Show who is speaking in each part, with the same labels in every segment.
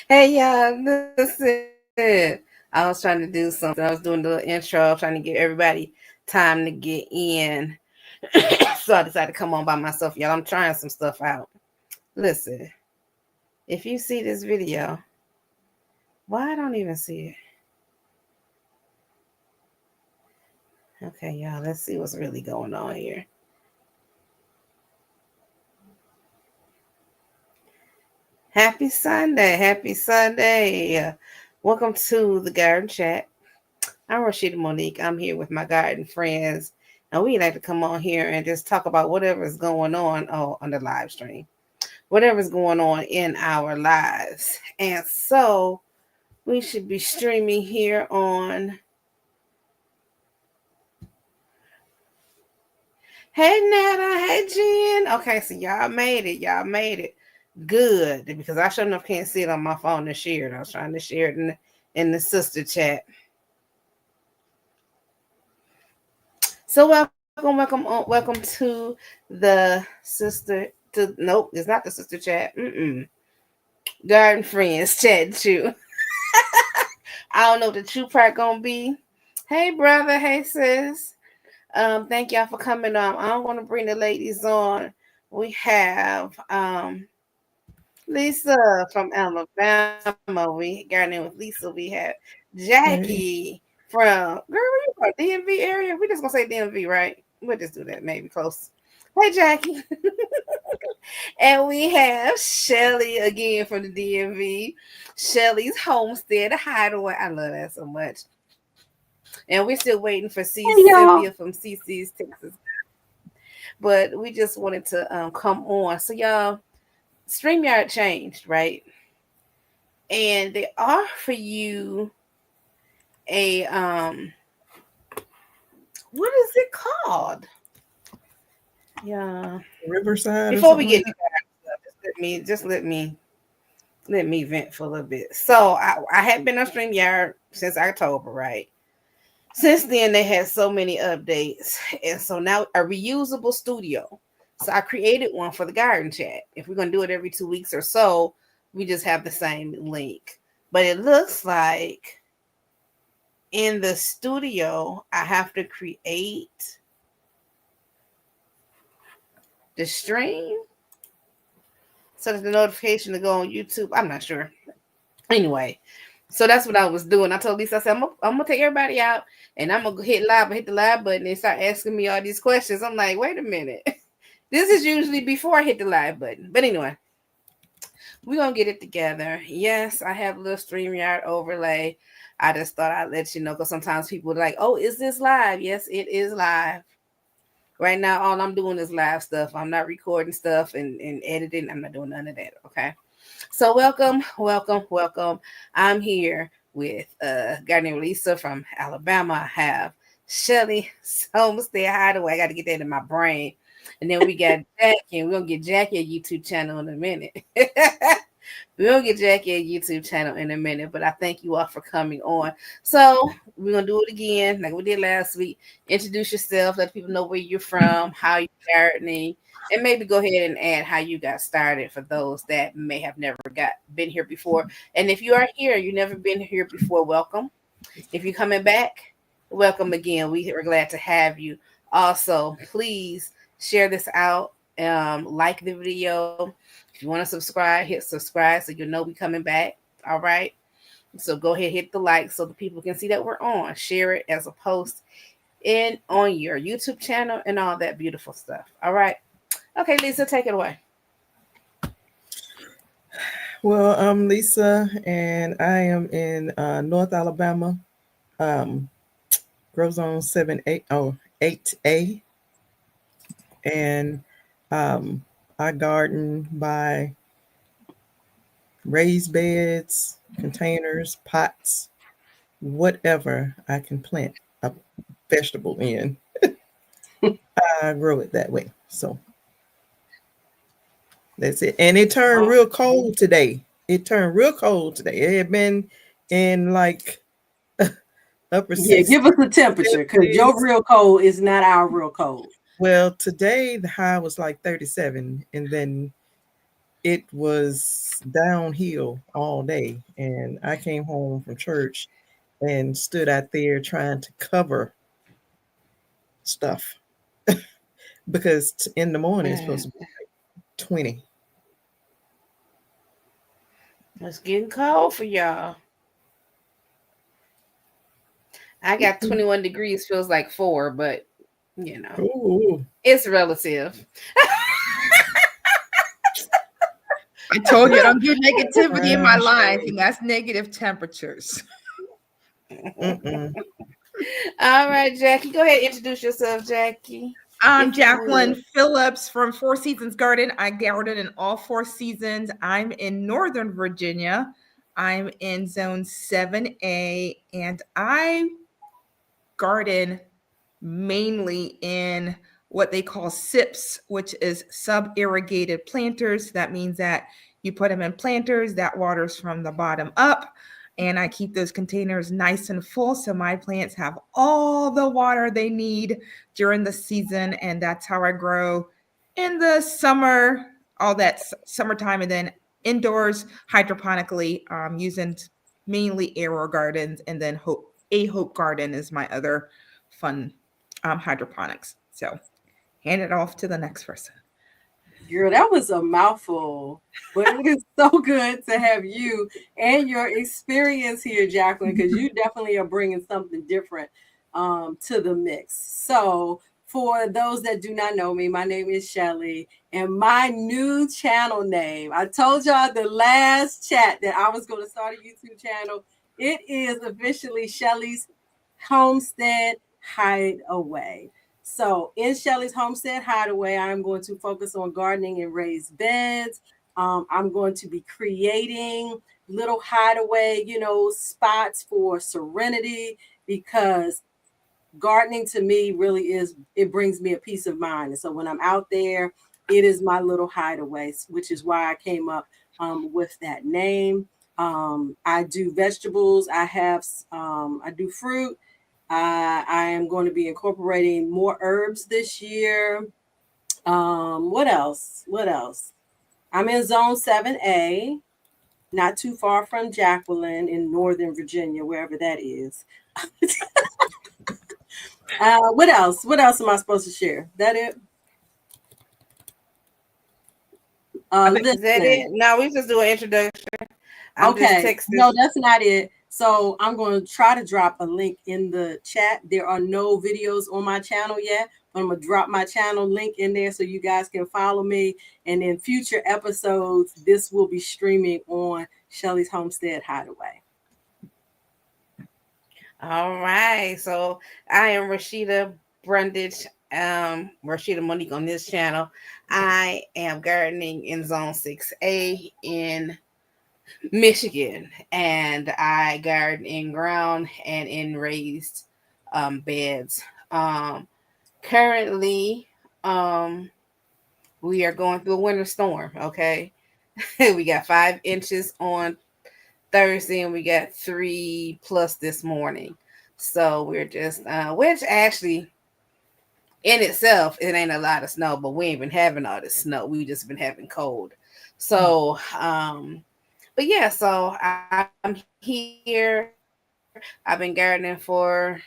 Speaker 1: Hey y'all, listen. I was trying to do something. I was doing the little intro, trying to give everybody time to get in. So I decided to come on by myself, y'all. I'm trying some stuff out. Listen, if you see this video, why I don't even see it? Okay, y'all, let's see what's really going on here. Happy Sunday. Happy Sunday. Welcome to the Garden Chat. I'm Rashida Monique. I'm here with my garden friends, and we like to come on here and just talk about whatever's going on the live stream, whatever's going on in our lives. And so we should be streaming here on. Hey Nana, hey Jen. Okay, so y'all made it. Y'all made it. Good, because I sure enough can't see it on my phone to share it. I was trying to share it in the sister chat. So welcome to the sister. Nope, it's not the sister chat. Garden friends chat too. I don't know what the true part gonna be. Hey brother, hey sis. Thank y'all for coming on. I'm gonna bring the ladies on. We have Lisa from Alabama. We gardening with Lisa. We have Jackie from girl, where you from? DMV area. We just gonna say DMV, right? We'll just do that, maybe close. Hey Jackie. And we have Shelly again from the DMV. Shelly's Homestead Hideaway. I love that so much. And we're still waiting for Cynthia from CC's Texas. But we just wanted to come on. So y'all, Streamyard changed, right? And they offer you a what is it called? Yeah.
Speaker 2: Riverside.
Speaker 1: Before we get just let me vent for a little bit. So I had been on StreamYard since October, right? Since then they had so many updates. And so now a reusable studio. So I created one for the garden chat. If we're gonna do it every 2 weeks or so, we just have the same link. But it looks like in the studio, I have to create the stream so that the notification to go on YouTube. I'm not sure. Anyway, so that's what I was doing. I told Lisa, I said, I'm gonna take everybody out and I'm gonna hit the live button and start asking me all these questions. I'm like, wait a minute. This is usually before I hit the live button. But anyway, we're gonna get it together. Yes, I have a little StreamYard overlay. I just thought I'd let you know because sometimes people are like, oh, is this live? Yes, it is live. Right now, all I'm doing is live stuff. I'm not recording stuff and editing. I'm not doing none of that. Okay. So welcome. I'm here with Gardening Lisa from Alabama. I have Shelly Homestead Hideaway. I got to get that in my brain. And then we got Jackie, and we're going to get Jackie a YouTube channel in a minute. We're going to get Jackie a YouTube channel in a minute, but I thank you all for coming on. So we're going to do it again like we did last week. Introduce yourself, let people know where you're from, how you're gardening, and maybe go ahead and add how you got started for those that may have never been here before. And if you are here, you've never been here before, welcome. If you're coming back, welcome again. We are glad to have you. Also, please share this out. Like the video. If you want to subscribe, hit subscribe so you'll know we coming back. All right. So go ahead, hit the like so the people can see that we're on. Share it as a post on your YouTube channel and all that beautiful stuff. All right. Okay, Lisa, take it away.
Speaker 2: Well, I'm Lisa, and I am in North Alabama, Grow Zone 8A, and I garden by raised beds, containers, pots, whatever I can plant a vegetable in. I grow it that way. So that's it. And it turned real cold today. It had been in like upper 60s.
Speaker 3: Give us the temperature because your real cold is not our real cold.
Speaker 2: Well, today the high was like 37, and then it was downhill all day. And I came home from church and stood out there trying to cover stuff because in the morning it's supposed to be like 20.
Speaker 1: It's getting cold for y'all. I got 21 degrees, feels like 4, but you know,
Speaker 2: Ooh.
Speaker 1: it's relative.
Speaker 4: I told you I don't get negativity in my life, and that's negative temperatures.
Speaker 2: Mm-mm.
Speaker 1: All right, Jackie, go ahead and introduce yourself, Jackie.
Speaker 4: I'm
Speaker 1: If you
Speaker 4: Jacqueline
Speaker 1: would.
Speaker 4: Phillips from Four Seasons Garden. I garden in all 4 seasons. I'm in Northern Virginia. I'm in Zone 7A, and I garden mainly in what they call SIPs, which is sub-irrigated planters. That means that you put them in planters that waters from the bottom up. And I keep those containers nice and full so my plants have all the water they need during the season. And that's how I grow in the summer, all that summertime, and then indoors hydroponically, using mainly aero gardens. And then Hope Garden is my other fun hydroponics. So hand it off to the next person.
Speaker 3: Girl, that was a mouthful, but it is so good to have you and your experience here, Jacqueline, because you definitely are bringing something different to the mix. So for those that do not know me, my name is Shelly, and my new channel name, I told y'all the last chat that I was going to start a YouTube channel. It is officially Shelly's Homestead Hideaway. So in Shelly's Homestead Hideaway, I'm going to focus on gardening and raised beds. I'm going to be creating little hideaway, spots for serenity, because gardening to me really it brings me a peace of mind. And so when I'm out there, it is my little hideaway, which is why I came up with that name. I do vegetables. I do fruit. I am going to be incorporating more herbs this year. What else? I'm in Zone 7A, not too far from Jacqueline in Northern Virginia, wherever that is. What else? What else am I supposed to share? That it?
Speaker 1: Is that it? No, we just do an introduction.
Speaker 3: Okay. No, that's not it. So I'm going to try to drop a link in the chat. There are no videos on my channel yet, but I'm going to drop my channel link in there so you guys can follow me. And in future episodes, this will be streaming on Shelly's Homestead Hideaway.
Speaker 1: All right. So I am Rashida Brundage, Rashida Monique on this channel. I am gardening in Zone 6A in Michigan, and I garden in ground and in raised beds. Currently, we are going through a winter storm. Okay, we got 5 inches on Thursday, and we got 3+ this morning. So we're just, which actually, in itself, it ain't a lot of snow, but we ain't been having all this snow. We just been having cold. So, but yeah, so I'm here. I've been gardening for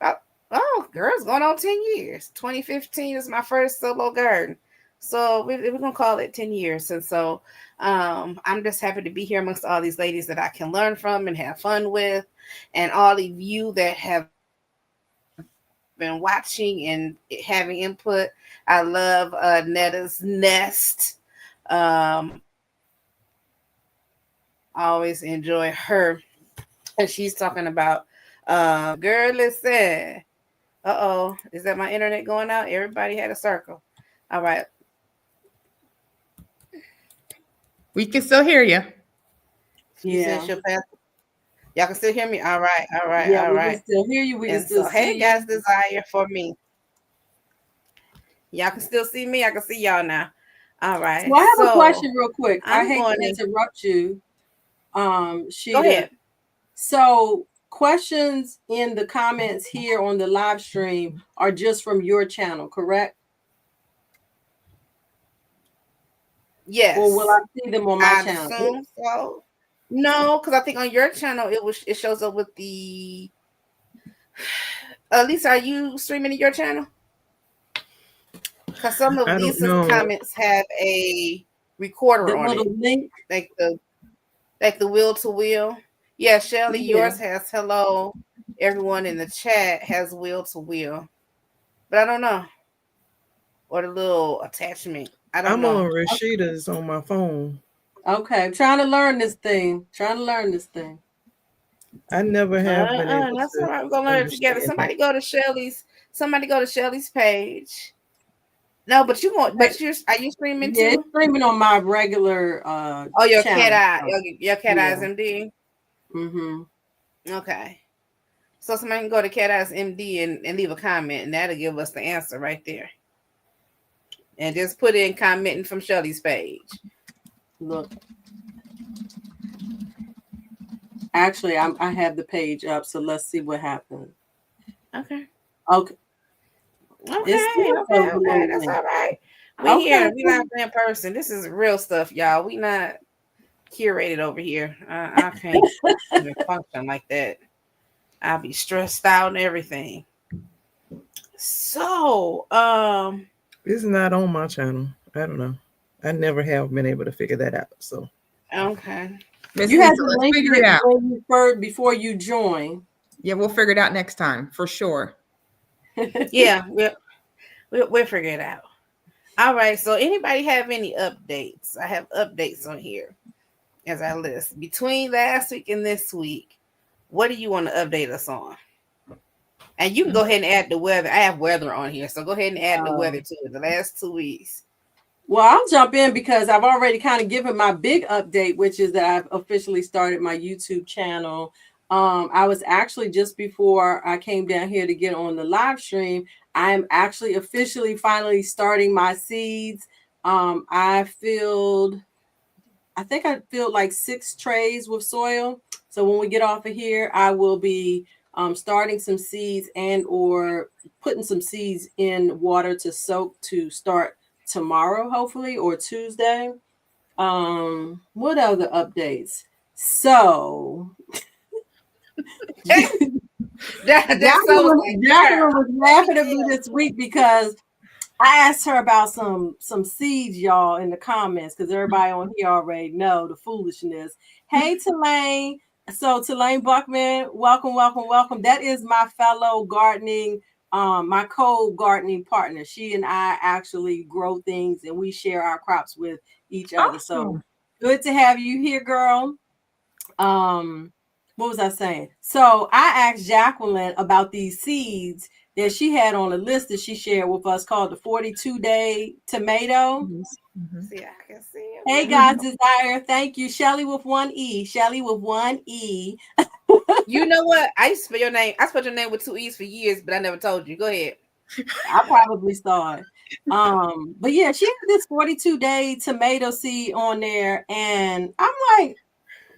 Speaker 1: it's going on 10 years. 2015 is my first solo garden. So we're going to call it 10 years. And so I'm just happy to be here amongst all these ladies that I can learn from and have fun with. And all of you that have been watching and having input. I love Netta's Nest. Always enjoy her. And she's talking about, girl, listen. Is that my internet going out? Everybody had a circle. All right.
Speaker 4: We can still hear you.
Speaker 1: Yeah. Y'all can still hear me? All right.
Speaker 3: Yeah, we can still hear you. We can still see
Speaker 1: hey, guys, desire for me. Y'all can still see me. I can see y'all now. All right.
Speaker 3: Well, I have a question real quick. I hate to interrupt you. Sheeta.
Speaker 1: Go ahead.
Speaker 3: So questions in the comments here on the live stream are just from your channel, correct?
Speaker 1: Yes.
Speaker 3: Or will I see them on my
Speaker 1: I
Speaker 3: channel?
Speaker 1: assume so. No, because I think on your channel it shows up with the. Lisa, are you streaming to your channel? Because some of
Speaker 2: I don't
Speaker 1: Lisa's
Speaker 2: know.
Speaker 1: comments have a recorder
Speaker 3: The
Speaker 1: on it,
Speaker 3: little link.
Speaker 1: like the wheel to wheel. Yeah, Shelly, yours has hello. Everyone in the chat has wheel to wheel, but I don't know. Or the little attachment. I don't
Speaker 2: I'm
Speaker 1: know.
Speaker 2: on Rashida's on my phone.
Speaker 3: Okay, I'm trying to learn this thing.
Speaker 2: I never have been able
Speaker 1: That's
Speaker 2: to
Speaker 1: all right. We're gonna learn it together.
Speaker 2: understand
Speaker 1: Somebody go to Shelly's page. No, but you want, but are you streaming
Speaker 3: Yeah,
Speaker 1: too?
Speaker 3: it's streaming on my regular
Speaker 1: your
Speaker 3: channel.
Speaker 1: cat eye, your cat eyes MD.
Speaker 3: Mm-hmm.
Speaker 1: Okay. So somebody can go to Cat Eyes MD and leave a comment, and that'll give us the answer right there. And just put in commenting from Shelly's page.
Speaker 3: Look. Actually, I have the page up, so let's see what happens.
Speaker 1: Okay.
Speaker 3: Okay.
Speaker 1: Okay. That's all right. We here. We not in person. This is real stuff, y'all. We not curated over here. I can't even function like that. I'll be stressed out and everything. So,
Speaker 2: it's not on my channel. I don't know. I never have been able to figure that out. So
Speaker 1: okay.
Speaker 3: You have to link it out before you join.
Speaker 4: Yeah, we'll figure it out next time for sure.
Speaker 1: Yeah, we'll figure it out. All right. So, anybody have any updates? I have updates on here as I list between last week and this week. What do you want to update us on? And you can go ahead and add the weather. I have weather on here, so go ahead and add the weather to it. The last 2 weeks.
Speaker 3: Well, I'll jump in because I've already kind of given my big update, which is that I've officially started my YouTube channel. I was actually just before I came down here to get on the live stream, I'm actually officially finally starting my seeds. I think I filled like 6 trays with soil. So when we get off of here, I will be starting some seeds and or putting some seeds in water to soak to start tomorrow, hopefully, or Tuesday. What other updates? So Jacqueline was laughing at me this week because I asked her about some seeds, y'all, in the comments, because everybody on here already know the foolishness. Hey, Tulane. So Tulane Buckman, welcome. That is my fellow gardening, my co-gardening partner. She and I actually grow things and we share our crops with each other. So good to have you here, girl. What was I saying? So I asked Jacqueline about these seeds that she had on a list that she shared with us called the 42-day tomato.
Speaker 1: Mm-hmm. See, I can see it.
Speaker 3: Hey, God's Desire. Thank you. Shelly with 1 E. Shelly with 1 E.
Speaker 1: You know what? I used to spell your name. I spelled your name with 2 E's for years, but I never told you. Go ahead.
Speaker 3: I probably saw it. But yeah, she had this 42-day tomato seed on there, and I'm like,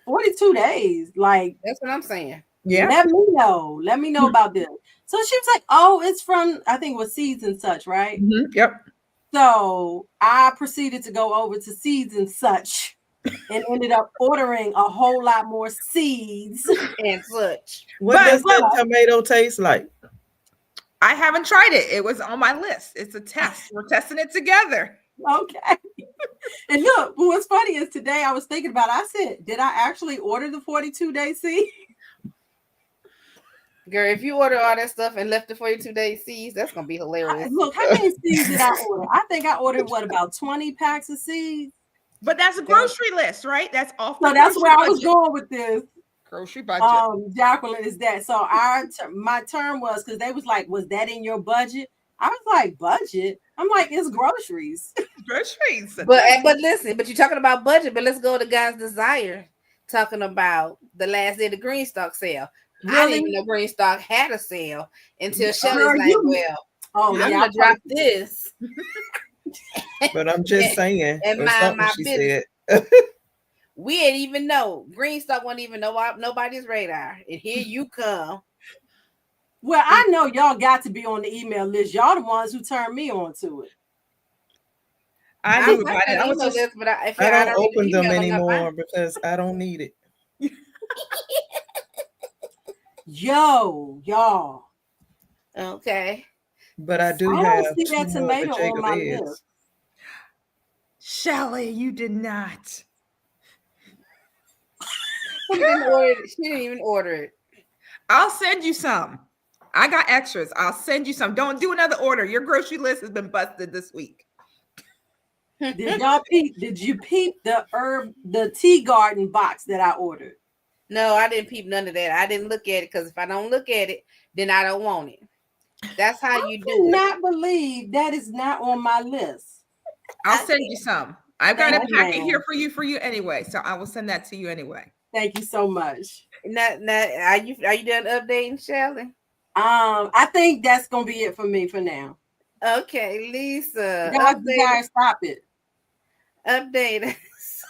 Speaker 3: 42 days. Like,
Speaker 1: that's what I'm saying.
Speaker 4: Yeah.
Speaker 3: Let me know about this. So she was like, oh, it's from, I think it was Seeds and Such, right?
Speaker 4: Mm-hmm. Yep.
Speaker 3: So I proceeded to go over to Seeds and Such and ended up ordering a whole lot more seeds
Speaker 1: and such.
Speaker 2: What does that tomato taste like?
Speaker 4: I haven't tried it. It was on my list. It's a test. We're testing it together.
Speaker 3: Okay. And look, what's funny is today I was thinking about it. I said, did I actually order the 42-day seed?
Speaker 1: Girl, if you order all that stuff and left the 42-day seeds, that's gonna be hilarious.
Speaker 3: Look, how many seeds did I order? I think I ordered about 20 packs of seeds.
Speaker 4: But that's a grocery list, right? That's off.
Speaker 3: So that's where I was going with this.
Speaker 4: Grocery budget.
Speaker 3: Jacqueline, is that so? My term was because they was like, was that in your budget? I was like, budget? I'm like, it's groceries.
Speaker 4: Groceries.
Speaker 1: But listen, but you're talking about budget, but let's go to God's Desire, talking about the last day of the Greenstock sale. Really? I didn't even know Greenstock had a sale until Shelly's like, well, I'm gonna drop this.
Speaker 2: But I'm just saying,
Speaker 1: and my
Speaker 2: she
Speaker 1: business.
Speaker 2: said.
Speaker 1: We didn't even know. Greenstock wasn't even nobody's radar. And here you come.
Speaker 3: Well, I know y'all got to be on the email list. Y'all the ones who turned me on to it.
Speaker 4: I knew about it. I was just,
Speaker 1: this, but if
Speaker 2: I don't
Speaker 1: read the
Speaker 2: open them
Speaker 1: email, I'm not
Speaker 2: anymore
Speaker 1: buying.
Speaker 2: because I don't need it.
Speaker 3: Yo, y'all.
Speaker 1: Okay.
Speaker 2: But I do
Speaker 3: I
Speaker 2: have
Speaker 3: don't see
Speaker 2: 2
Speaker 3: that
Speaker 2: more
Speaker 3: tomato on
Speaker 2: Jacob
Speaker 3: my
Speaker 2: eggs.
Speaker 3: list.
Speaker 4: Shelly, you did not.
Speaker 1: She didn't order it. She didn't even order it.
Speaker 4: I'll send you some. I got extras. I'll send you some. Don't do another order. Your grocery list has been busted this week.
Speaker 3: Did y'all peep? Did you peep the tea garden box that I ordered?
Speaker 1: No, I didn't peep none of that. I didn't look at it because if I don't look at it, then I don't want it. That's how you do it.
Speaker 3: Not believe that is not on my list.
Speaker 4: I'll send you some. I've got a
Speaker 3: Thank you,
Speaker 4: packet
Speaker 3: ma'am.
Speaker 4: here for you anyway. So I will send that to you anyway.
Speaker 3: Thank you so much.
Speaker 1: Now, are you done updating, Shelly?
Speaker 3: I think that's gonna be it for me for now.
Speaker 1: Okay, Lisa.
Speaker 3: You guys stop it.
Speaker 1: Update us.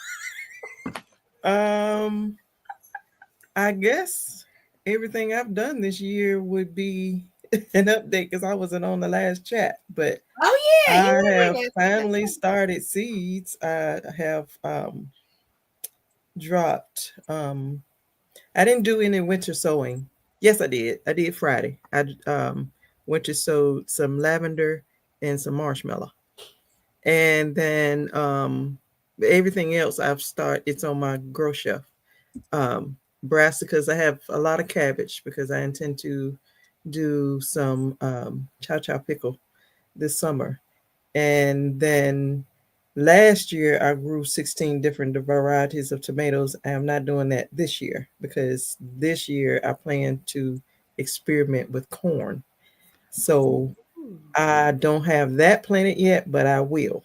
Speaker 2: I guess everything I've done this year would be an update because I wasn't on the last chat. But
Speaker 1: Oh yeah,
Speaker 2: I have finally started seeds. I have dropped. I didn't do any winter sowing. Yes, I did. I did Friday. I winter sowed some lavender and some marshmallow, and then everything else I've started. It's on my grow shelf. Brassicas. I have a lot of cabbage because I intend to do some chow chow pickle this summer, and then last year I grew 16 different varieties of tomatoes. I am not doing that this year because this year I plan to experiment with corn. So I don't have that planted yet, but I will.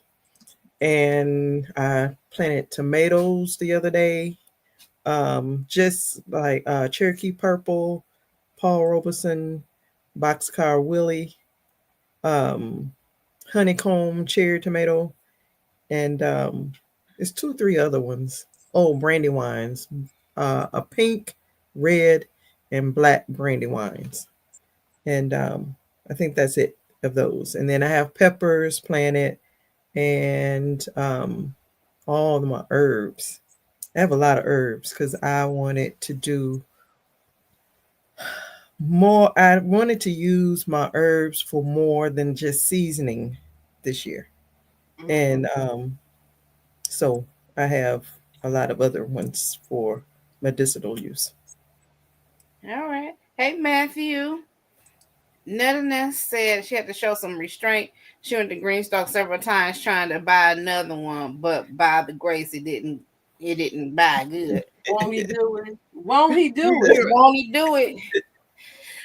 Speaker 2: And I planted tomatoes the other day, just like Cherokee Purple, Paul Robeson, Boxcar Willie, honeycomb cherry tomato, and there's 2-3 other ones. Oh, brandywines, a pink, red, and black brandywines, and I think that's it of those. And then I have peppers planted, and all of my herbs. I have a lot of herbs because I wanted to do more. I wanted to use my herbs for more than just seasoning this year, and so I have a lot of other ones for medicinal use.
Speaker 1: All right. Hey, Matthew. Netta said she had to show some restraint. She went to Greenstock several times trying to buy another one, but by the grace, it didn't buy good.
Speaker 3: Won't he do it? Won't he do it?
Speaker 1: Won't he do it?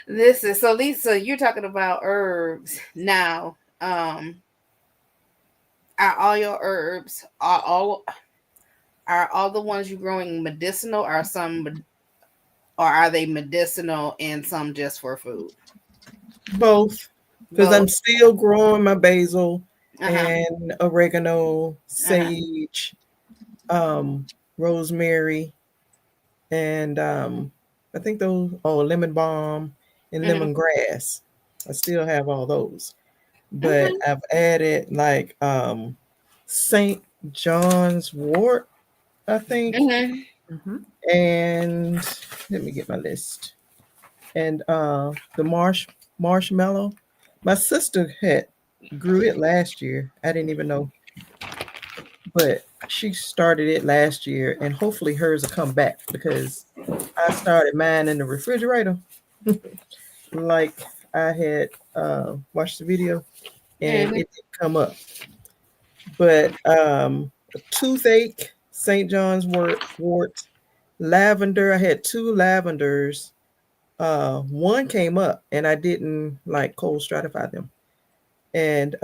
Speaker 1: Listen, so Lisa, you're talking about herbs now. Are all your herbs are all the ones you're growing medicinal? Or are they medicinal and some just for food?
Speaker 2: Both, because I'm still growing my basil and oregano, sage, rosemary, and I think those lemon balm and lemongrass. I still have all those, but I've added like St. John's wort, I think, and let me get my list. And the marshmallow. My sister grew it last year. I didn't even know, but she started it last year, and hopefully hers will come back because I started mine in the refrigerator, like I had watched the video, and it didn't come up. But toothache, St. John's wort, lavender. I had 2 lavenders. One came up and I didn't like cold stratify them, and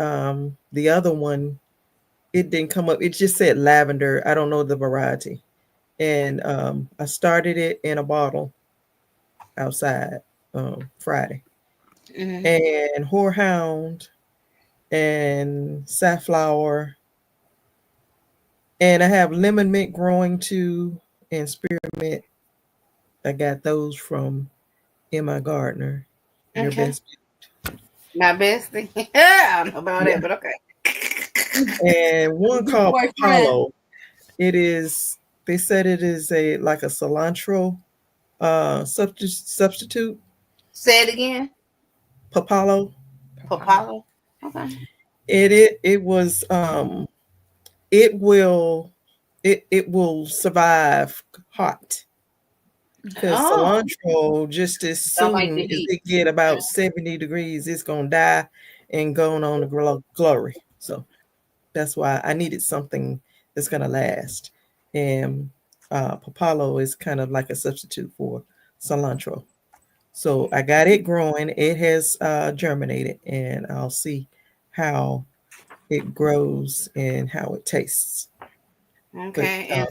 Speaker 2: the other one, it didn't come up. It just said lavender. I don't know the variety, and I started it in a bottle outside Friday, and horehound and safflower, and I have lemon mint growing too, and spearmint. I got those from Emma Gardner, your best.
Speaker 1: My bestie. I don't know about that, but okay.
Speaker 2: and one
Speaker 3: Your
Speaker 2: called
Speaker 3: boyfriend.
Speaker 2: Apollo. It is. They said it is a like a cilantro substitute.
Speaker 1: Say it again.
Speaker 2: Papalo.
Speaker 1: Papalo. Okay.
Speaker 2: It was it will survive hot because
Speaker 1: Oh,
Speaker 2: cilantro just as
Speaker 1: don't like
Speaker 2: soon
Speaker 1: the
Speaker 2: as
Speaker 1: heat.
Speaker 2: it get about 70 degrees it's gonna die and going on to glory. So that's why I needed something that's gonna last, and papalo is kind of like a substitute for cilantro. So I got it growing. It has germinated, and I'll see how it grows and how it tastes. But
Speaker 1: Okay. And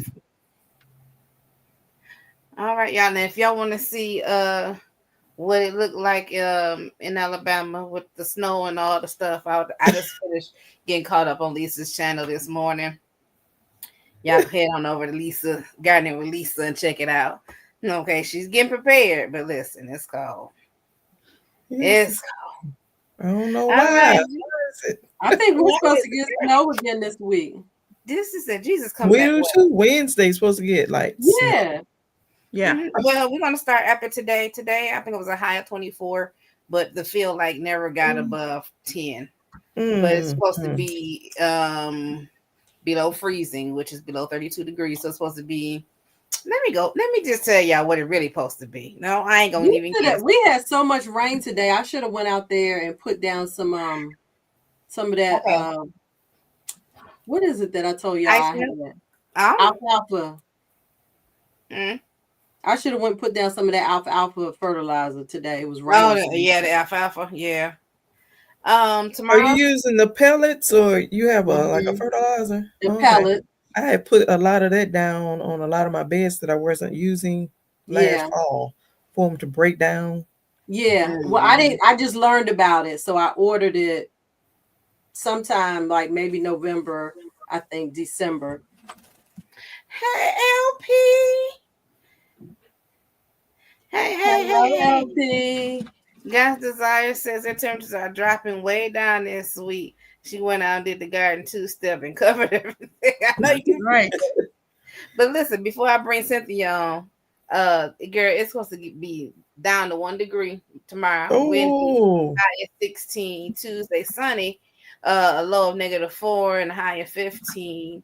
Speaker 1: all right, y'all. Now, if y'all want to see what it looked like in Alabama with the snow and all the stuff, I just finished getting caught up on Lisa's channel this morning. Y'all head on over to Lisa Gardening with Lisa and check it out. Okay, she's getting prepared, but listen, it's cold. It's cold.
Speaker 2: I don't know
Speaker 1: All
Speaker 2: why.
Speaker 1: right.
Speaker 3: I think we're supposed to get snow again this week.
Speaker 1: This is it. Jesus come
Speaker 2: We
Speaker 1: back.
Speaker 2: do too. Wednesday supposed to get like
Speaker 3: Yeah.
Speaker 4: Yeah.
Speaker 1: Well, we're gonna start after today. Today, I think it was a high of 24, but the feel like never got above 10. But it's supposed to be below freezing, which is below 32 degrees. So it's supposed to be. Let me just tell y'all what it really supposed to be. No, I ain't gonna even guess.
Speaker 3: We had so much rain today. I should have went out there and put down some of that.
Speaker 1: Okay.
Speaker 3: What is it that I told y'all I had? Alfalfa. I should have went and put down some of that alfalfa fertilizer today. It was raining.
Speaker 1: Oh yeah, the alfalfa. Yeah. Tomorrow.
Speaker 2: Are you using the pellets or you have like a fertilizer?
Speaker 3: The pellet.
Speaker 2: I had put a lot of that down on a lot of my beds that I wasn't using last fall for them to break down.
Speaker 3: Yeah. Well, I didn't. I just learned about it, so I ordered it sometime like maybe November. I think December.
Speaker 1: Hey LP. Hey
Speaker 3: LP.
Speaker 1: God's Desire says their temperatures are dropping way down this week. She went out and did the garden 2-step and covered everything. I know you can.
Speaker 4: Right.
Speaker 1: But listen, before I bring Cynthia on, girl, it's supposed to be down to 1 degree tomorrow. Wednesday, high of 16. Tuesday, sunny, a low of -4 and a high of 15.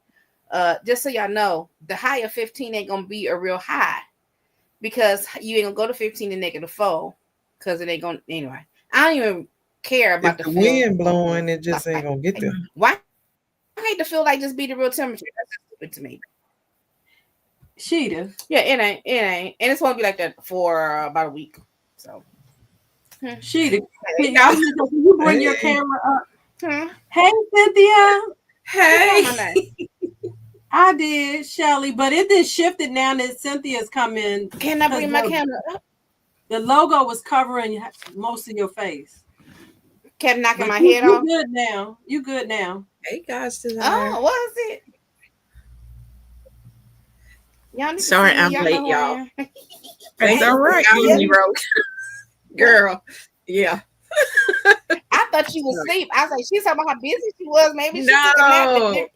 Speaker 1: Just so y'all know, the high of 15 ain't gonna be a real high because you ain't gonna go to 15 and -4 because it ain't gonna anyway. I don't even care about
Speaker 2: the wind blowing, it just ain't gonna get there.
Speaker 1: Why? I hate to feel like just be the real temperature. That's just stupid to me.
Speaker 3: Sheeta.
Speaker 1: Yeah, it ain't, and it's gonna be like that for about a week. So,
Speaker 3: Sheeta, can you bring your camera up? Hey, Cynthia.
Speaker 4: Hey.
Speaker 3: I did, Shelly, but it did shifted now that Cynthia's come in.
Speaker 1: Can I bring my camera up?
Speaker 3: The logo was covering most of your face.
Speaker 1: Kept knocking my head off.
Speaker 3: You good now? You good now?
Speaker 4: Hey guys,
Speaker 1: oh, what is it? Y'all
Speaker 4: sorry, I'm late, y'all. It's all right, girl. Yeah.
Speaker 1: I thought she was asleep. I was like, she's talking about how busy she was. Maybe she
Speaker 4: no.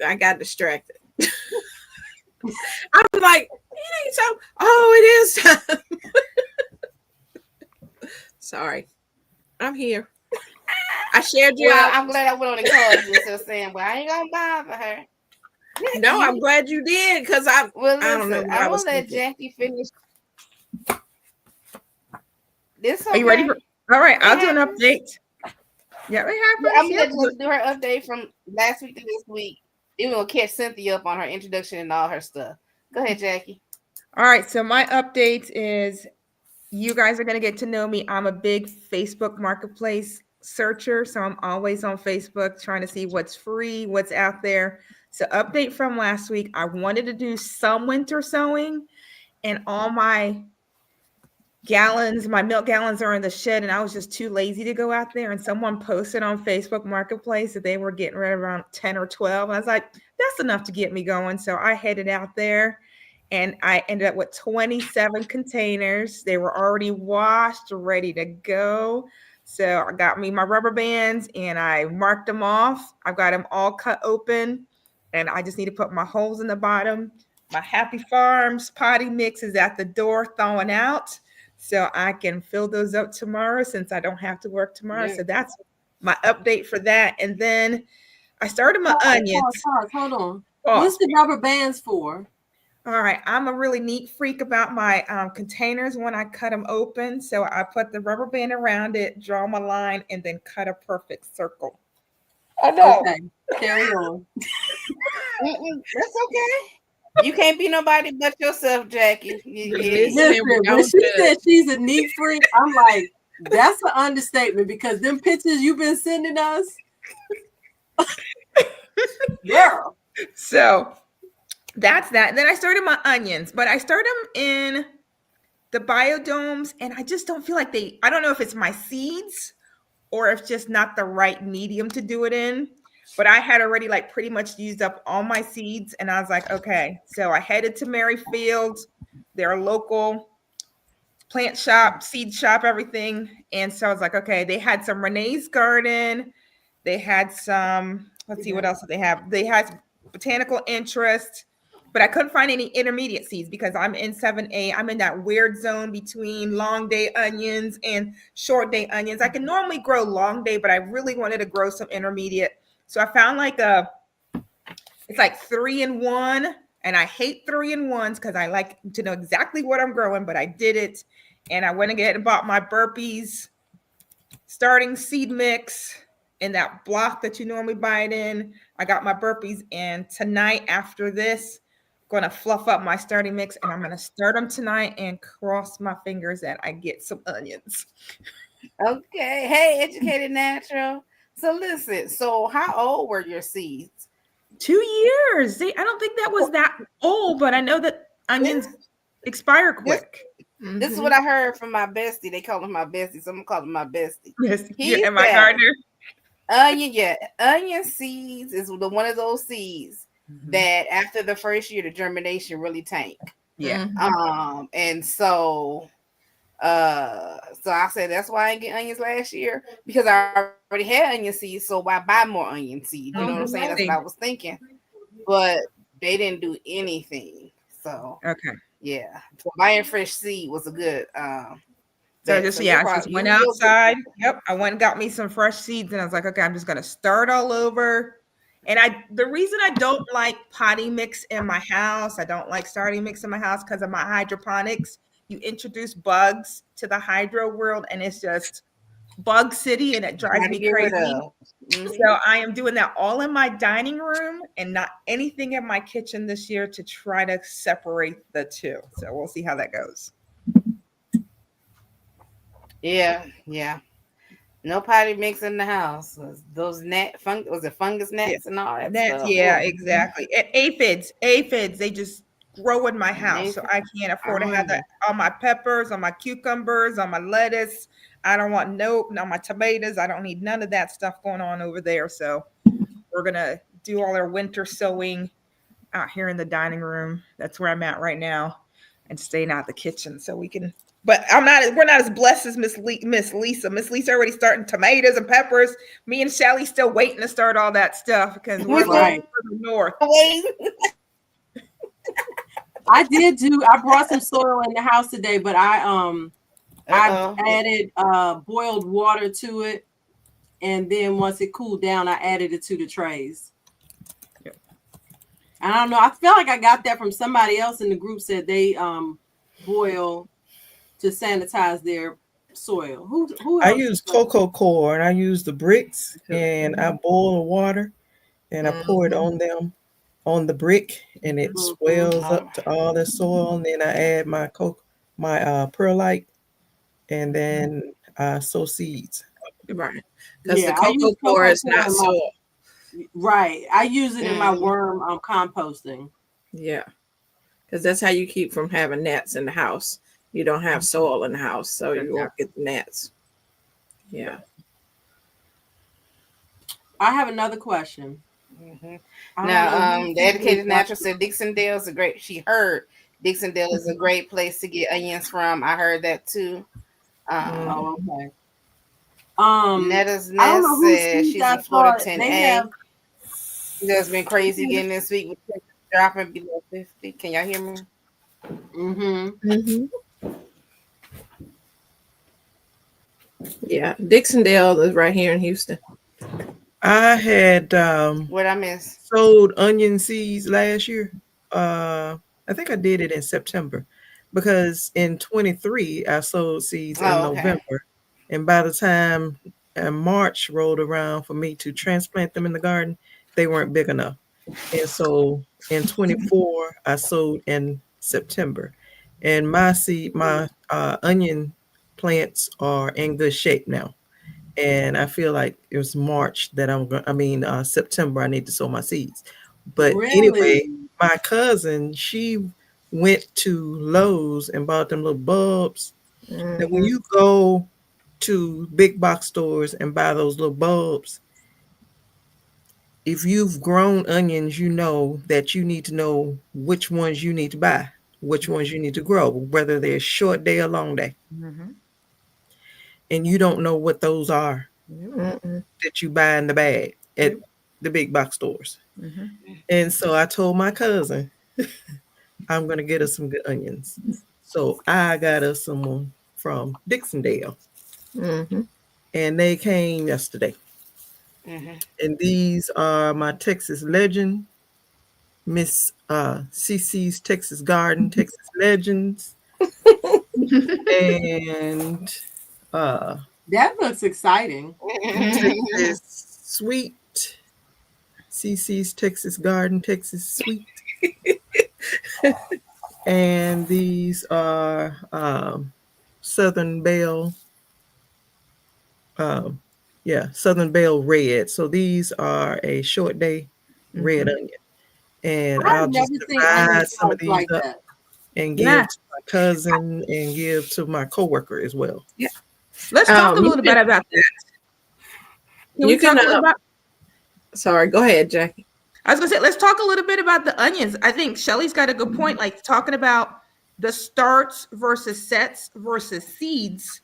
Speaker 4: I got distracted. I was like, it ain't so. Oh, it is time. Sorry, I'm here. I shared you.
Speaker 1: Well, I'm glad I went on the call instead of saying, "Well, I ain't gonna bother her."
Speaker 4: No, I'm glad you did because I don't know.
Speaker 1: I will let Jackie finish. This
Speaker 4: Are you ready for? All right, I'll do an update. Yeah,
Speaker 1: I'm gonna do her update from last week to this week. Then we'll catch Cynthia up on her introduction and all her stuff. Go ahead, Jackie.
Speaker 4: All right, so my update is you guys are going to get to know me. I'm a big Facebook Marketplace searcher, so I'm always on Facebook trying to see what's free, what's out there. So update from last week, I wanted to do some winter sowing, and all my milk gallons are in the shed, and I was just too lazy to go out there. And someone posted on Facebook Marketplace that they were getting rid of around 10 or 12. I was like, that's enough to get me going. So I headed out there, and I ended up with 27 containers. They were already washed, ready to go. So I got me my rubber bands and I marked them off. I've got them all cut open and I just need to put my holes in the bottom. My Happy Farms potty mix is at the door thawing out. So I can fill those up tomorrow since I don't have to work tomorrow.
Speaker 1: Yeah.
Speaker 4: So that's my update for that. And then I started my onions.
Speaker 3: Hold on.
Speaker 4: Oh.
Speaker 3: What's the rubber bands for?
Speaker 4: All right, I'm a really neat freak about my containers when I cut them open. So I put the rubber band around it, draw my line, and then cut a perfect circle.
Speaker 3: I know. Okay, carry on.
Speaker 1: That's okay. You can't be nobody but yourself, Jackie.
Speaker 3: Listen, when she said she's a neat freak, I'm like, that's an understatement because them pictures you've been sending us. Girl.
Speaker 4: So that's that. And then I started my onions, but I started them in the biodomes and I just don't feel like I don't know if it's my seeds or if just not the right medium to do it in, but I had already like pretty much used up all my seeds and I was like, okay. So I headed to Merrifield, their local plant shop, seed shop, everything. And so I was like, okay, they had some Renee's Garden. They had some, let's see, what else did they have? They had Botanical Interest. But I couldn't find any intermediate seeds because I'm in 7A. I'm in that weird zone between long day onions and short day onions. I can normally grow long day, but I really wanted to grow some intermediate. So I found it's like 3-in-1. And I hate 3-in-1s because I like to know exactly what I'm growing, but I did it. And I went ahead and bought my Burpees starting seed mix in that block that you normally buy it in. I got my Burpees. And tonight after this, going to fluff up my starting mix and I'm going to start them tonight and cross my fingers that I get some onions.
Speaker 1: Okay. Hey, Educated Natural. So listen, so how old were your seeds?
Speaker 4: 2 years. I don't think that was that old, but I know that onions expire quick.
Speaker 1: This is what I heard from my bestie. They call him my bestie, so I'm going to call him my bestie.
Speaker 4: And my gardener.
Speaker 1: Onion seeds is one of those seeds that after the first year, the germination really tank.
Speaker 4: Yeah.
Speaker 1: And so I said that's why I didn't get onions last year because I already had onion seeds. So why buy more onion seeds? You know what I'm saying? That's what I was thinking. But they didn't do anything. So
Speaker 4: okay.
Speaker 1: Yeah. So buying fresh seed was a good
Speaker 4: I just went outside. Yep. I went and got me some fresh seeds and I was like, okay, I'm just gonna start all over. And the reason I don't like potty mix in my house, I don't like starting mix in my house because of my hydroponics. You introduce bugs to the hydro world and it's just bug city and it drives me crazy. So I am doing that all in my dining room and not anything in my kitchen this year to try to separate the two. So we'll see how that goes.
Speaker 1: Yeah. No potty mix in the house. Those fungus gnats and all that stuff?
Speaker 4: Yeah, exactly. And aphids, they just grow in my house. So I can't afford to have that on my peppers, on my cucumbers, on my lettuce. I don't want on my tomatoes. I don't need none of that stuff going on over there. So we're going to do all our winter sowing out here in the dining room. That's where I'm at right now and staying out the kitchen so we can. But we're not as blessed as Miss Lisa. Miss Lisa already starting tomatoes and peppers. Me and Shelly still waiting to start all that stuff because we're going to the north.
Speaker 3: I brought some soil in the house today, but I added boiled water to it. And then once it cooled down, I added it to the trays.
Speaker 4: Yeah.
Speaker 3: I don't know. I feel like I got that from somebody else in the group said they boil to sanitize their soil. Who
Speaker 2: I use cocoa core and I use the bricks and I boil the water and I pour it on the brick and it swells up to all the soil and then I add my perlite and then sow seeds.
Speaker 5: Right. Because the cocoa core is not soil.
Speaker 3: Right. I use it in my worm composting.
Speaker 5: Yeah. Because that's how you keep from having gnats in the house. You don't have soil in the house, so you won't get the gnats. Yeah.
Speaker 3: I have another question.
Speaker 1: Now, the Educated Natural said Dixondale is a great. She heard Dixondale is a great place to get onions from. I heard that too.
Speaker 3: Okay.
Speaker 1: Netta's
Speaker 3: I don't
Speaker 1: Nest
Speaker 3: know who
Speaker 1: says
Speaker 3: sees
Speaker 1: she's in
Speaker 3: that
Speaker 1: Florida
Speaker 3: thought.
Speaker 1: 10A.
Speaker 3: They have
Speaker 1: It's been crazy again this week with temperatures dropping below 50. Can y'all hear me?
Speaker 5: Mm-hmm. Yeah, Dixondale is right here in Houston.
Speaker 2: I had
Speaker 1: What I miss?
Speaker 2: sowed onion seeds last year. I think I did it in September because in 23 I sowed seeds in
Speaker 1: Oh, okay.
Speaker 2: November, and by the time March rolled around for me to transplant them in the garden, they weren't big enough. And so in 24 I sowed in September, and my onion plants are in good shape now. And I feel like it was March that September I need to sow my seeds. But anyway,
Speaker 3: really.
Speaker 2: my cousin, she went to Lowe's and bought them little bulbs. That when you go to big box stores and buy those little bulbs, if you've grown onions, you know that you need to know which ones you need to buy, which ones you need to grow, whether they're short day or long day.
Speaker 4: Mm-hmm.
Speaker 2: And you don't know what those are that you buy in the bag at the big box stores.
Speaker 4: Mm-hmm.
Speaker 2: And so I told my cousin, I'm going to get us some good onions. So I got us some from Dixondale.
Speaker 5: Mm-hmm.
Speaker 2: And they came yesterday.
Speaker 1: Mm-hmm.
Speaker 2: And these are my Texas Legend, Miss CC's Texas Garden, Texas Legends. And
Speaker 3: That looks exciting.
Speaker 2: Texas Sweet, CC's Texas Garden, Texas Sweet. And these are Southern Belle. Southern Belle Red. So these are a short day red onion. And
Speaker 3: I've
Speaker 2: I'll just
Speaker 3: never seen
Speaker 2: divide
Speaker 3: onions
Speaker 2: some of these
Speaker 3: like
Speaker 2: up
Speaker 3: that.
Speaker 2: and give to my cousin and give to my coworker as well.
Speaker 5: Yeah.
Speaker 4: Let's talk a little bit about that. Can we talk a little about?
Speaker 5: Sorry, go ahead, Jackie.
Speaker 4: I was gonna say, let's talk a little bit about the onions. I think Shelly's got a good point, like talking about the starts versus sets versus seeds.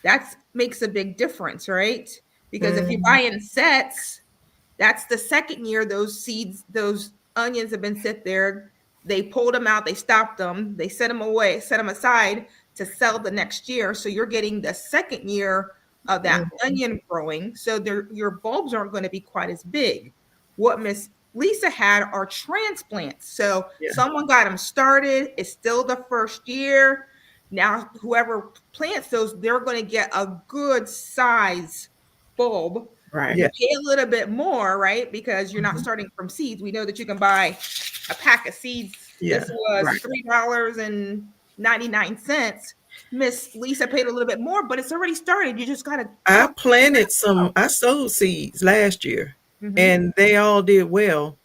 Speaker 4: That makes a big difference, right? Because if you buy in sets, that's the second year those seeds, those onions have been sit there. They pulled them out, they stopped them, they set them away, set them aside to sell the next year. So you're getting the second year of that onion growing. So your bulbs aren't going to be quite as big. What Miss Lisa had are transplants. So someone got them started. It's still the first year. Now, whoever plants those, they're going to get a good size bulb.
Speaker 5: Right.
Speaker 4: You pay a little bit more, right? Because you're not starting from seeds. We know that you can buy a pack of seeds. This was $3.99. Miss Lisa paid a little bit more, but it's already started. You just got to.
Speaker 2: I planted some, I sowed seeds last year and they all did well.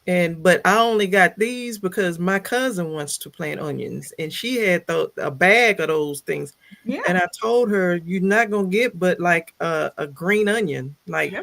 Speaker 2: But I only got these because my cousin wants to plant onions and she had a bag of those things. Yeah. And I told her, you're not going to get but like a green onion, like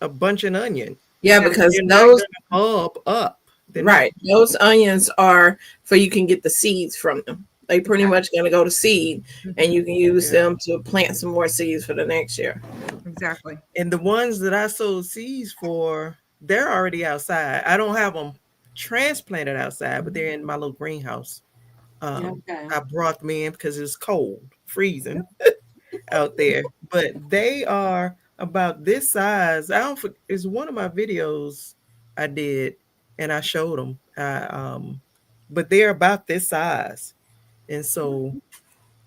Speaker 2: a bunch of onion.
Speaker 5: Yeah, because those
Speaker 2: bulb up.
Speaker 5: Right. Those onions are for you can get the seeds from them. They pretty much going to go to seed and you can use them to plant some more seeds for the next year.
Speaker 4: Exactly.
Speaker 2: And the ones that I sowed seeds for, they're already outside. I don't have them transplanted outside, but they're in my little greenhouse. I brought them in because it's cold, freezing out there. But they are about this size. It's one of my videos I did, and I showed them. But they're about this size, and so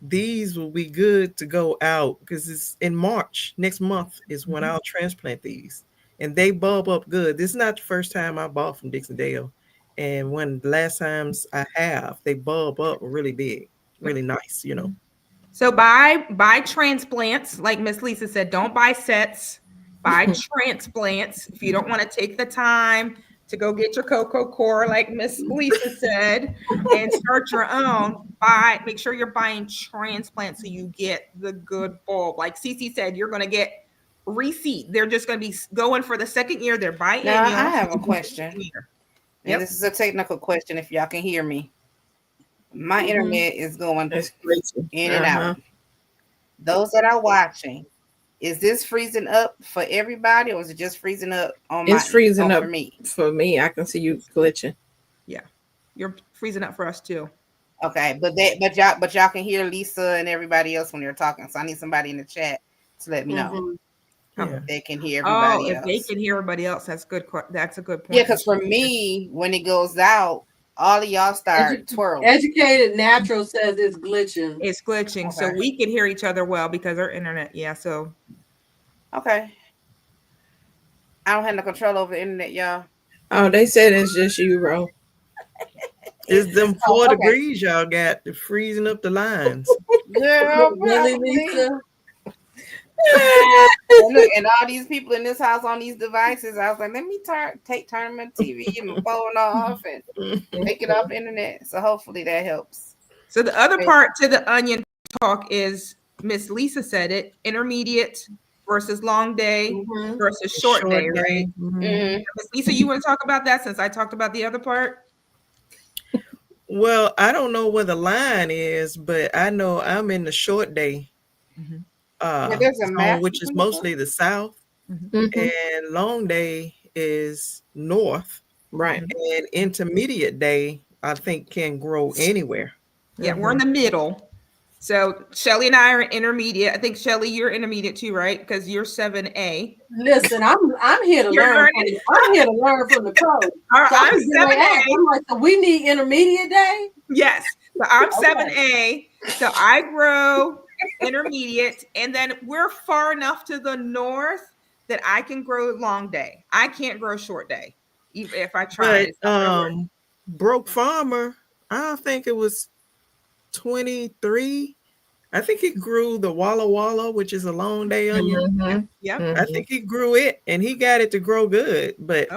Speaker 2: these will be good to go out because it's in March. Next month is when I'll transplant these. And they bulb up good. This is not the first time I bought from Dixondale. And one of the last times I have, they bulb up really big, really nice, you know.
Speaker 4: So buy transplants, like Miss Lisa said, don't buy sets, buy transplants. If you don't want to take the time to go get your cocoa core, like Miss Lisa said, and start your own, make sure you're buying transplants so you get the good bulb. Like Cece said, you're going to get reseed. They're just going to be going for the second year. They're biennial.
Speaker 1: Now I have a question. And this is a technical question. If y'all can hear me, my internet is going in and out. Those that are watching, Is this freezing up for everybody, or is it just freezing up on
Speaker 5: It's freezing up
Speaker 1: for me?
Speaker 5: For me, I can see you glitching.
Speaker 4: Yeah, you're freezing up for us too.
Speaker 1: Okay, but y'all can hear Lisa and everybody else when they're talking. So I need somebody in the chat to let me know
Speaker 2: Yeah.
Speaker 1: if they can hear everybody
Speaker 4: if
Speaker 1: else.
Speaker 4: they can hear everybody else, that's good. That's a good point.
Speaker 1: Yeah, because for me, when it goes out, all of y'all start twirling.
Speaker 3: Educated Natural says it's glitching.
Speaker 4: It's glitching, so
Speaker 1: Okay.
Speaker 4: we can hear each other well because our internet. Yeah, so
Speaker 1: Okay. I don't have no control over the internet, y'all.
Speaker 5: Oh, they said it's just you, bro.
Speaker 2: It's them 4 degrees y'all got. They're freezing up the lines.
Speaker 1: Girl,
Speaker 3: Really,
Speaker 1: probably.
Speaker 3: Lisa?
Speaker 1: And all these people in this house on these devices, I was like, let me turn my TV and my phone off and take it off the internet. So hopefully that helps.
Speaker 4: So the other part to the onion talk is Miss Lisa said it: intermediate versus long day versus short day, right?
Speaker 1: Mm-hmm.
Speaker 4: Miss Lisa, you want to talk about that since I talked about the other part?
Speaker 2: Well, I don't know where the line is, but I know I'm in the short day,
Speaker 1: there's a map,
Speaker 2: which is mostly the south, and long day is north,
Speaker 5: right?
Speaker 2: And intermediate day, I think, can grow anywhere.
Speaker 4: Yeah, we're in the middle. So Shelly and I are intermediate. I think Shelly, you're intermediate too, right? Because you're 7A.
Speaker 3: Listen, I'm here to learn. I'm here to learn from the pros.
Speaker 4: I'm 7A.
Speaker 3: I'm like, so we need intermediate day.
Speaker 4: Yes, so I'm 7A. So I grow intermediate, and then we're far enough to the north that I can grow long day. I can't grow short day, even if I try.
Speaker 2: But Broke Farmer, I think it was 23. I think he grew the Walla Walla, which is a long day onion.
Speaker 4: Yeah.
Speaker 2: I think he grew it and he got it to grow good. But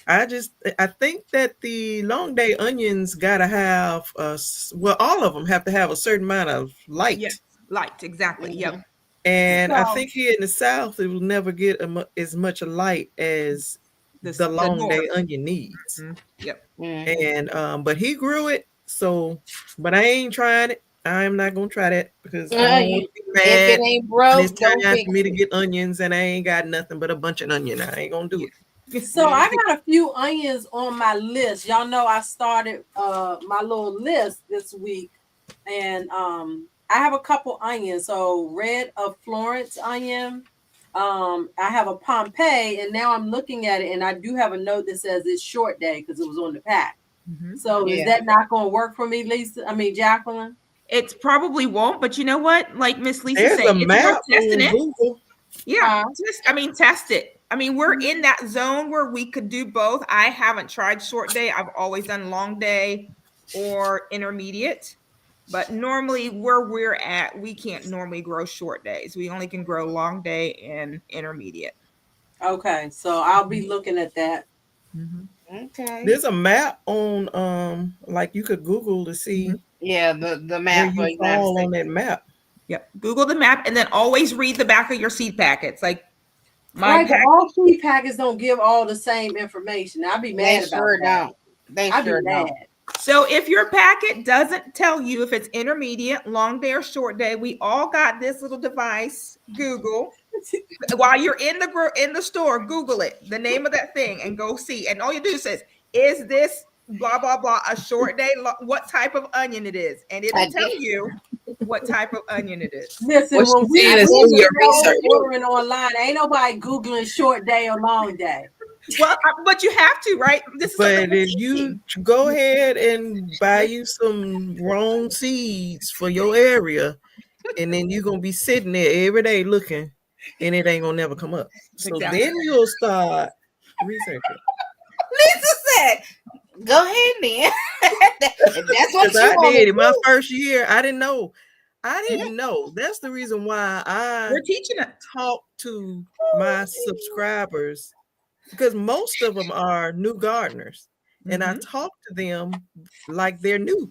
Speaker 2: I think that the long day onions gotta have all of them have to have a certain amount of light.
Speaker 4: Yeah, light, exactly. Yep.
Speaker 2: And I think here in the south it will never get as much light as the long day onion needs.
Speaker 4: Yep.
Speaker 2: And but he grew it, but I ain't trying it. I'm not gonna try that because I don't want to be mad.
Speaker 1: If it ain't broke,
Speaker 2: it's time for me to get onions, and I ain't got nothing but a bunch of onion. I ain't gonna do it.
Speaker 3: So I got a few onions on my list. Y'all know I started my little list this week, and I have a couple onions. So red of Florence onion. I have a Pompeii, and now I'm looking at it, and I do have a note that says it's short day because it was on the pack. So is that not going to work for me, Lisa? I mean, Jacqueline?
Speaker 4: It probably won't, but you know what? Like Miss Lisa
Speaker 2: said,
Speaker 4: it's worth testing it.
Speaker 2: Google.
Speaker 4: Yeah, test it. I mean, we're in that zone where we could do both. I haven't tried short day. I've always done long day or intermediate. But normally where we're at, we can't normally grow short days. We only can grow long day and intermediate.
Speaker 3: Okay, so I'll be looking at that.
Speaker 1: Okay.
Speaker 2: There's a map on like you could Google to see.
Speaker 1: Yeah, the map
Speaker 2: where you fall on that map.
Speaker 4: Yep. Google the map and then always read the back of your seed packets. Like
Speaker 3: all seed packets don't give all the same information. I'd be mad about that.
Speaker 1: They sure don't.
Speaker 4: So if your packet doesn't tell you if it's intermediate, long day, or short day, we all got this little device, Google. While you're in the store, Google it, the name of that thing, and go see. And all you do is this blah blah blah a short day? What type of onion it is, and it'll tell you what type of onion it is.
Speaker 3: Listen, when we ordering online, ain't nobody Googling short day or long day.
Speaker 4: Well, but you have to, right?
Speaker 2: But if you go ahead and buy you some wrong seeds for your area, and then you're gonna be sitting there every day looking, and it ain't gonna never come up. So then you'll start researching.
Speaker 1: Lisa said, "Go ahead, then." That's what
Speaker 2: I did in my first year. I didn't know. That's the reason why
Speaker 4: we're teaching it.
Speaker 2: Talk to my subscribers. Because most of them are new gardeners, and I talk to them like they're new,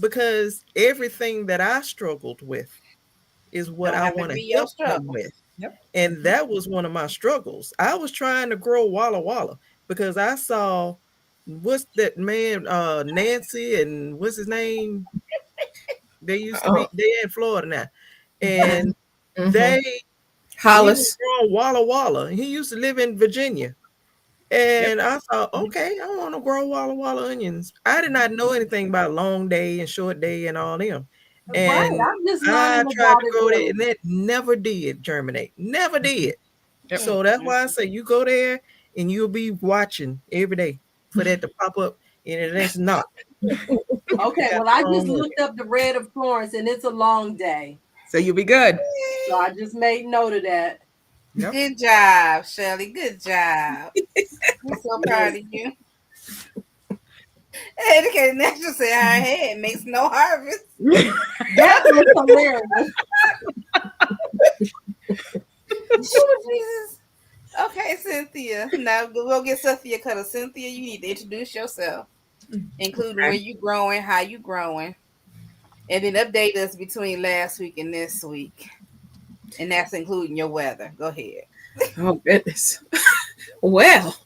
Speaker 2: because everything that I struggled with is what I want to help them with. And that was one of my struggles. I was trying to grow Walla Walla because I saw, what's that man, Nancy, and what's his name? They used to be, they're in Florida now. And they
Speaker 5: Hollis.
Speaker 2: growing Walla Walla. He used to live in Virginia. And I thought, okay, I want to grow Walla Walla onions. I did not know anything about long day and short day and all them.
Speaker 3: Right.
Speaker 2: And
Speaker 3: I'm just
Speaker 2: I
Speaker 3: learning
Speaker 2: tried
Speaker 3: about
Speaker 2: to
Speaker 3: it.
Speaker 2: grow it,
Speaker 3: Really.
Speaker 2: and it never did germinate. Never did.
Speaker 4: Yep.
Speaker 2: So that's why I say you go there and you'll be watching every day for that to pop up, and it's not.
Speaker 3: Okay, well, I just looked up the red of Florence, and it's a long day.
Speaker 4: So you'll be good.
Speaker 3: So I just made note of that.
Speaker 2: Yep.
Speaker 1: Good job, Shelly. Good job. I'm so proud of you. Educated natural say our head makes no harvest.
Speaker 3: That was hilarious.
Speaker 1: Oh, Jesus. Okay, Cynthia. Now we'll get Cynthia cut. Cynthia, you need to introduce yourself, including where you growing, how you growing, and then update us between last week and this week. And that's including your weather. Go ahead.
Speaker 5: Oh goodness. Well,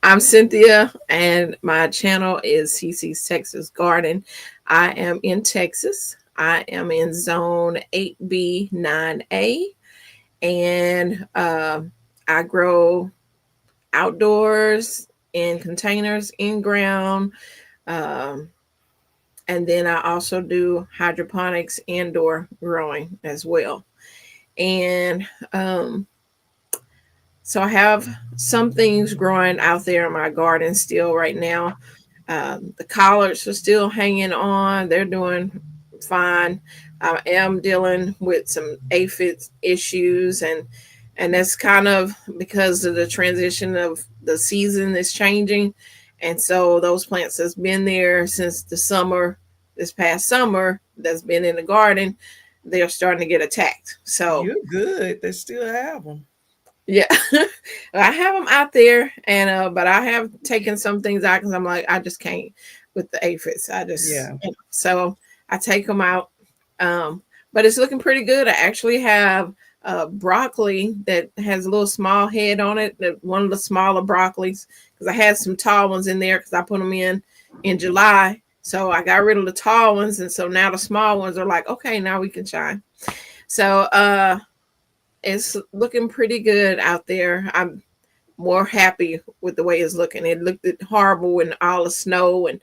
Speaker 5: I'm Cynthia, and my channel is CC's Texas Garden. I am in Texas. I am in Zone 8B 9A, and I grow outdoors in containers, in ground, and then I also do hydroponics indoor growing as well. And so I have some things growing out there in my garden still right now. The collards are still hanging on. They're doing fine. I am dealing with some aphid issues, and that's kind of because of the transition of the season is changing. And so those plants that's been there since the summer, this past summer, that's been in the garden, they're starting to get attacked. So
Speaker 2: You're good. They still have them.
Speaker 5: yeah, I have them out there, and but I have taken some things out because I'm like, I just can't with the aphids. I just so I take them out. But it's looking pretty good. I actually have broccoli that has a little small head on it. One of the smaller broccolis, because I had some tall ones in there because I put them in July. So I got rid of the tall ones, and so now the small ones are like, okay, now we can shine. So it's looking pretty good out there. I'm more happy with the way it's looking. It looked horrible in all the snow and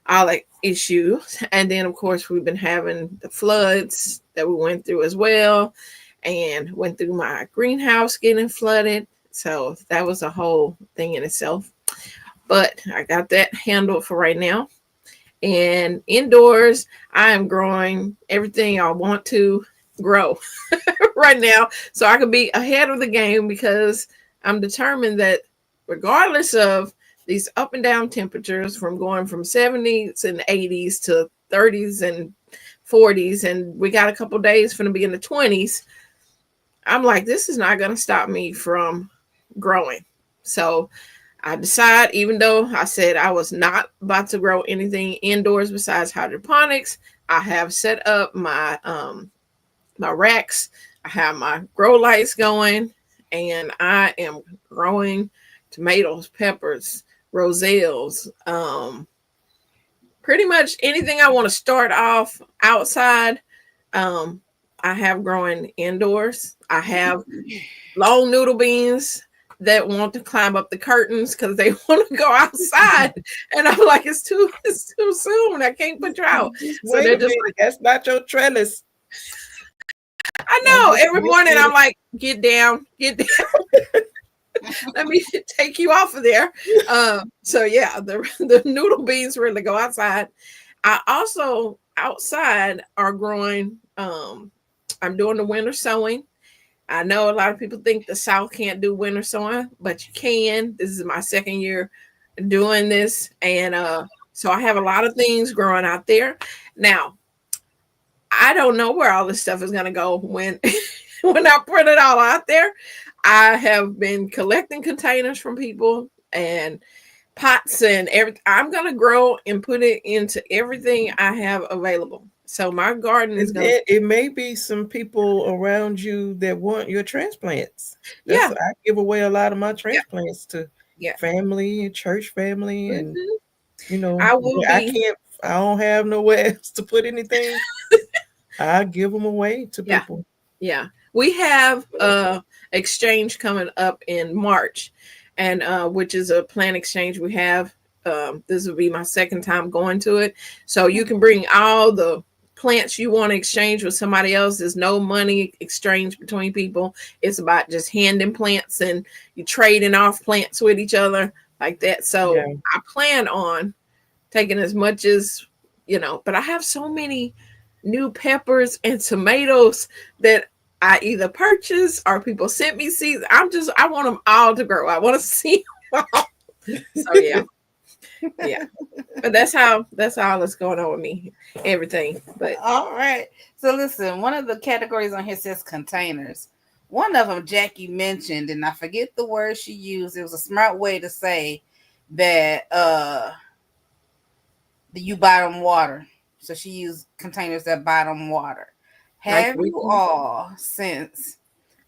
Speaker 5: all that issues. And then, of course, we've been having the floods that we went through as well, and went through my greenhouse getting flooded. So that was a whole thing in itself. But I got that handled for right now. And indoors, I am growing everything I want to grow right now, so I can be ahead of the game, because I'm determined that regardless of these up and down temperatures, from going from 70s and 80s to 30s and 40s, and we got a couple days from to be in the 20s, I'm like, this is not going to stop me from growing. So I decide, even though I said I was not about to grow anything indoors besides hydroponics, I have set up my my racks. I have my grow lights going, and I am growing tomatoes, peppers, roselles, pretty much anything I want to start off outside. I have growing indoors. I have long noodle beans that want to climb up the curtains because they want to go outside, and I'm like, it's too soon. I can't put you out. So they're just like,
Speaker 2: that's not your trellis.
Speaker 5: I know. Every morning I'm like, get down. Let me take you off of there. So yeah, the noodle beans really go outside. I also outside are growing. I'm doing the winter sowing. I know a lot of people think the South can't do winter sowing, but you can. This is my second year doing this, and so I have a lot of things growing out there now. I don't know where all this stuff is going to go when when I put it all out there. I have been collecting containers from people and pots and everything. I'm going to grow and put it into everything I have available. So my garden is going to...
Speaker 2: It may be some people around you that want your transplants.
Speaker 5: Yeah.
Speaker 2: I give away a lot of my transplants to
Speaker 5: Yeah.
Speaker 2: family, church family, and you know,
Speaker 5: I
Speaker 2: don't have nowhere else to put anything. I give them away to people.
Speaker 5: Yeah. We have exchange coming up in March, and which is a plant exchange we have. This will be my second time going to it. So you can bring all the plants you want to exchange with somebody else. There's no money exchange between people. It's about just handing plants and you trading off plants with each other like that. So
Speaker 2: Yeah.
Speaker 5: I plan on taking as much as, but I have so many new peppers and tomatoes that I either purchased or people sent me seeds. I want them all to grow. I want to see them all. So yeah. Yeah. But that's all that's going on with me. Everything. But
Speaker 1: all right. So listen, one of the categories on here says containers. One of them Jackie mentioned, and I forget the word she used. It was a smart way to say that you bottom water. So she used containers that bottom water. Have you all since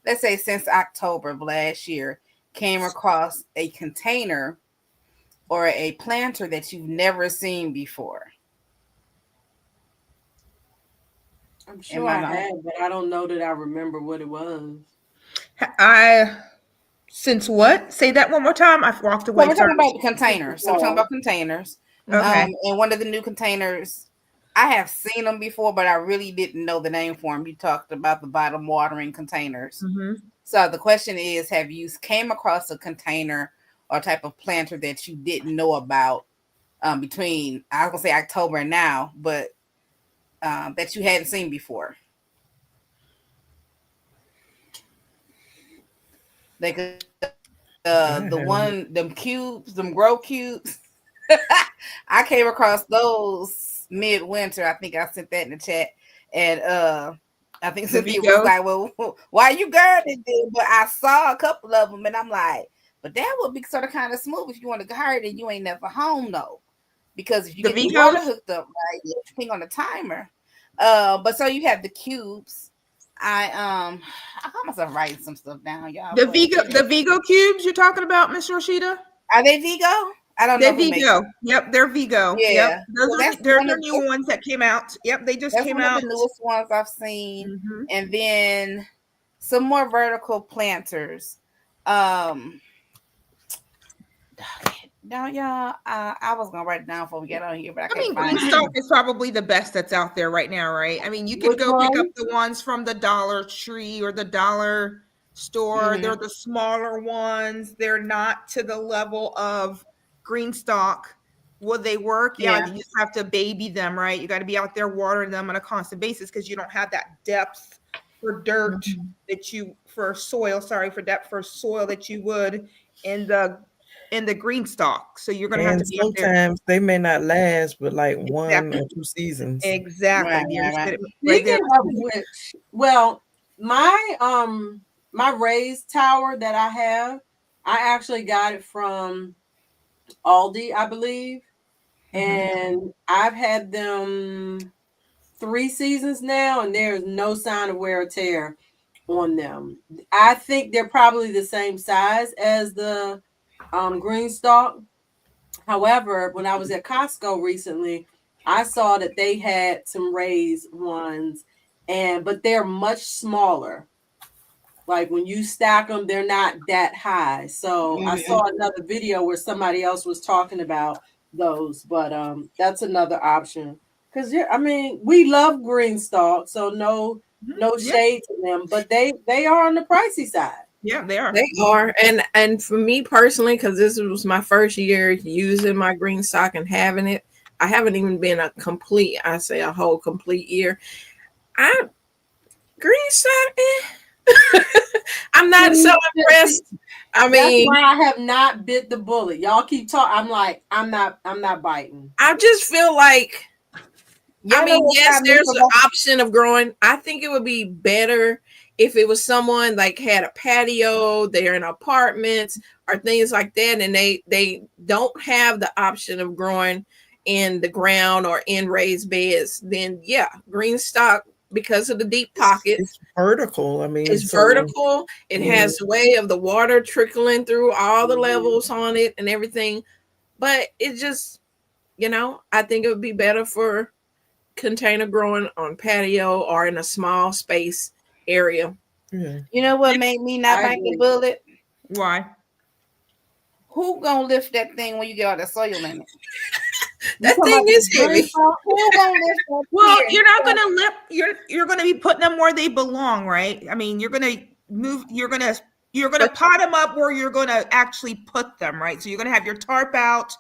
Speaker 1: October of last year came across a container or a planter that you've never seen before?
Speaker 3: I'm sure I have, but I don't know that I remember what it was.
Speaker 4: Since what? Say that one more time. I've walked away.
Speaker 1: So we're talking about containers. So we're talking about containers.
Speaker 4: Okay.
Speaker 1: And one of the new containers, I have seen them before, but I really didn't know the name for them. You talked about the bottom watering containers.
Speaker 4: Mm-hmm.
Speaker 1: So the question is, have you came across a container or type of planter that you didn't know about between, I was going to say October and now, but that you hadn't seen before? They could, them cubes, them grow cubes. I came across those midwinter. I think I sent that in the chat. And I think Cynthia was like, well, why you gardening then? But I saw a couple of them and I'm like, but that would be sort of kind of smooth if you want to garden and you ain't never home though. Because if you get the water hooked up, right, you think on the timer. But so you have the cubes. I call myself writing some stuff down, y'all.
Speaker 4: The Vigo cubes you're talking about, Miss Rashida?
Speaker 1: Are they Vigo? I don't know.
Speaker 4: They're Vigo. Yep, they're Vigo.
Speaker 1: Yeah.
Speaker 4: Yep. They're the new ones that came out. Yep, they just came out.
Speaker 1: The newest ones I've seen. Mm-hmm. And then some more vertical planters. No, y'all. I was gonna write it down before we get on here, but I can't find it.
Speaker 4: Greenstock is probably the best that's out there right now, right? I mean, you can go pick up the ones from the Dollar Tree or the dollar store. Mm-hmm. They're the smaller ones. They're not to the level of Greenstock. Will they work? Yeah, you just have to baby them, right? You got to be out there watering them on a constant basis because you don't have that depth for dirt for soil that you would in the Greenstock. So you're going to have to be
Speaker 2: sometimes they may not last but like 1 or 2 seasons.
Speaker 4: Exactly.
Speaker 3: Right. Speaking of which, well, my raised tower that I have, I actually got it from Aldi, I believe. And I've had them 3 seasons now, and there's no sign of wear or tear on them. I think they're probably the same size as the Greenstock. However, when I was at Costco recently, I saw that they had some raised ones, but they're much smaller. Like when you stack them, they're not that high. So I saw another video where somebody else was talking about those, but that's another option. Because we love Greenstock, so no shade to them, but they are on the pricey side.
Speaker 4: Yeah, they are.
Speaker 5: They are. And for me personally, because this was my first year using my Greenstock and having it, I haven't even been a whole complete year. Greenstock, I'm not so impressed. I mean,
Speaker 3: that's why I have not bit the bullet. Y'all keep talking. I'm like, I'm not biting.
Speaker 5: I just feel like, yes, there's an option of growing. I think it would be better if it was someone like had a patio, they're in apartments or things like that, and they don't have the option of growing in the ground or in raised beds. Then Greenstock, because of the deep pockets,
Speaker 2: it's vertical.
Speaker 5: It's vertical. It has a way of the water trickling through all the levels on it and everything. But it just, I think it would be better for container growing on patio or in a small space area.
Speaker 2: Yeah.
Speaker 1: You know what made me not
Speaker 3: I
Speaker 1: bite the
Speaker 3: agree.
Speaker 1: bullet?
Speaker 4: Why?
Speaker 1: Who gonna lift that thing when you get all the soil in it?
Speaker 5: That thing is heavy.
Speaker 1: Who gonna lift that
Speaker 4: Well,
Speaker 1: thing?
Speaker 4: you're not gonna lift. You're gonna be putting them where they belong, right? I mean, you're gonna move. You're gonna pot them up where you're gonna actually put them, right? So you're gonna have your tarp out,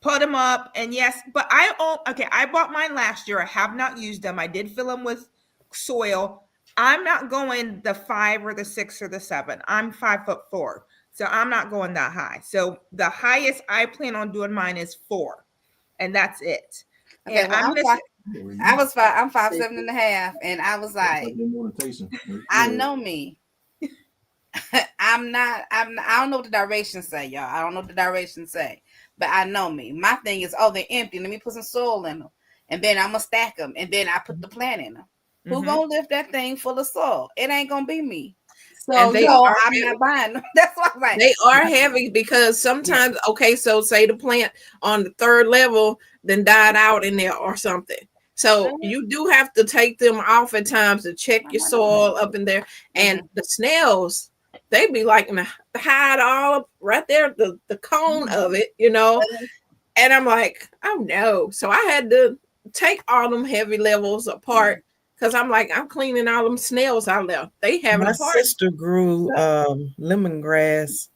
Speaker 4: put them up, and yes, but I bought mine last year. I have not used them. I did fill them with soil. I'm not going the 5 or the 6 or the 7. I'm 5'4", so I'm not going that high. So the highest I plan on doing mine is 4, and that's it.
Speaker 1: Okay,
Speaker 4: And
Speaker 1: well,
Speaker 4: I'm gonna
Speaker 1: I was 5. I'm 5'7.5", and I was like, I know me. I don't know what the directions say, y'all. I don't know what the directions say, but I know me. My thing is, they're empty. Let me put some soil in them, and then I'm gonna stack them, and then I put the plant in them. Who gonna lift that thing full of soil? It ain't gonna be me.
Speaker 3: So
Speaker 5: And they
Speaker 1: So
Speaker 5: are
Speaker 1: I'm not buying them. That's what I'm like.
Speaker 5: They are heavy because sometimes, okay, so say the plant on the 3rd level then died out in there or something. So you do have to take them off at times to check your soil up in there. And the snails, they be like in the hide all up right there, the cone of it, you know. And I'm like, oh no. So I had to take all them heavy levels apart because I'm like, I'm cleaning all them snails out there. They having
Speaker 2: My
Speaker 5: a party.
Speaker 2: sister grew lemongrass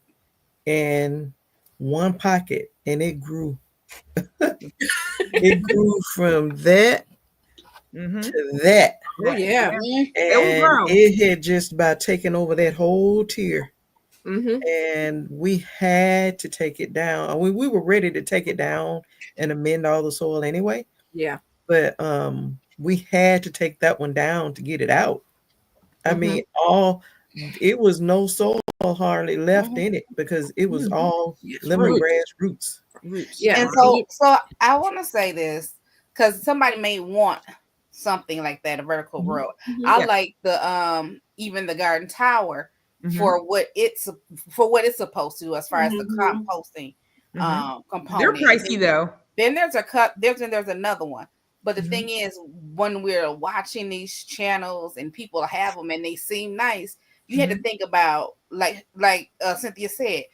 Speaker 2: in one pocket, and it grew. It grew from that to that.
Speaker 5: Oh yeah.
Speaker 2: And it had just about taken over that whole tier. And we had to take it down. We were ready to take it down and amend all the soil anyway.
Speaker 5: Yeah.
Speaker 2: But we had to take that one down to get it out. I mean, it was no soil hardly left in it because it was all lemongrass roots.
Speaker 5: Yeah.
Speaker 1: And so I want to say this because somebody may want something like that, a vertical grow. I like the even the garden tower for what it's supposed to do as far as the composting component.
Speaker 4: They're pricey though.
Speaker 1: Then there's another one. But the thing is, when we're watching these channels and people have them and they seem nice, you had to think about like Cynthia said,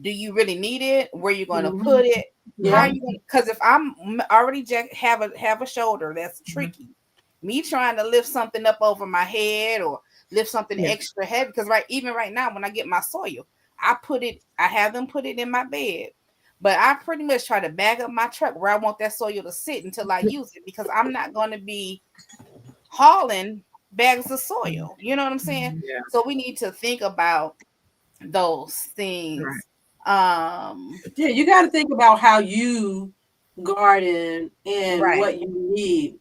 Speaker 1: do you really need it? Where you going to put it? How you? Because if I'm already have a shoulder that's tricky, me trying to lift something up over my head or lift something extra heavy. Because even right now when I get my soil, I have them put it in my bed. But I pretty much try to bag up my truck where I want that soil to sit until I use it because I'm not going to be hauling bags of soil. You know what I'm saying?
Speaker 2: Yeah.
Speaker 1: So we need to think about those things.
Speaker 3: Yeah, you got to think about how you garden and what you need.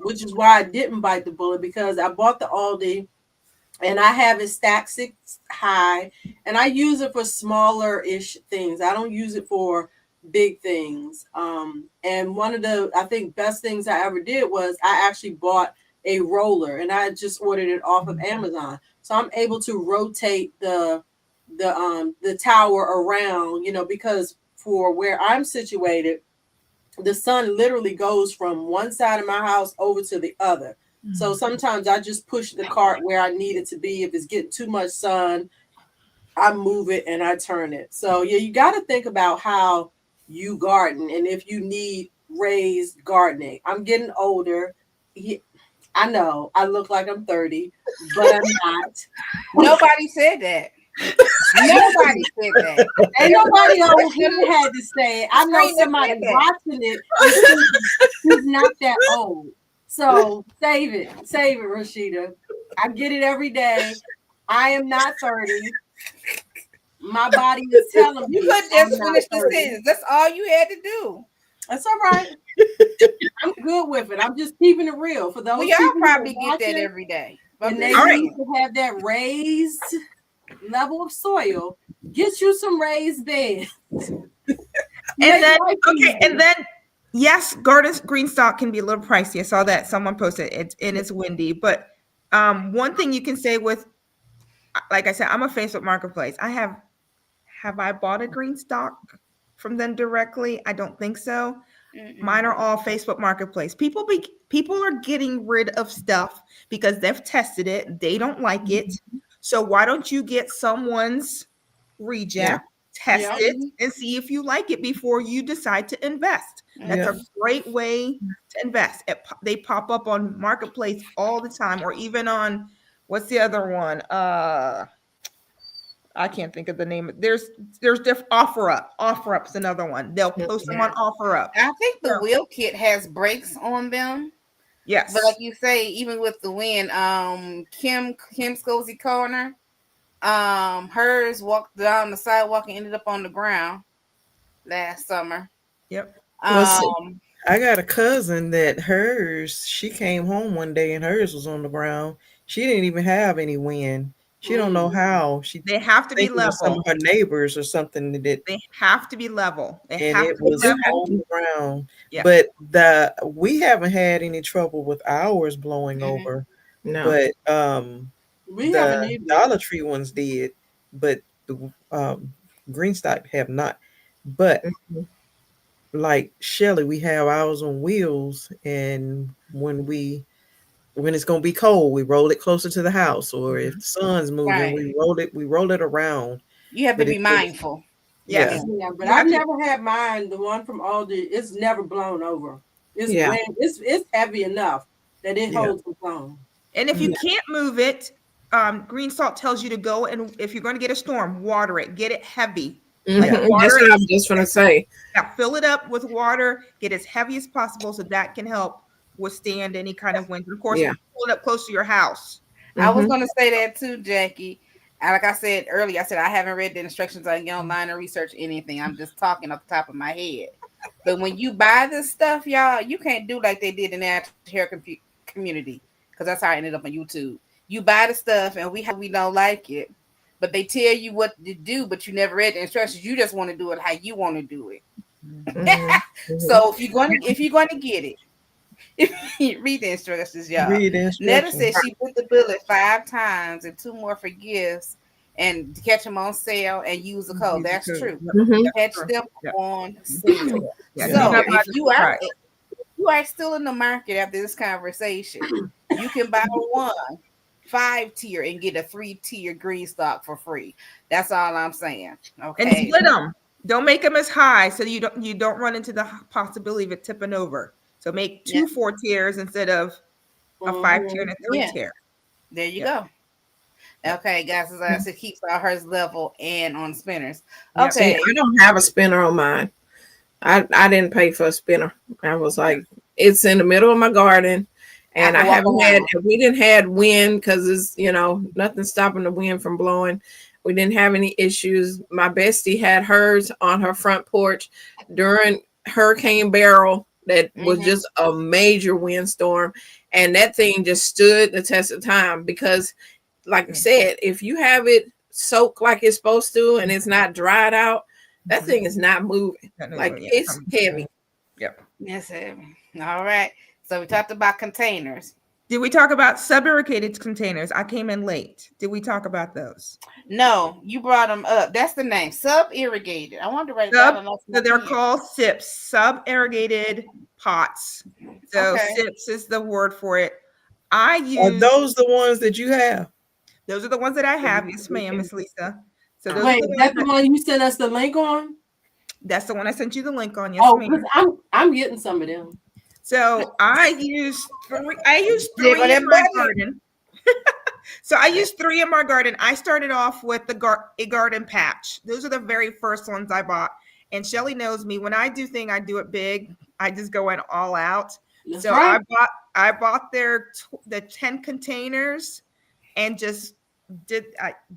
Speaker 3: Which is why I didn't bite the bullet because I bought the Aldi. And I have it stacked 6 high, and I use it for smaller-ish things. I don't use it for big things. And one of the, I think, best things I ever did was I actually bought a roller, and I just ordered it off of Amazon. So I'm able to rotate the tower around, because for where I'm situated, the sun literally goes from one side of my house over to the other. So sometimes I just push the cart where I need it to be. If it's getting too much sun, I move it and I turn it. So yeah, you got to think about how you garden and if you need raised gardening. I'm getting older. I know I look like I'm 30, but I'm not.
Speaker 1: Nobody said that. Nobody said that.
Speaker 3: Ain't nobody on here had to say it. I know somebody watching it. She's not that old. So save it, Rashida. I get it every day. I am not 30. My body is telling me.
Speaker 1: You could just finish the sentence. That's all you had to do.
Speaker 3: That's all right. I'm good with it. I'm just keeping it real. For those
Speaker 1: y'all probably get that every day.
Speaker 3: And they need to have that raised level of soil. Get you some raised beds.
Speaker 4: And then yes, garden green stock can be a little pricey. I saw that someone posted it and it's windy. But one thing you can say with, like I said, I'm a Facebook Marketplace. Have I bought a green stock from them directly? I don't think so. Mine are all Facebook Marketplace. People are getting rid of stuff because they've tested it. They don't like it. So why don't you get someone's reject, test it, and see if you like it before you decide to invest. That's a great way to invest. They pop up on Marketplace all the time, or even on what's the other one? I can't think of the name. There's different OfferUp's another one. They'll post them on OfferUp.
Speaker 1: I think the wheel kit has brakes on them.
Speaker 4: Yes.
Speaker 1: But like you say, even with the wind, Kim's Cozy Corner, hers walked down the sidewalk and ended up on the ground last summer.
Speaker 4: Yep.
Speaker 2: I got a cousin that she came home one day and hers was on the ground. She didn't even have any wind. She don't know how. They
Speaker 4: have to be level.
Speaker 2: Some of her neighbors or something that
Speaker 4: they have to be level.
Speaker 2: It was on the ground. Yeah. But we haven't had any trouble with ours blowing over. No. But the Dollar Tree ones did, but the Greenstock have not. But like Shelly, we have ours on wheels, and when it's gonna be cold, we roll it closer to the house, or if the sun's moving, we roll it around.
Speaker 1: You have to be mindful.
Speaker 3: Yeah, but I've never had mine. The one from Aldi, it's never blown over. It's heavy enough that it holds the phone.
Speaker 4: And if you can't move it, Green Salt tells you to go, and if you're going to get a storm, water it. Get it heavy.
Speaker 5: That's what I'm just going to say.
Speaker 4: Yeah, fill it up with water. Get as heavy as possible, so that can help withstand any kind of wind. Of course, pull it up close to your house.
Speaker 1: I was going to say that too, Jackie. Like I said earlier, I said I haven't read the instructions. I can get online and research anything. I'm just talking off the top of my head. But when you buy this stuff, y'all, you can't do like they did in the hair community, because that's how I ended up on YouTube. You buy the stuff and we don't like it, but they tell you what to do, but you never read the instructions. You just want to do it how you want to do it. So if you're going to get it, read the instructions, y'all. Netta said she put the bill at 5 times and 2 more for gifts and to catch them on sale and use the code. That's true. Catch them on sale. So if you are still in the market after this conversation, you can buy 1 5-tier and get a 3-tier green stock for free. That's all I'm saying. Okay.
Speaker 4: And split them. Don't make them as high so you don't run into the possibility of it tipping over. So make 2 4-tiers instead of a 5-tier and a 3-tier.
Speaker 1: There you go. Okay, guys, as I said, keeps our hers level and on spinners. Okay.
Speaker 5: See, I don't have a spinner on mine. I didn't pay for a spinner. I was like, it's in the middle of my garden. And we didn't have wind because it's, nothing stopping the wind from blowing. We didn't have any issues. My bestie had hers on her front porch during Hurricane Beryl. That was just a major windstorm. And that thing just stood the test of time because, like I said, if you have it soaked like it's supposed to and it's not dried out, that thing is not moving. It's heavy.
Speaker 4: Yep.
Speaker 1: It's heavy. All right. So we talked about containers.
Speaker 4: Did we talk about sub-irrigated containers? I came in late. Did we talk about those?
Speaker 1: No, you brought them up. That's the name, sub-irrigated. I wanted to write it down.
Speaker 4: So they're called SIPs, sub-irrigated pots. So SIPs is the word for it.
Speaker 2: Are those the ones that you have?
Speaker 4: Those are the ones that I have. Yes, ma'am, Miss Lisa. So
Speaker 3: that's the one you sent us the link on?
Speaker 4: That's the one I sent you the link on. Yes, ma'am.
Speaker 3: I'm getting some of them.
Speaker 4: So I use 3 in my garden. So I used 3 in my garden. I started off with a garden patch. Those are the very first ones I bought. And Shelly knows me. When I do things, I do it big. I just go in all out. That's right. I bought the 10 containers and just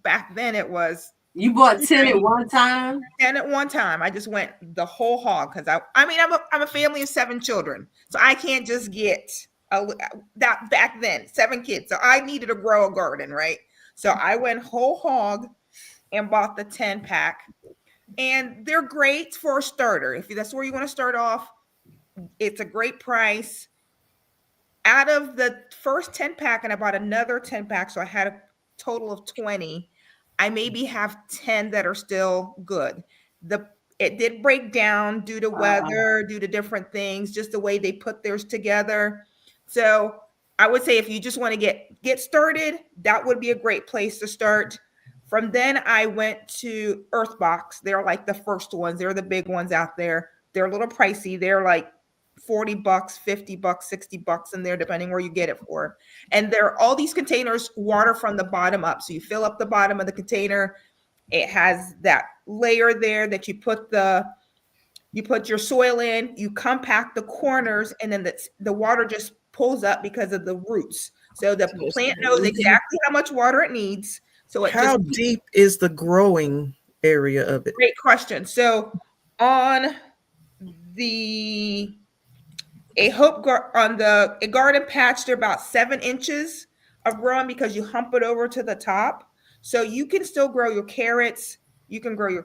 Speaker 4: back then it was.
Speaker 3: You bought 10 at one time?
Speaker 4: 10 at one time. I just went the whole hog because I'm a family of 7 children. So I can't just get that back then, 7 kids. So I needed to grow a garden, right? So I went whole hog and bought the 10 pack. And they're great for a starter. If that's where you want to start off, it's a great price. Out of the first 10 pack, and I bought another 10 pack, so I had a total of 20. I maybe have 10 that are still good. It did break down due to weather, due to different things, just the way they put theirs together. So I would say if you just want to get started, that would be a great place to start. From then I went to Earthbox. They're like the first ones. They're the big ones out there. They're a little pricey. They're like $40, $50, $60 in there, depending where you get it for. And they're all these containers water from the bottom up. So you fill up the bottom of the container. It has that layer there that you put your soil in, you compact the corners, and then the water just pulls up because of the roots. So the plant knows exactly how much water it needs. So
Speaker 2: how deep is the growing area of it?
Speaker 4: Great question. So on a garden patch, they're about 7 inches of growing because you hump it over to the top. So you can still grow your carrots. You can grow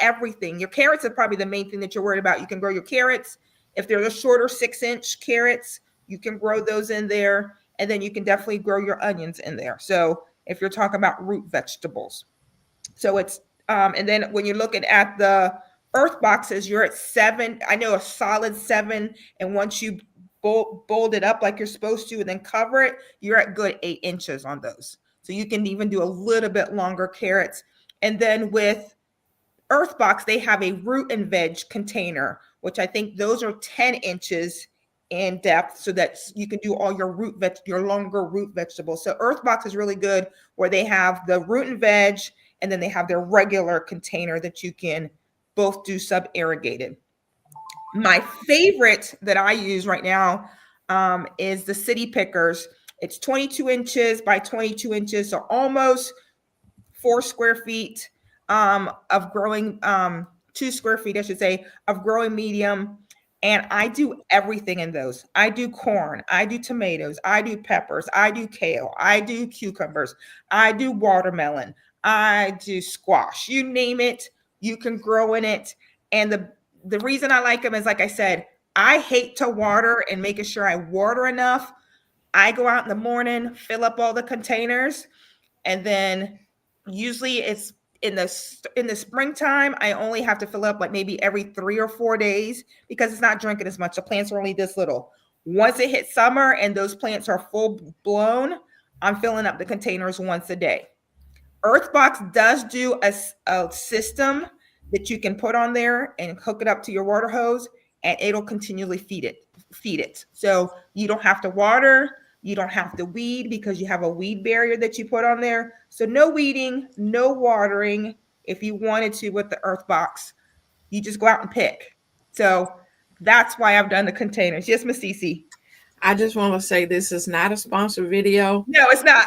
Speaker 4: everything. Your carrots are probably the main thing that you're worried about. You can grow your carrots. If they're the shorter 6-inch carrots, you can grow those in there. And then you can definitely grow your onions in there. So if you're talking about root vegetables. So it's, and then when you're looking at the earth boxes, you're at 7. I know a solid 7. And once you bold it up like you're supposed to and then cover it, you're at good 8 inches on those. So you can even do a little bit longer carrots. And then with Earthbox, they have a root and veg container, which I think those are 10 inches in depth so that you can do all your your longer root vegetables. So Earthbox is really good where they have the root and veg, and then they have their regular container that you can both do sub-irrigated. My favorite that I use right now is the City Pickers. It's 22 inches by 22 inches, so almost 4 square feet of growing, 2 square feet, I should say, of growing medium. And I do everything in those. I do corn, I do tomatoes, I do peppers, I do kale, I do cucumbers, I do watermelon, I do squash. You name it, you can grow in it. And the reason I like them is, like I said, I hate to water and making sure I water enough. I go out in the morning, fill up all the containers, and then usually it's in the springtime, I only have to fill up like maybe every 3 or 4 days because it's not drinking as much. The plants are only this little. Once it hits summer and those plants are full blown, I'm filling up the containers once a day. Earthbox does do a system that you can put on there and hook it up to your water hose, and it'll continually feed it. So you don't have to water. You don't have to weed because you have a weed barrier that you put on there. So no weeding, no watering. If you wanted to with the Earthbox, you just go out and pick. So that's why I've done the containers. Yes, Miss Cece.
Speaker 5: I just want to say this is not a sponsored video.
Speaker 4: No, it's not.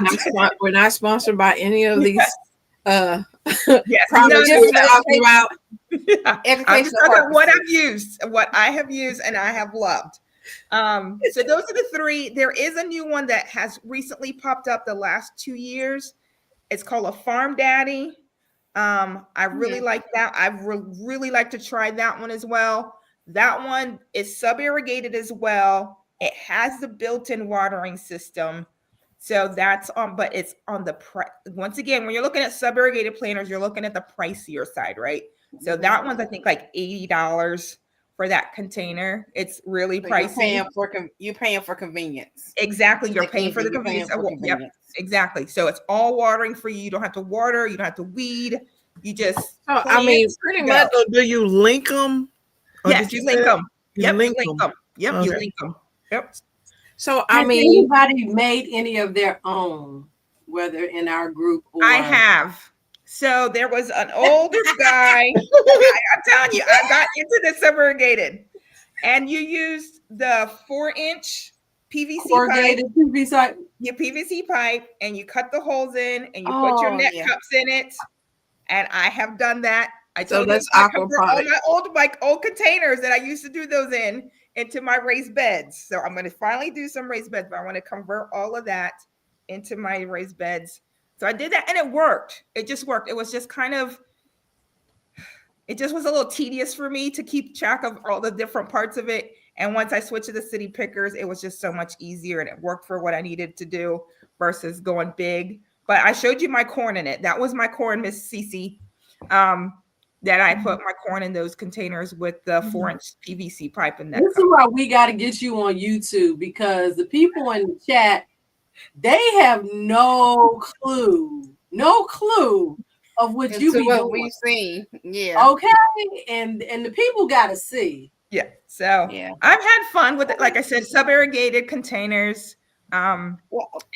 Speaker 5: We're not sponsored by any of these
Speaker 4: yes,
Speaker 5: products we're talking about.
Speaker 4: Yeah. I'm just talking about what I've used, what I have used, and I have loved. So those are the 3. There is a new one that has recently popped up the last 2 years. It's called a Farm Daddy. I really like that. I really like to try that one as well. That one is sub-irrigated as well. It has the built-in watering system. So that's on, but it's on the once again, when you're looking at sub-irrigated planters, you're looking at the pricier side, right? So that one's, I think, like $80 for that container. It's really pricey.
Speaker 1: You're paying for convenience.
Speaker 4: Exactly. You're paying for the convenience. Yep, exactly. So it's all watering for you. You don't have to water. You don't have to weed. You just,
Speaker 2: I mean, pretty much. So do you link them?
Speaker 4: Yes, you link them. Yep, you link them. Yep, okay. You link them. Yep.
Speaker 5: So,
Speaker 3: Has anybody made any of their own, whether in our group or?
Speaker 4: I have. So there was an older guy. I'm telling you, I got into the sub-irrigated, and you used the 4-inch PVC pipe. Your PVC pipe, and you cut the holes in, and you put your net cups in it. And I have done that. I told you I convert all my old containers that I used to do those into my raised beds. So I'm going to finally do some raised beds, but I want to convert all of that into my raised beds. So I did that, and it worked. It just worked. It was just it just was a little tedious for me to keep track of all the different parts of it. And once I switched to the City Pickers, it was just so much easier, and it worked for what I needed to do versus going big. But I showed you my corn in it. That was my corn, Miss Cece. that I put my corn in those containers with the 4-inch PVC pipe in that.
Speaker 3: This is why we got to get you on YouTube, because the people in the chat, they have no clue of what you be doing.
Speaker 1: We've seen, yeah.
Speaker 3: Okay, and the people got to see.
Speaker 4: Yeah. So
Speaker 1: yeah,
Speaker 4: I've had fun with it. Like I said, sub-irrigated containers.
Speaker 1: Well,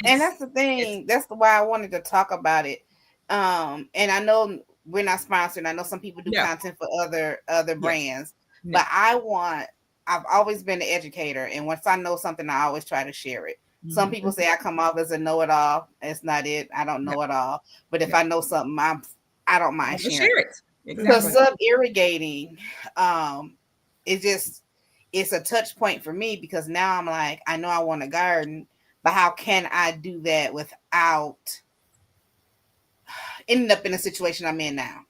Speaker 1: and that's the thing. That's why I wanted to talk about it. And I know we're not sponsored. I know some people do content for other brands, but I've always been an educator, and once I know something, I always try to share it. Some people say I come off as a know-it-all. It's not it. I don't know it all. But if I know something, I don't mind sharing.
Speaker 4: Share it.
Speaker 1: Exactly. So sub-irrigating, it's a touch point for me, because now I'm like, I know I want a garden, but how can I do that without ending up in a situation I'm in now,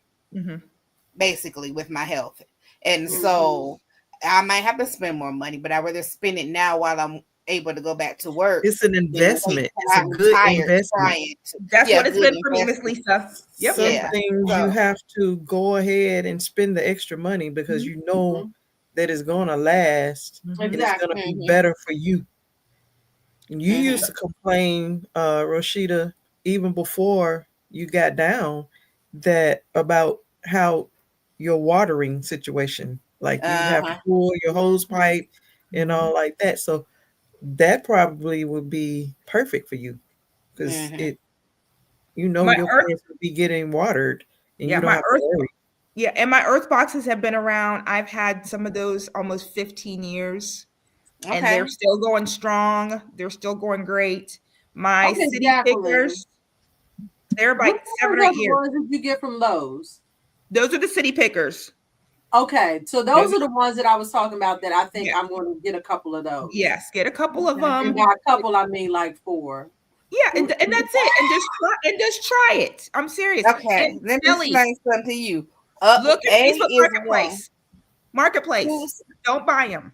Speaker 1: basically with my health? And so I might have to spend more money, but I'd rather spend it now while I'm able to go back to work.
Speaker 2: It's an investment. It's a good investment.
Speaker 4: That's what it's been for me, Miss Lisa.
Speaker 2: Yep. Some things you have to go ahead and spend the extra money, because you know that it's going to last and it's going to be better for you. And you used to complain, Rashida, even before you got down, that about how your watering situation, like you have to pull your hose pipe and all like that. So that probably would be perfect for you, because your plants would be getting watered, and you don't have to worry.
Speaker 4: Yeah, and my earth boxes have been around. I've had some of those almost 15 years, and they're still going strong. They're still going great. My city pickers, they're like 7 or 8 years.
Speaker 3: What ones did you get from Lowe's?
Speaker 4: Those are the city pickers.
Speaker 3: Okay, so those are the ones that I was talking about, that I think I'm going to get a couple of those.
Speaker 4: Yes, get a couple of them.
Speaker 3: And by a couple, I mean like 4.
Speaker 4: Yeah, and that's it. And just try it. I'm serious.
Speaker 1: Okay,
Speaker 4: and
Speaker 1: let me explain something to you.
Speaker 4: Look at Facebook Marketplace. Don't buy them.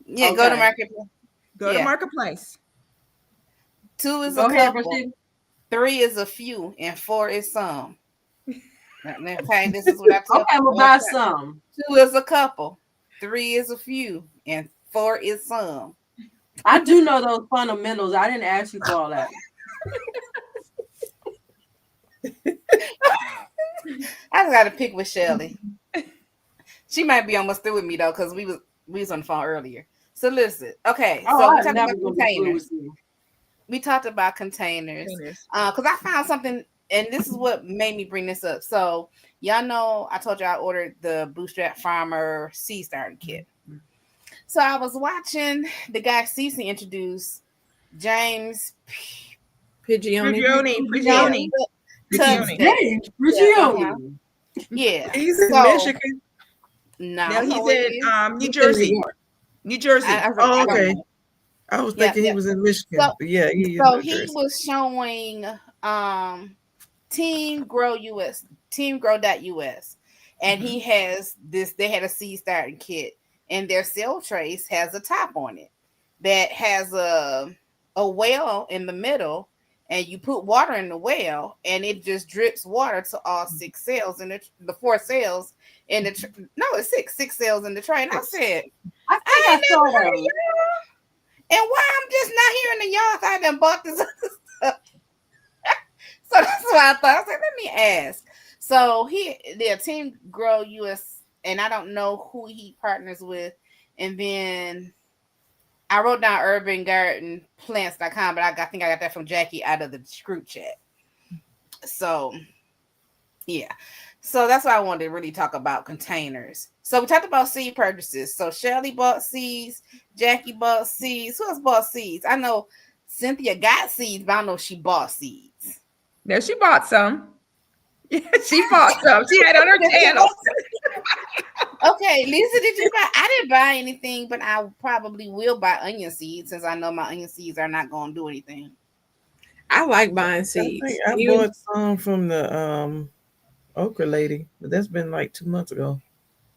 Speaker 1: Yeah, go to Marketplace.
Speaker 4: Go to Marketplace.
Speaker 1: 2 is a couple. 3 is a few, and 4 is some. Okay, this is what I told you.
Speaker 3: I'm gonna buy some.
Speaker 1: 2 is a couple, 3 is a few, and 4 is some.
Speaker 3: I do know those fundamentals. I didn't ask you for all that.
Speaker 1: I just got to pick with Shelly. She might be almost through with me though, because we was on the phone earlier. So listen, okay. So we talked about containers. We talked about containers because I found something. And this is what made me bring this up. So y'all know I told you I ordered the Bootstrap Farmer seed starting kit. So I was watching the guy Cece introduce James
Speaker 4: Prigioni.
Speaker 1: Yeah.
Speaker 2: He's in Michigan.
Speaker 1: No,
Speaker 4: he's in New Jersey. New Jersey.
Speaker 2: Okay. I was thinking he was in Michigan.
Speaker 1: So,
Speaker 2: but yeah, he
Speaker 1: was showing Team Grow.us, and he has this. They had a seed starting kit, and their cell trace has a top on it that has a well in the middle, and you put water in the well, and it just drips water to all 6 cells in the 4 cells in the it's 6 cells in the tray. And I said, I saw that. And why I'm just not here in the yard? I done bought this other stuff. So that's why I thought. I was like, let me ask. So the Team Grow.us, and I don't know who he partners with. And then I wrote down urbangardenplants.com, but I think I got that from Jackie out of the group chat. So, yeah. So that's why I wanted to really talk about containers. So we talked about seed purchases. So Shelly bought seeds. Jackie bought seeds. Who else bought seeds? I know Cynthia got seeds, but I don't know if she bought seeds.
Speaker 4: No, she bought some. Yeah, she bought some. She had on her channel.
Speaker 1: Okay, Lisa, did you buy? I didn't buy anything, but I probably will buy onion seeds since I know my onion seeds are not going to do anything.
Speaker 5: I like buying seeds.
Speaker 2: I bought some from the okra lady, but that's been like 2 months ago.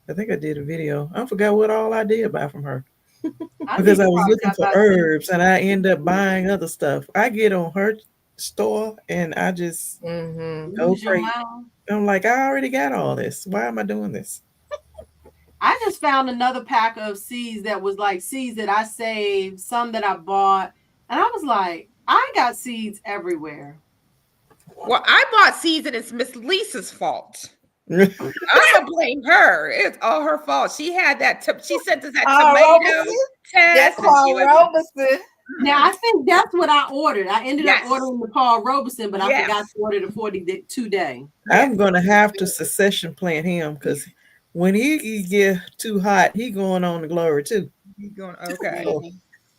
Speaker 2: I think I did a video. I forgot what all I did buy from her because I was looking for herbs and I end up buying other stuff. I get on her store and I just go crazy. I'm like, I already got all this. Why am I doing this?
Speaker 3: I just found another pack of seeds that was like seeds that I saved, some that I bought, and I was like, I got seeds everywhere.
Speaker 4: Well, I bought seeds and it's Miss Lisa's fault. I'm gonna blame her. It's all her fault. She had that. She sent us that tomato
Speaker 1: Robeson?
Speaker 4: test.
Speaker 1: That's
Speaker 4: and
Speaker 1: Paul
Speaker 4: she was-
Speaker 1: Robeson.
Speaker 3: Now I think that's what I ordered. I ended
Speaker 4: Yes.
Speaker 3: up ordering the Paul Robeson, but I
Speaker 4: Yes.
Speaker 3: forgot to order the 42 day.
Speaker 2: I'm gonna have to succession plant him because when he get too hot, he going on to glory too.
Speaker 4: He's going okay.
Speaker 2: So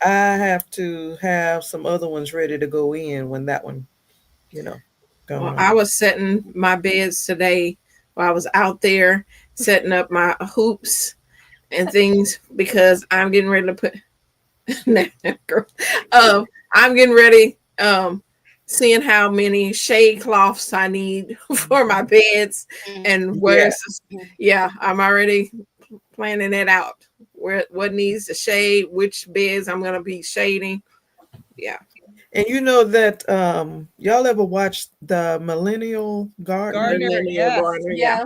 Speaker 2: I have to have some other ones ready to go in when that one, going
Speaker 5: Well,
Speaker 2: on.
Speaker 5: I was setting my beds today while I was out there setting up my hoops and things because I'm getting ready to put. I'm getting ready. Seeing how many shade cloths I need for my beds and where's I'm already planning it out. What needs to shade, which beds I'm gonna be shading. Yeah.
Speaker 2: And you know that y'all ever watched the Millennial Gardener?
Speaker 4: Gardener,
Speaker 3: Yeah.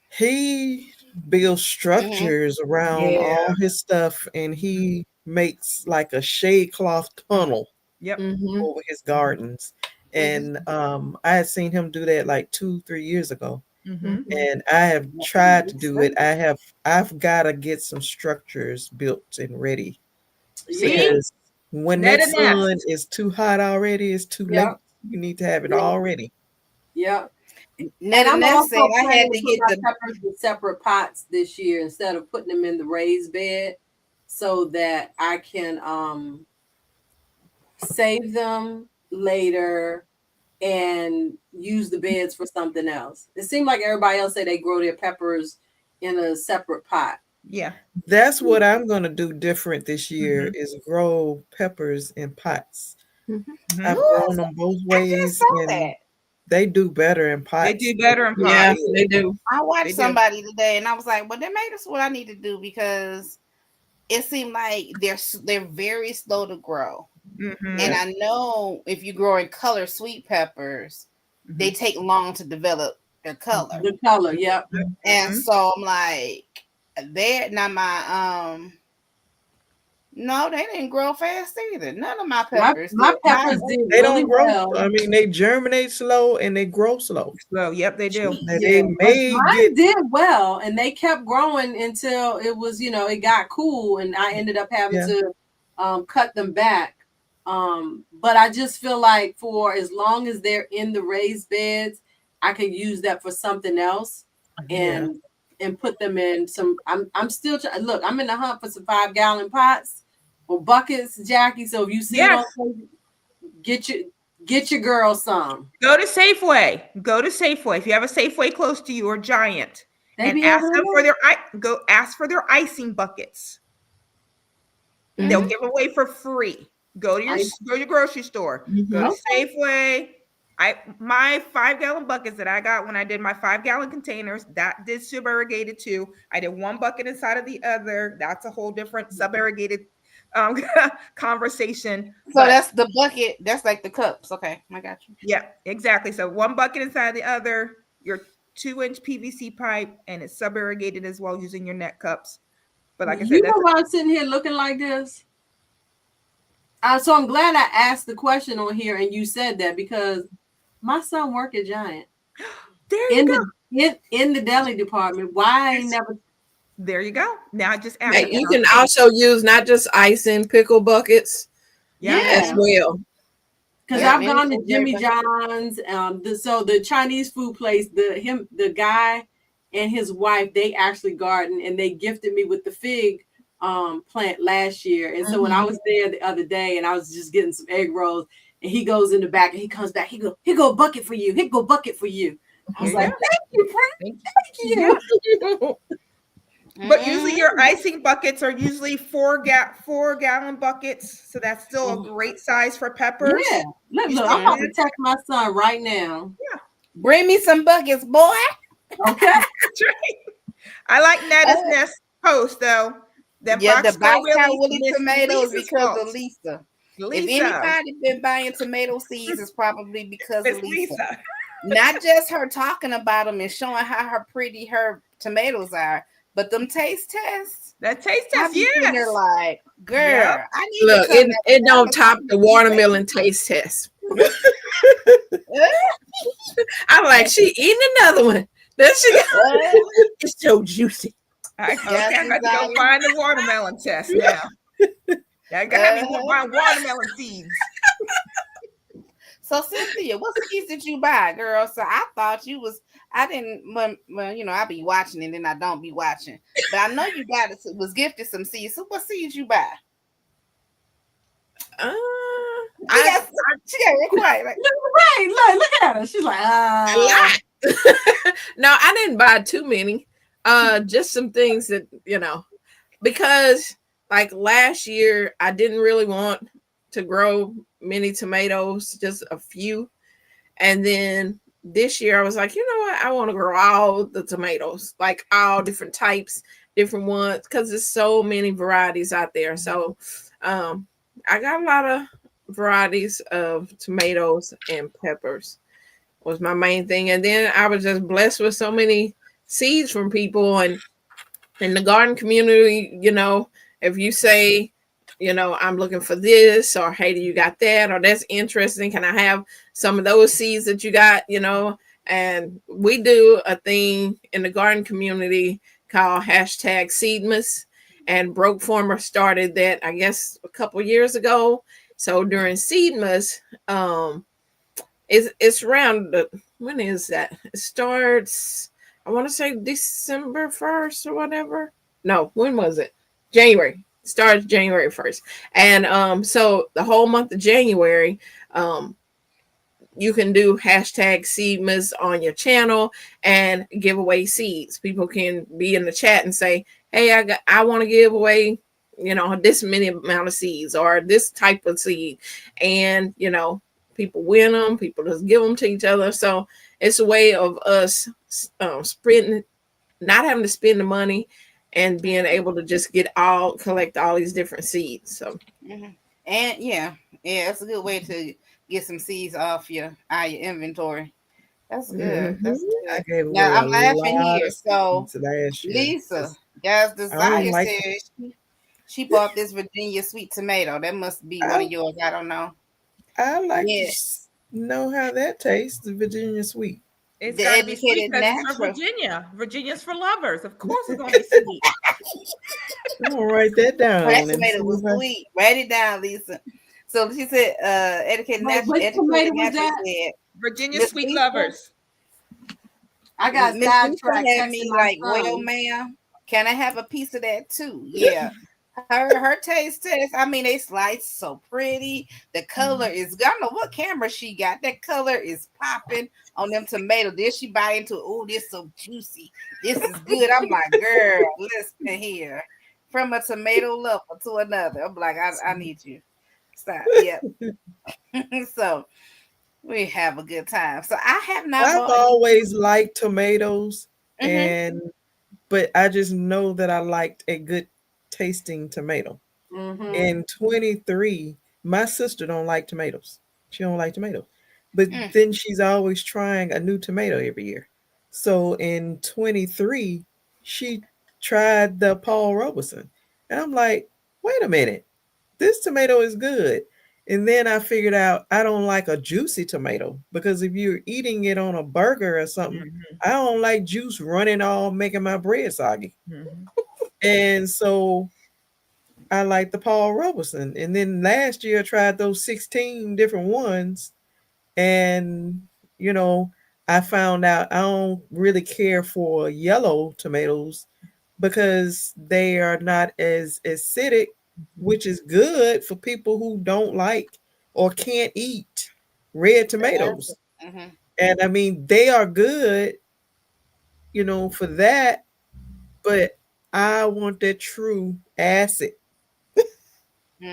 Speaker 2: He builds structures around all his stuff, and he makes like a shade cloth tunnel over his gardens. And I had seen him do that like 2-3 years ago. And I have tried to do it. I've got to get some structures built and ready. Because when that sun is too hot already, it's too late. You need to have it already.
Speaker 3: Yeah.
Speaker 1: And I'm also I had to get the
Speaker 3: peppers in separate pots this year instead of putting them in the raised bed, so that I can save them later and use the beds for something else. It seemed like everybody else say they grow their peppers in a separate pot.
Speaker 4: Yeah.
Speaker 2: That's what I'm going to do different this year is grow peppers in pots. I've grown them both ways and they do better in pots.
Speaker 4: They do better in pots.
Speaker 5: Yeah, they do.
Speaker 1: I watched somebody today and I was like, well, then maybe that's what I need to do because it seemed like they're very slow to grow. And I know if you grow in color sweet peppers, they take long to develop their color.
Speaker 3: The color,
Speaker 1: And so I'm like, they're not my no, they didn't grow fast either. None of my peppers.
Speaker 3: My peppers did.
Speaker 2: They don't grow. Well. I mean, they germinate slow and they grow slow.
Speaker 4: Well, yep, they do.
Speaker 3: Mine did well, and they kept growing until it was, it got cool, and I ended up having to cut them back. But I just feel like for as long as they're in the raised beds, I could use that for something else, and put them in some. I'm still trying. Look, I'm in the hunt for some 5-gallon pots or buckets, Jackie. So if you see it, get your girl some.
Speaker 4: Go to Safeway. If you have a Safeway close to you or Giant, and ask them for ask for their icing buckets. They'll give away for free. Go to your grocery store. Go to Safeway. My 5-gallon buckets that I got when I did my 5-gallon containers, that did sub-irrigated too. I did one bucket inside of the other. That's a whole different sub-irrigated conversation.
Speaker 1: So that's the bucket. That's like the cups. Okay, I got you.
Speaker 4: Yeah, exactly. So one bucket inside the other, your 2-inch PVC pipe, and it's sub-irrigated as well using your net cups. But like I said,
Speaker 3: you know why I'm sitting here looking like this? So I'm glad I asked the question on here and you said that because my son worked at Giant.
Speaker 4: There you go.
Speaker 3: In the deli department. Why I ain't never?
Speaker 4: There you go. Now I just asked.
Speaker 5: You can also use not just icing pickle buckets, as well.
Speaker 3: Because I've gone to Jimmy John's. So the Chinese food place, the guy and his wife, they actually garden and they gifted me with the fig plant last year. And so when I was there the other day and I was just getting some egg rolls, and he goes in the back and he comes back. He go bucket for you. He go bucket for you. I was like, thank you, Frank. Thank you.
Speaker 4: But usually your icing buckets are usually 4-gallon buckets. So that's still a great size for peppers.
Speaker 3: Yeah. Look, I'm about to text my son right now.
Speaker 1: Yeah. Bring me some buckets, boy.
Speaker 3: Okay.
Speaker 4: I like Netta's post though.
Speaker 1: The box Willie tomatoes because of Lisa. If anybody been buying tomato seeds, it's probably because of Lisa. Not just her talking about them and showing how pretty her tomatoes are, but them taste tests.
Speaker 4: That taste
Speaker 1: I
Speaker 4: test,
Speaker 1: be sitting there
Speaker 4: yes.
Speaker 1: like, girl,
Speaker 4: Yep.
Speaker 1: I need
Speaker 5: Look,
Speaker 1: to come back
Speaker 5: it
Speaker 1: to
Speaker 5: don't top the watermelon
Speaker 1: Dallas.
Speaker 5: taste test. I'm like, she eating another one. Then she it's so juicy.
Speaker 4: Okay,
Speaker 1: Yes,
Speaker 4: I got to go
Speaker 1: exactly.
Speaker 4: find the watermelon test now. I got to have me buying watermelon seeds.
Speaker 1: So Cynthia, what seeds did you buy, girl? So I thought you was. I didn't. Well, you know, I be watching and then I don't be watching. But I know you got it. Was gifted some seeds. So what seeds you buy? She got real quiet. Like,
Speaker 3: Right, look at her. She's like,
Speaker 5: a lot. No, I didn't buy too many. Just some things that, you know, because like last year I didn't really want to grow many tomatoes, just a few. And then this year I was like, you know what? I want to grow all the tomatoes, like all different types, different ones, because there's so many varieties out there. So I got a lot of varieties of tomatoes and peppers was my main thing. And then I was just blessed with so many seeds from people. And in the garden community, you know, if you say, you know, I'm looking for this, or hey, do you got that, or that's interesting, can I have some of those seeds that you got, you know? And we do a thing in the garden community called hashtag Seedmas, and Broke Farmer started that, I guess, a couple years ago. So during Seedmas, it's around when is that? It starts, I want to say December 1st or whatever. No, when was it? January. It starts January 1st. And so the whole month of January, you can do hashtag Seedmas on your channel and give away seeds. People can be in the chat and say, hey, I want to give away, you know, this many amount of seeds or this type of seed. And, you know, people win them, people just give them to each other. So it's a way of us spreading, not having to spend the money and being able to just collect all these different seeds. So,
Speaker 1: and yeah, it's a good way to get some seeds off your inventory. That's good. That's good. Now I'm laughing here. So Lisa, guys, Desire says she bought this Virginia sweet tomato. That must be one of yours. I don't know.
Speaker 2: I like to know how that tastes, the Virginia sweet.
Speaker 4: It's got to be sweet because it's for Virginia. Virginia's for lovers. Of course it's going to be sweet.
Speaker 2: I'm going to write that down.
Speaker 1: That tomato was sweet. Write it down, Lisa. So she said, educated natural.
Speaker 3: Tomato was that?
Speaker 1: Said,
Speaker 4: Virginia sweet lovers.
Speaker 3: I got sidetracked.
Speaker 1: Me like, well, ma'am, can I have a piece of that too? Yeah. Her taste test. I mean, they slice so pretty. The color is. I don't know what camera she got. That color is popping on them tomatoes. Then she bite into it. Oh, this so juicy. This is good. I'm like, girl, listen here. From a tomato lover to another. I'm like, I need you. Stop. Yep. So we have a good time. So I have not.
Speaker 2: I've always liked tomatoes, but I just know that I liked a good tasting tomato. In 23, my sister don't like tomatoes. She don't like tomatoes, but then she's always trying a new tomato every year. So in 23, she tried the Paul Robeson, and I'm like, wait a minute, this tomato is good. And then I figured out I don't like a juicy tomato, because if you're eating it on a burger or something, I don't like juice running all making my bread soggy. And so I like the Paul Robeson. And then last year I tried those 16 different ones. And, you know, I found out I don't really care for yellow tomatoes because they are not as acidic, which is good for people who don't like or can't eat red tomatoes. And I mean, they are good, you know, for that. But I want that true acid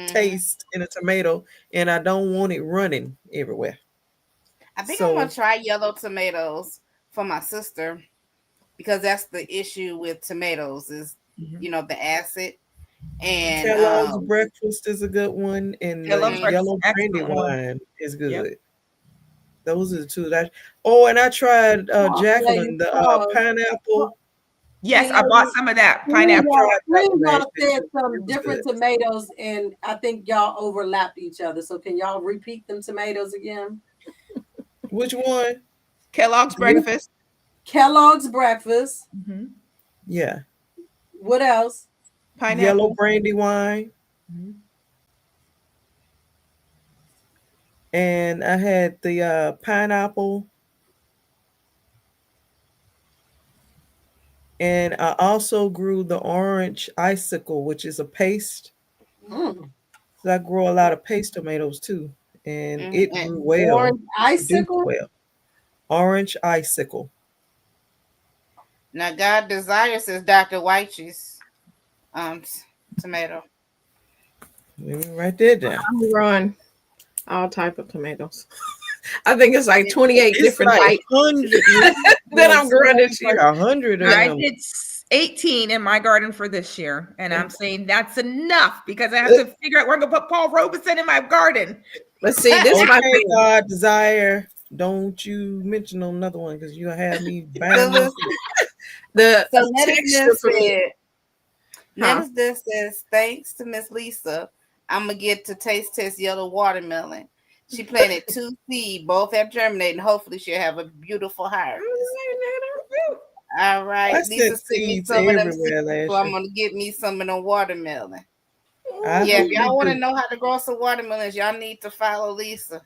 Speaker 2: taste in a tomato, and I don't want it running everywhere.
Speaker 1: I think I'm gonna try yellow tomatoes for my sister, because that's the issue with tomatoes is you know, the acid. And
Speaker 2: Kellogg's breakfast is a good one, and the yellow brandy wine is good. Those are the two that. Oh, and I tried Jacqueline, the pineapple.
Speaker 4: Yes, I bought some of that pineapple.
Speaker 3: Y'all said some different tomatoes, and I think y'all overlapped each other. So can y'all repeat them tomatoes again?
Speaker 2: Which one?
Speaker 4: Kellogg's breakfast.
Speaker 3: Kellogg's breakfast.
Speaker 4: Mm-hmm.
Speaker 2: Yeah.
Speaker 3: What else?
Speaker 4: Pineapple.
Speaker 2: Yellow brandy wine.
Speaker 4: Mm-hmm.
Speaker 2: And I had the pineapple. And I also grew the orange icicle, which is a paste.
Speaker 3: Mm.
Speaker 2: So I grow a lot of paste tomatoes too. And it grew well.
Speaker 3: Orange icicle?
Speaker 2: Well. Orange icicle.
Speaker 1: Now, God desires is Dr. Whitey's tomato.
Speaker 2: Let me write that down.
Speaker 5: I'm growing all type of tomatoes. I think it's like 28 different
Speaker 2: like
Speaker 5: types
Speaker 2: 100
Speaker 5: that I'm growing this year.
Speaker 2: 100 of
Speaker 4: I
Speaker 2: them.
Speaker 4: did 18 in my garden for this year, and I'm saying that's enough because I have to figure out where I'm gonna put Paul Robeson in my garden.
Speaker 5: Let's see. This is my thing.
Speaker 2: God desire. Don't you mention another one because you'll have me bang.
Speaker 5: The
Speaker 1: So
Speaker 5: texture for me.
Speaker 1: Minister says, thanks to Miss Lisa, I'm gonna get to taste test yellow watermelon. She planted 2 seeds, both have germinated, and hopefully she'll have a beautiful harvest. All right, Lisa sent me some of them seeds, so I'm gonna get me some of them watermelon. If y'all want to know how to grow some watermelons, y'all need to follow Lisa.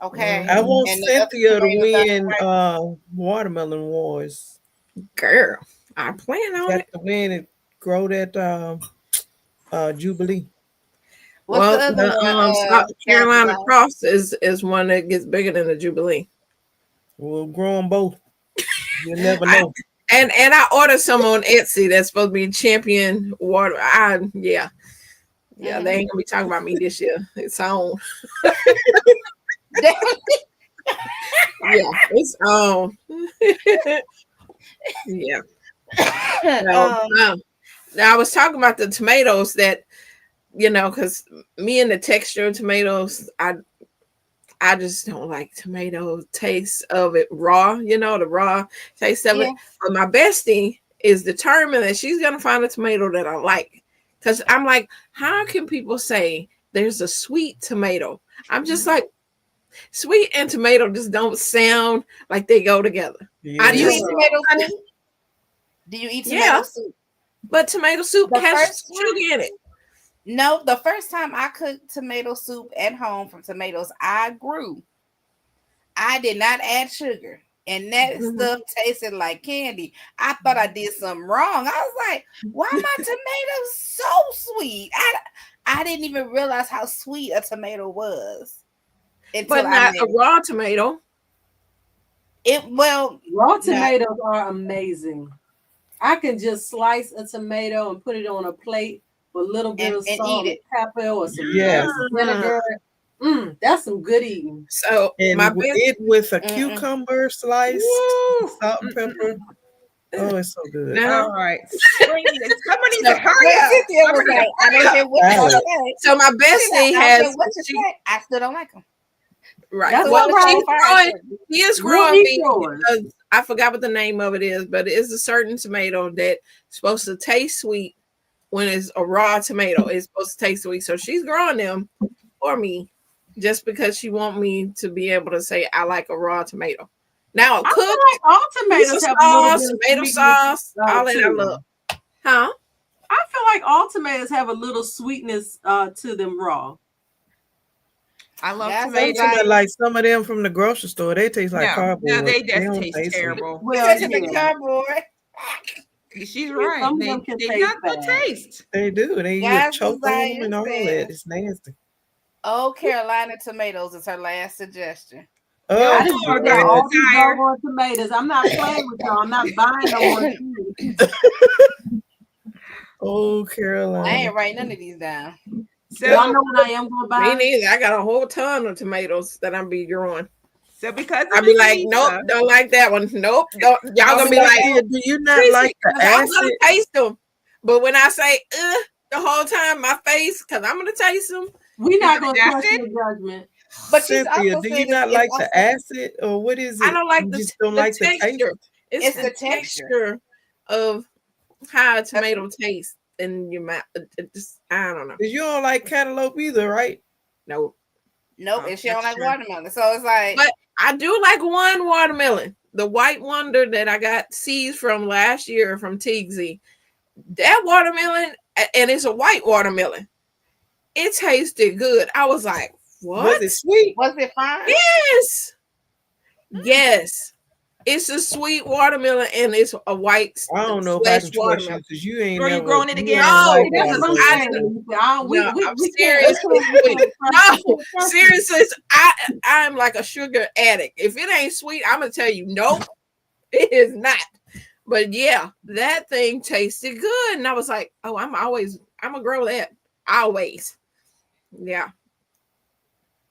Speaker 1: Okay.
Speaker 2: I want Cynthia to win watermelon wars.
Speaker 5: Girl, I plan on it.
Speaker 2: To win and grow that Jubilee.
Speaker 1: What's
Speaker 5: the South Carolina Cross is one that gets bigger than the Jubilee.
Speaker 2: We'll grow them both. You never know.
Speaker 5: And I ordered some on Etsy that's supposed to be champion water. They ain't gonna be talking about me this year. It's on. It's on. Yeah. Now I was talking about the tomatoes that, because me and the texture of tomatoes, I just don't like tomato taste of it raw, the raw taste of it. But my bestie is determined that she's going to find a tomato that I like. Because I'm like, how can people say there's a sweet tomato? I'm just like, sweet and tomato just don't sound like they go together.
Speaker 1: Yeah. Do you eat tomato soup? Do you eat tomato soup?
Speaker 5: But tomato soup has sugar in it.
Speaker 1: No, the first time I cooked tomato soup at home from tomatoes I grew, I did not add sugar. And that stuff tasted like candy. I thought I did something wrong. I was like, why are my tomatoes so sweet? I didn't even realize how sweet a tomato was.
Speaker 5: But not a raw tomato.
Speaker 3: Raw tomatoes are amazing. I can just slice a tomato and put it on a plate with a little bit of salt and pepper or some vinegar. That's some good eating.
Speaker 2: So it with a cucumber slice, salt and pepper. Oh, it's so good.
Speaker 4: All right. Somebody needs to hurry up.
Speaker 5: So my bestie has.
Speaker 1: I still don't like them.
Speaker 5: Right. Well, she is growing me. I forgot what the name of it is, but it is a certain tomato that's supposed to taste sweet when it's a raw tomato. It's supposed to taste sweet. So she's growing them for me just because she wants me to be able to say I like a raw tomato. Now, cooked,
Speaker 3: like all tomatoes have
Speaker 5: tomato sauce, all that I love. Huh?
Speaker 3: I feel like all tomatoes have a little sweetness to them raw.
Speaker 4: I love tomatoes.
Speaker 2: Like some of them from the grocery store, they taste like cardboard.
Speaker 4: No, they just taste terrible.
Speaker 1: Well, cardboard.
Speaker 4: She's right. They got the taste.
Speaker 2: They do. They choke them and all that. It's nasty.
Speaker 1: Oh, Carolina tomatoes is her last suggestion.
Speaker 3: Oh, I just heard that all these doggone tomatoes. I'm not playing with y'all. I'm not buying no more.
Speaker 2: Oh, Carolina.
Speaker 1: I ain't writing none of these down.
Speaker 3: So y'all know what I am going to buy?
Speaker 5: Me neither. I got a whole ton of tomatoes that I'm be growing.
Speaker 4: So because
Speaker 5: I'll be like, nope, don't like that one. Nope, don't. Y'all gonna be like,
Speaker 2: do you not like the acid?
Speaker 5: I'm gonna taste them, but when I say the whole time, my face, because I'm gonna taste them.
Speaker 3: We're not gonna trust your judgment.
Speaker 1: But she's
Speaker 2: Cynthia,
Speaker 1: also
Speaker 2: do you
Speaker 1: saying
Speaker 2: not
Speaker 1: it's
Speaker 2: like
Speaker 1: also,
Speaker 2: the acid, or what is it?
Speaker 5: I don't like
Speaker 2: You
Speaker 5: the,
Speaker 2: just don't
Speaker 5: the
Speaker 2: like the taste?
Speaker 5: texture.
Speaker 1: It's
Speaker 5: the
Speaker 1: the texture.
Speaker 5: texture of how a tomato tastes in your mouth. It just, I don't know.
Speaker 2: Because you don't like cantaloupe either, right?
Speaker 5: No.
Speaker 1: Nope,
Speaker 4: Oh,
Speaker 1: and she don't
Speaker 4: that's
Speaker 1: like
Speaker 4: true.
Speaker 1: watermelon. So it's like,
Speaker 5: But I do like one watermelon, the White Wonder that I got seeds from last year from Teagsy. That watermelon, and it's a white watermelon. It tasted good. I was like, what?
Speaker 2: Was it sweet?
Speaker 1: was it fine?
Speaker 5: Yes. Yes. It's a sweet watermelon and it's a white
Speaker 2: I don't know if I
Speaker 5: flesh
Speaker 2: can trust you
Speaker 5: watermelon.
Speaker 2: because you ain't
Speaker 4: Girl, you
Speaker 2: never
Speaker 4: growing it again?
Speaker 2: don't
Speaker 5: No,
Speaker 2: like
Speaker 5: that's what
Speaker 2: watermelon.
Speaker 5: I
Speaker 3: We,
Speaker 5: No,
Speaker 3: we,
Speaker 5: I'm
Speaker 3: we
Speaker 5: serious.
Speaker 3: can't-
Speaker 5: No, seriously, I'm like a sugar addict. If it ain't sweet, I'm gonna tell you, nope, it is not. But yeah, that thing tasted good, and I was like, oh, I'm gonna grow that always. Yeah.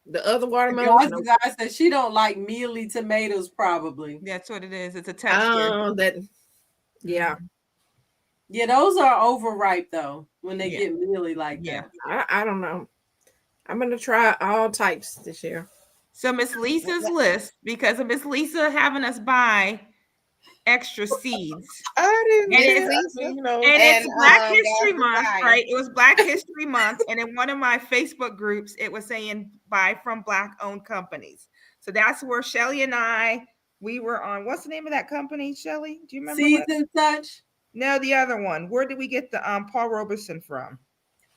Speaker 5: The other watermelons,
Speaker 3: The guy said she don't like mealy tomatoes, probably.
Speaker 4: That's what it is. It's a texture.
Speaker 5: yeah.
Speaker 3: Yeah, those are overripe though when they
Speaker 4: Yeah.
Speaker 3: get mealy like
Speaker 4: Yeah.
Speaker 3: that.
Speaker 5: I don't know. I'm gonna try all types this year.
Speaker 4: So Miss Lisa's list, because of Miss Lisa having us buy extra seeds.
Speaker 2: I didn't.
Speaker 4: And
Speaker 2: Yeah,
Speaker 1: it's-
Speaker 2: you know,
Speaker 4: And it's Black History
Speaker 1: guys,
Speaker 4: Month,
Speaker 1: desire.
Speaker 4: right? It was Black History Month. And in one of my Facebook groups, it was saying buy from Black-owned companies. So that's where Shelly and we were on. What's the name of that company, Shelly? Do you remember?
Speaker 3: Seeds and such.
Speaker 4: No, the other one. Where did we get the Paul Robeson from?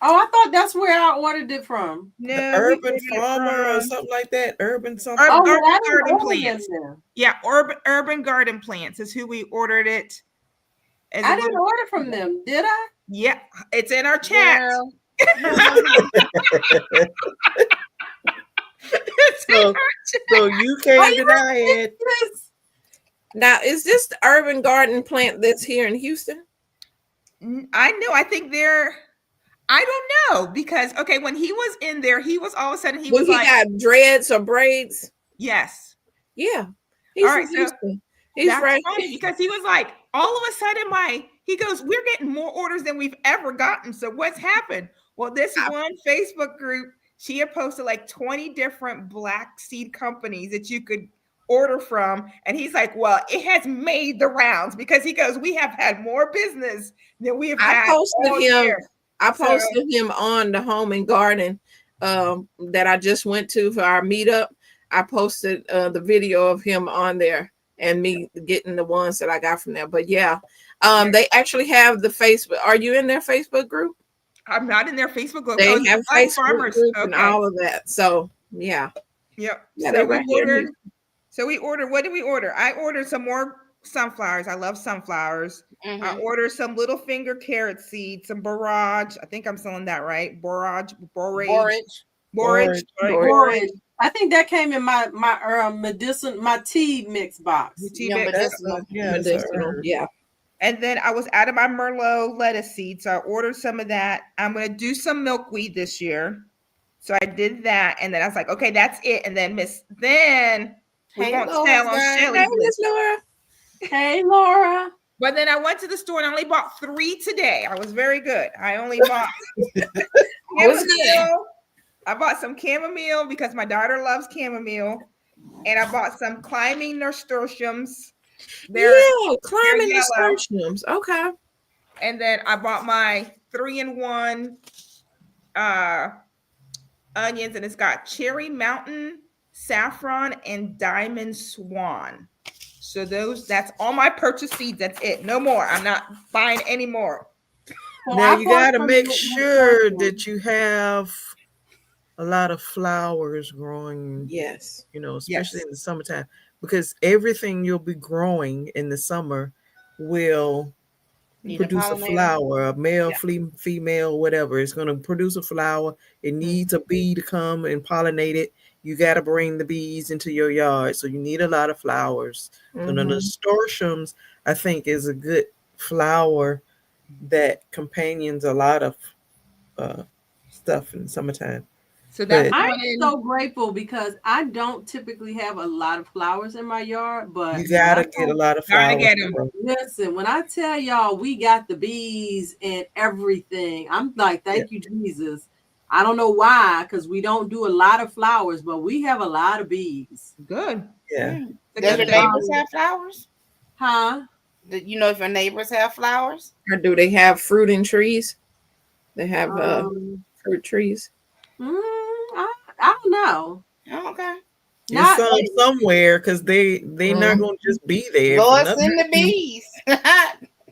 Speaker 3: Oh, I thought that's where I ordered it from.
Speaker 4: No,
Speaker 2: the
Speaker 4: we
Speaker 2: Urban
Speaker 4: ordered it
Speaker 2: Farmer or
Speaker 4: from-
Speaker 2: something like that. Urban something.
Speaker 4: Urban-
Speaker 3: Oh, I didn't
Speaker 4: Garden
Speaker 3: order
Speaker 4: Plants.
Speaker 3: them there.
Speaker 4: Yeah, Urban Garden Plants is who we ordered it. As a
Speaker 3: I didn't
Speaker 4: little-
Speaker 3: order from them, did I?
Speaker 4: Yeah, it's in our chat.
Speaker 1: Girl,
Speaker 4: It's in
Speaker 2: So-
Speaker 4: our chat.
Speaker 2: So you can't deny it.
Speaker 3: Yes.
Speaker 5: Now, is this the urban garden plant that's here in Houston?
Speaker 4: I know. I think I don't know because okay, when he was in there, he was all of a sudden he was like,
Speaker 5: got dreads or braids?
Speaker 4: yes.
Speaker 5: Yeah, he's
Speaker 4: All right,
Speaker 5: from
Speaker 4: so
Speaker 5: Houston. He's
Speaker 4: That's
Speaker 5: right.
Speaker 4: funny because he was like, all of a sudden, he goes, we're getting more orders than we've ever gotten. So what's happened? Well, this one Facebook group, she had posted like 20 different black seed companies that you could order from. And he's like, well, it has made the rounds because he goes, we have had more business than we have had.
Speaker 5: I posted him on the Home and Garden that I just went to for our meetup. I posted the video of him on there and me getting the ones that I got from there. But yeah, they actually have the Facebook. Are you in their Facebook group?
Speaker 4: I'm not in their Facebook group.
Speaker 5: They
Speaker 4: Oh,
Speaker 5: have
Speaker 4: Black
Speaker 5: Facebook
Speaker 4: farmers.
Speaker 5: group
Speaker 4: Okay.
Speaker 5: and all of that. So yeah.
Speaker 4: Yep.
Speaker 5: Yeah,
Speaker 4: So
Speaker 5: they're
Speaker 4: we
Speaker 5: right here in
Speaker 4: ordered.
Speaker 5: Houston.
Speaker 4: So we ordered. What did we order? I ordered some more sunflowers. I love sunflowers. I ordered some little finger carrot seeds, some borage. I think I'm selling that right. Borage.
Speaker 3: I think that came in my my tea mix box.
Speaker 5: Medicinal. Yeah.
Speaker 4: And then I was out of my Merlot lettuce seed, so I ordered some of that. I'm gonna do some milkweed this year, so I did that, and then I was like, okay, that's it. And then we won't tell on Shelly's list.
Speaker 5: Laura.
Speaker 3: Hey, Laura.
Speaker 4: But then I went to the store and I only bought 3 today. I was very good. I only bought chamomile. I bought some chamomile because my daughter loves chamomile, and I bought some climbing nasturtiums.
Speaker 5: Climbing nasturtiums. Okay.
Speaker 4: And then I bought my 3-in-1 onions, and it's got Cherry Mountain, Saffron, and Diamond Swan. So that's all my purchase seeds. That's it. No more. I'm not buying any more.
Speaker 2: Now you got to make sure that you have a lot of flowers growing.
Speaker 5: Yes.
Speaker 2: Especially in the summertime, because everything you'll be growing in the summer will produce a flower, a male, female, whatever. It's going to produce a flower. It needs a bee to come and pollinate it. You got to bring the bees into your yard. So you need a lot of flowers. So the nasturtiums, I think, is a good flower that companions a lot of stuff in the summertime.
Speaker 4: So that's
Speaker 3: I'm so grateful because I don't typically have a lot of flowers in my yard, but
Speaker 2: you gotta get a lot of flowers.
Speaker 4: Gotta get them.
Speaker 3: Listen, when I tell y'all we got the bees and everything, I'm like, thank you, Jesus. I don't know why, because we don't do a lot of flowers, but we have a lot of bees.
Speaker 4: Good.
Speaker 2: Yeah.
Speaker 1: Does your neighbors have flowers?
Speaker 3: Huh?
Speaker 1: Do you know if your neighbors have flowers?
Speaker 5: Or do they have fruiting trees? They have fruit trees.
Speaker 3: I don't know.
Speaker 1: Oh, okay.
Speaker 2: It's some somewhere because they not gonna just be there.
Speaker 1: Lord, send the bees.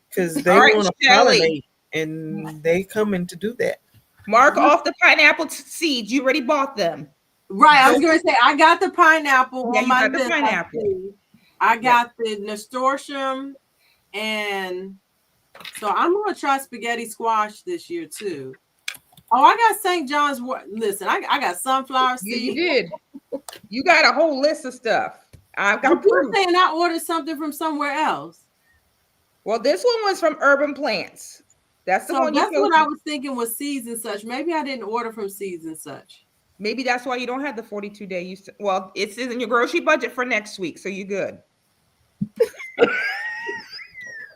Speaker 2: Because they want to pollinate, and they coming to do that.
Speaker 4: Mark off the pineapple seeds. You already bought them.
Speaker 3: Right. I was going to say, I got the pineapple on my list. I got the nasturtium, and so I'm going to try spaghetti squash this year too. Oh, I got St. John's. Listen, I got sunflower seeds.
Speaker 4: You did. You got a whole list of stuff. I've got proof.
Speaker 3: Saying I ordered something from somewhere else.
Speaker 4: Well, this one was from Urban Plants. That's the one.
Speaker 3: That's what I was thinking was Seeds and Such. Maybe I didn't order from Seeds and Such.
Speaker 4: Maybe that's why you don't have the 42-day use. Well, it's in your grocery budget for next week, so you're good.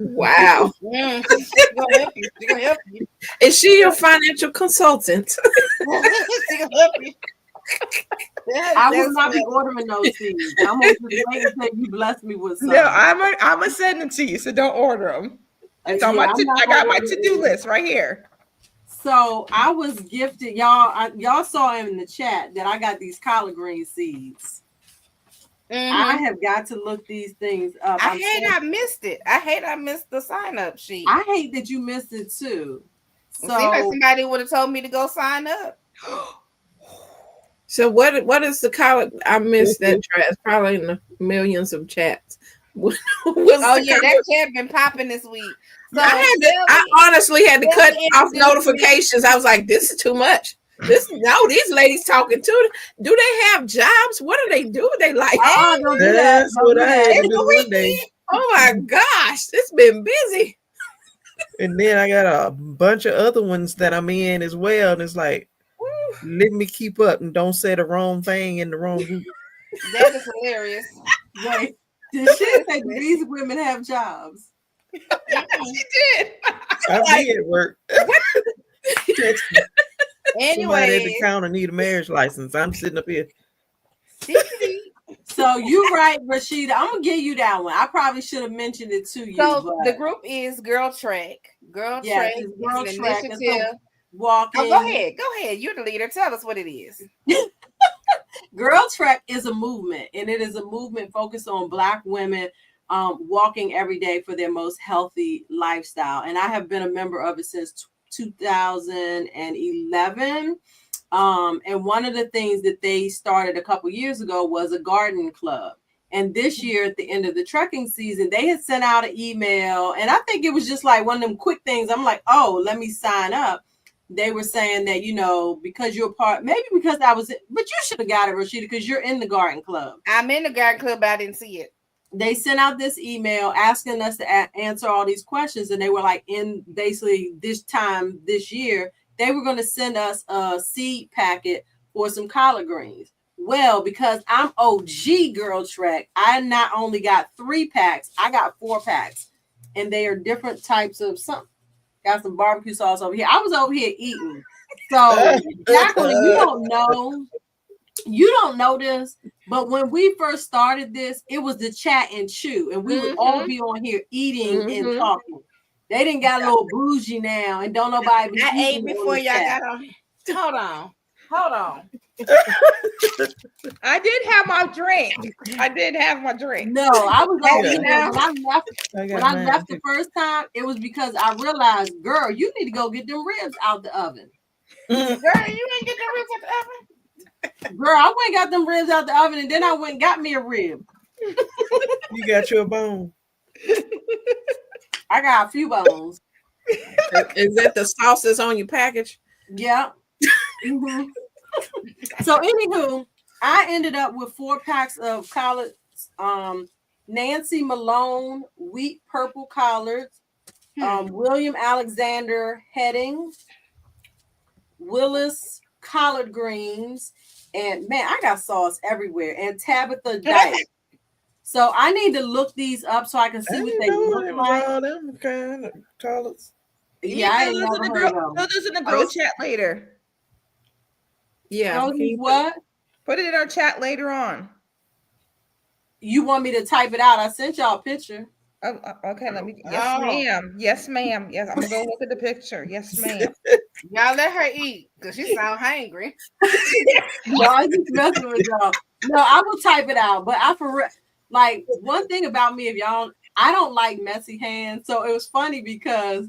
Speaker 5: Wow.
Speaker 1: She's gonna help you. She's gonna help you.
Speaker 5: Is she your financial consultant?
Speaker 1: She's gonna help you.
Speaker 3: I will not be ordering those seeds. I'm going to wait until you bless me with some.
Speaker 4: No, I'm gonna send them to you, so don't order them. It's on I got my to-do list right here.
Speaker 3: So I was gifted, y'all saw in the chat that I got these collard green seeds. I have got to look these things up.
Speaker 1: I missed it. I missed the sign up sheet.
Speaker 3: I hate that you missed it too. So
Speaker 1: somebody would have told me to go sign up.
Speaker 5: So what is the collard? I missed that chat. It's probably in the millions of chats.
Speaker 1: That chat been popping this week. So
Speaker 5: I honestly had to cut off notifications. I was like, this is too much. These ladies talking to. Do they have jobs? What do they do? They like,
Speaker 2: that's what I had to do one day.
Speaker 5: Oh my gosh, it's been busy.
Speaker 2: And then I got a bunch of other ones that I'm in as well. And it's like, let me keep up and don't say the wrong thing in the wrong group.
Speaker 1: That is hilarious.
Speaker 3: Wait, did she say these women have jobs?
Speaker 5: She did.
Speaker 2: I be at work.
Speaker 1: Anyway,
Speaker 2: at the counter need a marriage license. I'm sitting up here.
Speaker 3: So you're right, Rashida. I'm gonna give you that one. I probably should have mentioned it to you.
Speaker 1: So the group is Girl Trek. Girl Trek.
Speaker 3: Girl Trek.
Speaker 1: Walking. Go ahead. You're the leader. Tell us what it is.
Speaker 3: Girl Trek is a movement, and it is a movement focused on Black women walking every day for their most healthy lifestyle. And I have been a member of it since 2011. And one of the things that they started a couple years ago was a garden club. And this year, at the end of the trekking season, they had sent out an email. And I think it was just like one of them quick things. I'm like, oh, let me sign up. They were saying that, because you're part, maybe because I was, but you should have got it, Rashida, because you're in the garden club.
Speaker 1: I'm in the garden club, but I didn't see it.
Speaker 3: They sent out this email asking us to answer all these questions. And they were like, in basically this time this year, they were going to send us a seed packet for some collard greens. Well, because I'm OG Girl Trek, I not only got 3 packs, I got 4 packs. And they are different types of something. Got some barbecue sauce over here. I was over here eating. So, Jacqueline, you don't know this, but when we first started this, it was the chat and chew, and we would all be on here eating and talking. They didn't got a little bougie now, and don't nobody be
Speaker 1: I ate before y'all got on. Hold on.
Speaker 4: I did have my drink.
Speaker 3: No, I was over here. When I left the first time, it was because I realized, girl, you need to go get them ribs out the oven.
Speaker 1: Girl, you ain't get them ribs out the oven?
Speaker 3: Girl, I went and got them ribs out the oven, and then I went and got me a rib.
Speaker 2: You got your bone.
Speaker 3: I got a few bones.
Speaker 5: Is that the sauces on your package?
Speaker 3: Yeah. Mm-hmm. So, anywho, I ended up with 4 packs of collards. Nancy Malone wheat purple collards. William Alexander Heading. Willis collard greens. And man, I got sauce everywhere. And Tabitha Dyke. So I need to look these up so I can see what they look like.
Speaker 2: All them kind of colors.
Speaker 3: Yeah, I ain't never heard of them.
Speaker 4: Those in the girl chat later.
Speaker 5: Yeah.
Speaker 3: Rosie's what?
Speaker 4: Put it in our chat later on.
Speaker 3: You want me to type it out? I sent y'all a picture.
Speaker 4: Oh, okay. Let me. Yes,
Speaker 1: Oh.
Speaker 4: ma'am. Yes, ma'am. Yes, I'm gonna go look at the picture. Yes, ma'am.
Speaker 1: Y'all let her eat because she sound hungry.
Speaker 3: No, I'm just messing with y'all. No, I will type it out. But like one thing about me, if y'all, I don't like messy hands. So it was funny because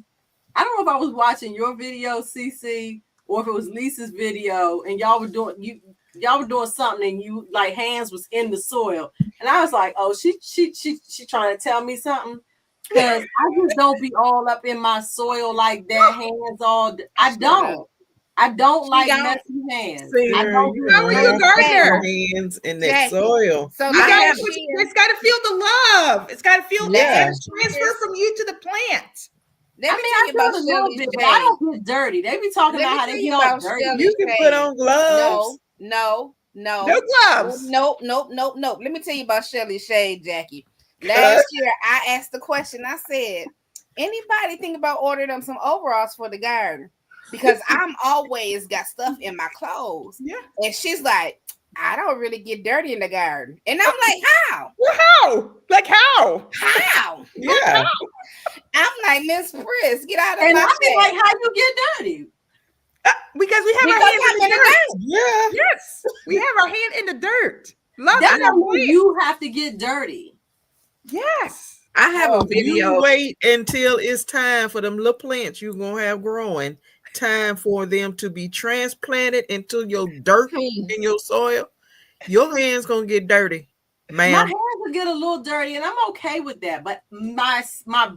Speaker 3: I don't know if I was watching your video, CC, or if it was Lisa's video, and y'all were doing something, and you like hands was in the soil, and I was like, oh, she trying to tell me something, because I just don't be all up in my soil like that, hands all. I don't like messy hands. I don't.
Speaker 4: How are you, Gardner?
Speaker 2: Hands in that soil.
Speaker 1: So
Speaker 4: it's got to feel the love. It's got to feel the transfer from you to the plant.
Speaker 3: I feel a little bit, but I don't get dirty. They be talking about how they get all dirty.
Speaker 2: You can put on gloves.
Speaker 1: No
Speaker 4: gloves.
Speaker 1: Nope. Let me tell you about Shelly Shade, Jackie. Last year, I asked the question. I said, anybody think about ordering them some overalls for the garden? Because I'm always got stuff in my clothes.
Speaker 4: Yeah.
Speaker 1: And she's like, I don't really get dirty in the garden. And I'm like, how?
Speaker 4: Well, how? Like how?
Speaker 1: How?
Speaker 2: Yeah.
Speaker 1: I'm like, Miss Priss, get out of
Speaker 3: and
Speaker 1: my
Speaker 3: I be
Speaker 1: face.
Speaker 3: like, how you get dirty?
Speaker 4: Because we have our hand in the dirt.
Speaker 2: Yeah.
Speaker 4: Yes. We have our hand in the dirt. Love
Speaker 3: that don't mean you have to get dirty.
Speaker 4: Yes.
Speaker 5: I have a video.
Speaker 2: You wait until it's time for them little plants you're going to have growing. Time for them to be transplanted into your dirt in your soil. Your hands going to get dirty, ma'am.
Speaker 3: My hands will get a little dirty, and I'm okay with that. But my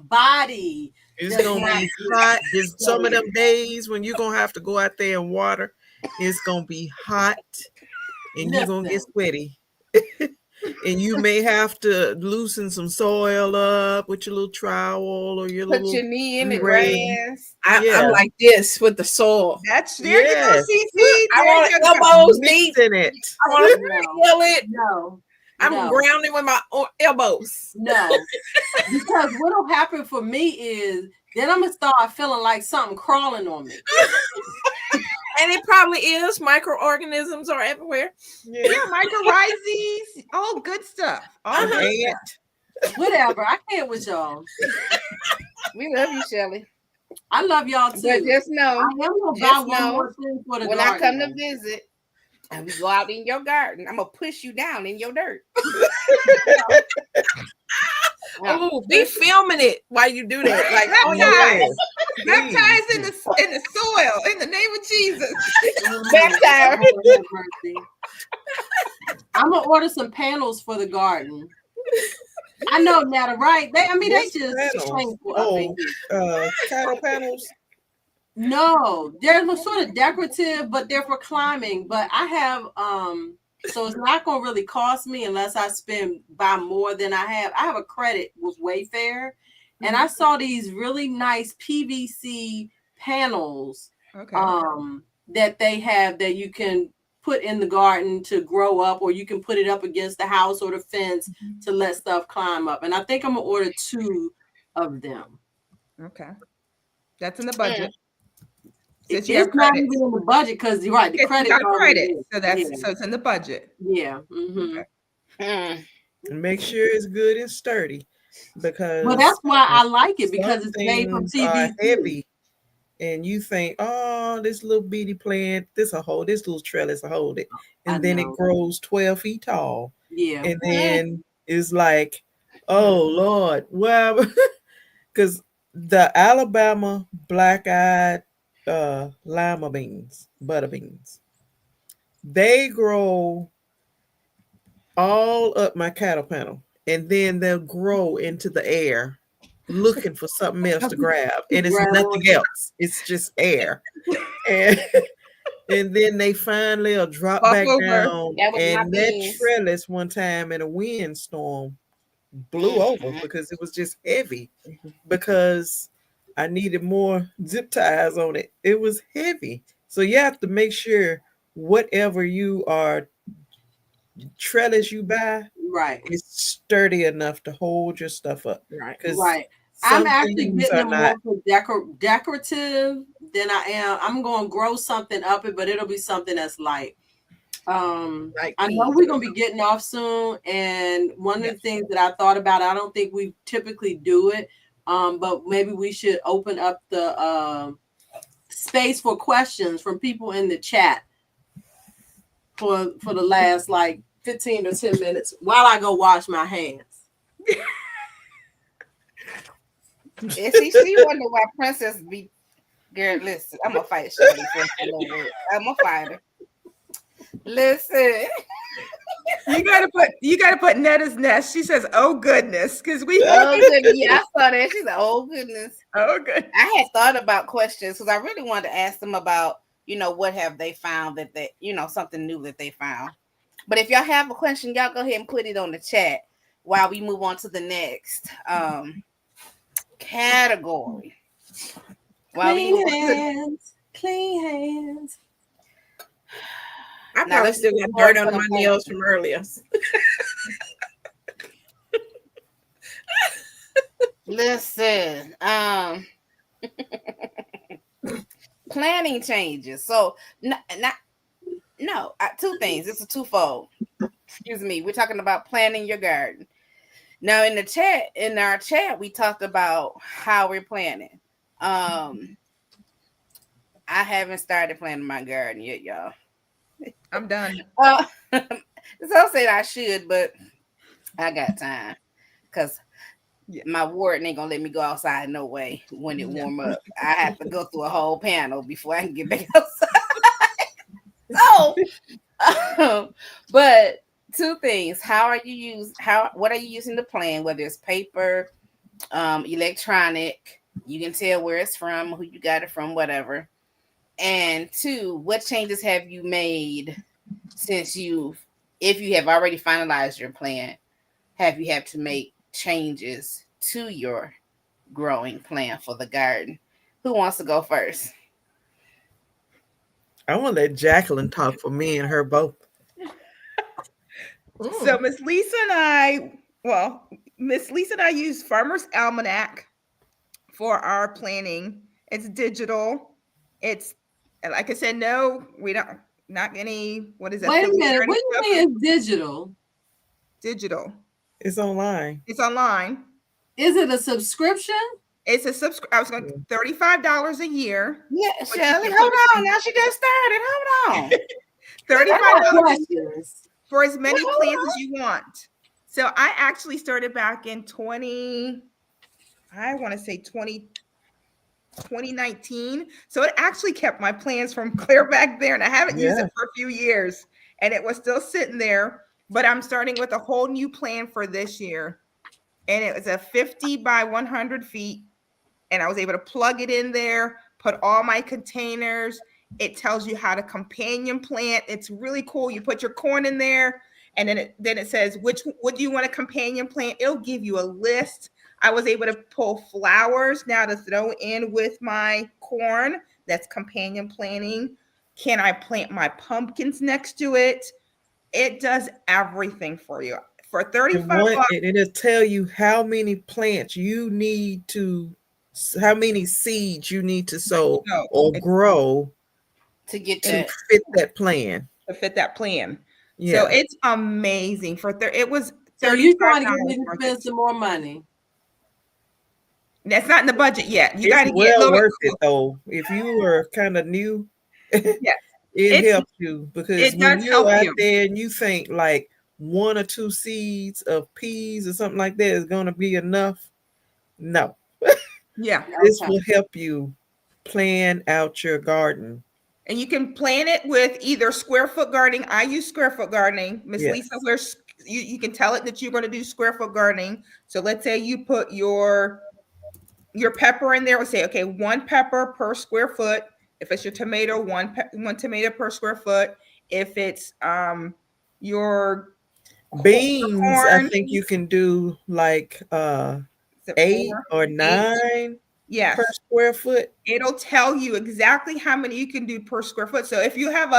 Speaker 3: body
Speaker 2: is going to be hot. There's some of them days when you're going to have to go out there and water. It's going to be hot, and you're going to get sweaty. And you may have to loosen some soil up with your little trowel or your
Speaker 1: Put
Speaker 2: little
Speaker 1: your knee in the grass.
Speaker 5: I'm like this with the soil.
Speaker 4: That's there you go, CC.
Speaker 5: I want elbows deep
Speaker 2: in it.
Speaker 5: I want to feel it.
Speaker 3: No.
Speaker 5: I'm grounding with my elbows.
Speaker 3: No. Because what'll happen for me is then I'm gonna start feeling like something crawling on me.
Speaker 5: And it probably is. Microorganisms are everywhere.
Speaker 4: Yeah, mycorrhizas, all good stuff. All good stuff.
Speaker 3: Whatever. I can't with y'all.
Speaker 1: We love you, Shelly.
Speaker 3: I love y'all too.
Speaker 1: But just know,
Speaker 3: I am gonna buy one more thing for the
Speaker 1: when
Speaker 3: garden.
Speaker 1: I come to visit and we go out in your garden, I'm gonna push you down in your dirt.
Speaker 5: Oh, be filming it while you do that. Like,
Speaker 4: baptize in the soil in the name of Jesus.
Speaker 1: Baptize.
Speaker 3: I'm gonna order some panels for the garden. I know now, right? They just
Speaker 2: cattle panels.
Speaker 3: No, they're sort of decorative, but they're for climbing. But I have so it's not gonna really cost me unless I buy more than I have. I have a credit with Wayfair, and I saw these really nice PVC panels that they have that you can put in the garden to grow up, or you can put it up against the house or the fence to let stuff climb up. And I think I'm gonna order 2 of them.
Speaker 4: Okay, that's in the budget.
Speaker 3: It's not even in the budget because you're right. The credit
Speaker 4: credit, so it's in the budget.
Speaker 3: Yeah. Mm-hmm.
Speaker 2: Okay. Make sure it's good and sturdy, because
Speaker 3: that's why I like it, because it's made from PVC.
Speaker 2: Heavy, and you think, oh, this little bitty plant, this little trellis will hold it, and then it grows 12 feet tall.
Speaker 3: Yeah,
Speaker 2: and then it's like, oh Lord, well, because the Alabama black-eyed lima beans, butter beans, they grow all up my cattle panel, and then they'll grow into the air looking for something else to grab, and it's nothing else, it's just air. And then they finally will drop back down, and that trellis one time in a windstorm blew over because it was just heavy, because I needed more zip ties on it. It was heavy. So you have to make sure whatever you are trellis you buy, is sturdy enough to hold your stuff up.
Speaker 3: Right. I'm actually getting them more for decorative than I am. I'm going to grow something up it, but it'll be something that's light.
Speaker 5: Like
Speaker 3: I know
Speaker 5: peas.
Speaker 3: we're going to be getting off soon. And one of the things that I thought about, I don't think we typically do it, but maybe we should open up the space for questions from people in the chat for the last like 15 or 10 minutes while I go wash my hands.
Speaker 1: And she wonder why Princess be. Girl, listen, I'm gonna fight Shirley for a little bit. I'm gonna fight her. Listen,
Speaker 4: You gotta put Netta's nest. She says, "Oh goodness," because we.
Speaker 1: oh goodness, yeah, I saw that. She's like, oh goodness.
Speaker 4: Oh good.
Speaker 1: I had thought about questions because I really wanted to ask them about, what have they found that they, something new that they found. But if y'all have a question, y'all go ahead and put it on the chat while we move on to the next category.
Speaker 3: Clean hands.
Speaker 5: I
Speaker 1: Now,
Speaker 5: probably
Speaker 1: let's
Speaker 5: still
Speaker 1: do
Speaker 5: got
Speaker 1: more
Speaker 5: dirt on
Speaker 1: for
Speaker 5: my
Speaker 1: the
Speaker 5: nails from earlier.
Speaker 1: Listen, planning changes. So, two things. It's a twofold. Excuse me. We're talking about planning your garden. Now, in our chat, we talked about how we're planning. I haven't started planning my garden yet, y'all.
Speaker 4: I'm done.
Speaker 1: Some say I should, but I got time because my warden ain't gonna let me go outside no way when it warm up. I have to go through a whole panel before I can get back outside. So, but two things: what are you using to plan? Whether it's paper, electronic, you can tell where it's from, who you got it from, whatever. And two, what changes have you made since if you have already finalized your plan, have you had to make changes to your growing plan for the garden? Who wants to go first?
Speaker 2: I want to let Jacqueline talk for me and her both.
Speaker 4: So Miss Lisa and I use Farmer's Almanac for our planning. It's digital. It's like I said, no, we don't. Not any. What is that?
Speaker 3: Wait a minute. What do you mean it's digital?
Speaker 4: Digital.
Speaker 2: It's online.
Speaker 4: It's online.
Speaker 3: Is it a subscription?
Speaker 4: It's a subscription. I was going $35 a year.
Speaker 1: Yeah, Shirley, hold on. Now she just started. Hold on.
Speaker 4: $35 for as many plants as you want. So I actually started back in 2019. So it actually kept my plans from clear back there, and I haven't used it for a few years, and it was still sitting there. But I'm starting with a whole new plan for this year, and it was a 50 by 100 feet, and I was able to plug it in there, put all my containers. It tells you how to companion plant. It's really cool. You put your corn in there, and then it says what do you want to companion plant. It'll give you a list. I was able to pull flowers now to throw in with my corn. That's companion planting. Can I plant my pumpkins next to it? It does everything for you. For $35,
Speaker 2: it'll tell you how many plants you need to, how many seeds you need to sow or grow
Speaker 1: to get
Speaker 2: to fit that plan.
Speaker 4: Yeah. So it's amazing. It was $35.
Speaker 3: So you're trying to get me to spend some more money.
Speaker 4: That's not in the budget yet. You got to
Speaker 2: get
Speaker 4: well
Speaker 2: worth it though. If you are kind of new, it helps you because when you're out there and you think like 1 or 2 seeds of peas or something like that is going to be enough. No. This will help you plan out your garden.
Speaker 4: And you can plan it with either square foot gardening. I use square foot gardening. Miss Lisa, where you can tell it that you're going to do square foot gardening. So let's say you put your pepper in there. We'll say, okay, 1 pepper per square foot. If it's your tomato, one tomato per square foot. If it's your
Speaker 2: beans, corn, I think you can do like 8 or 9 per square foot.
Speaker 4: It'll tell you exactly how many you can do per square foot. So if you have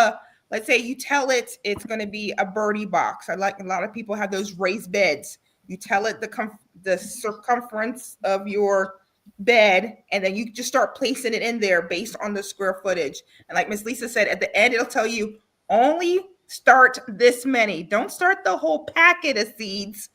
Speaker 4: let's say you tell it it's going to be a birdie box. I like a lot of people have those raised beds. You tell it the circumference of your bed, and then you just start placing it in there based on the square footage. And like Miss Lisa said, at the end, it'll tell you only start this many. Don't start the whole packet of seeds.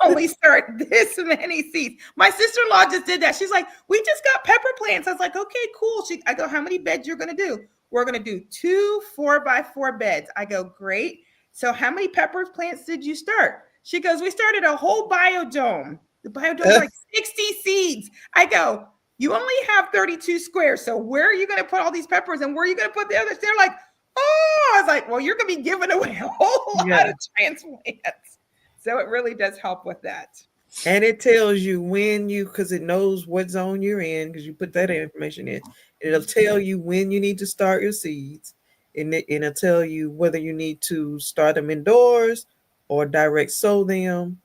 Speaker 4: Only start this many seeds. My sister-in-law just did that. She's like, we just got pepper plants. I was like, okay, cool. I go, how many beds you're going to do? We're going to do 2 4x4 beds. I go, great. So how many pepper plants did you start? She goes, we started a whole biodome. The biodome is like 60 seeds. I go, you only have 32 squares. So where are you going to put all these peppers, and where are you going to put the others? They're like, oh, I was like, well, you're going to be giving away a whole lot of transplants. So it really does help with that.
Speaker 2: And it tells you when because it knows what zone you're in, because you put that information in. It'll tell you when you need to start your seeds, and it'll tell you whether you need to start them indoors or direct sow them,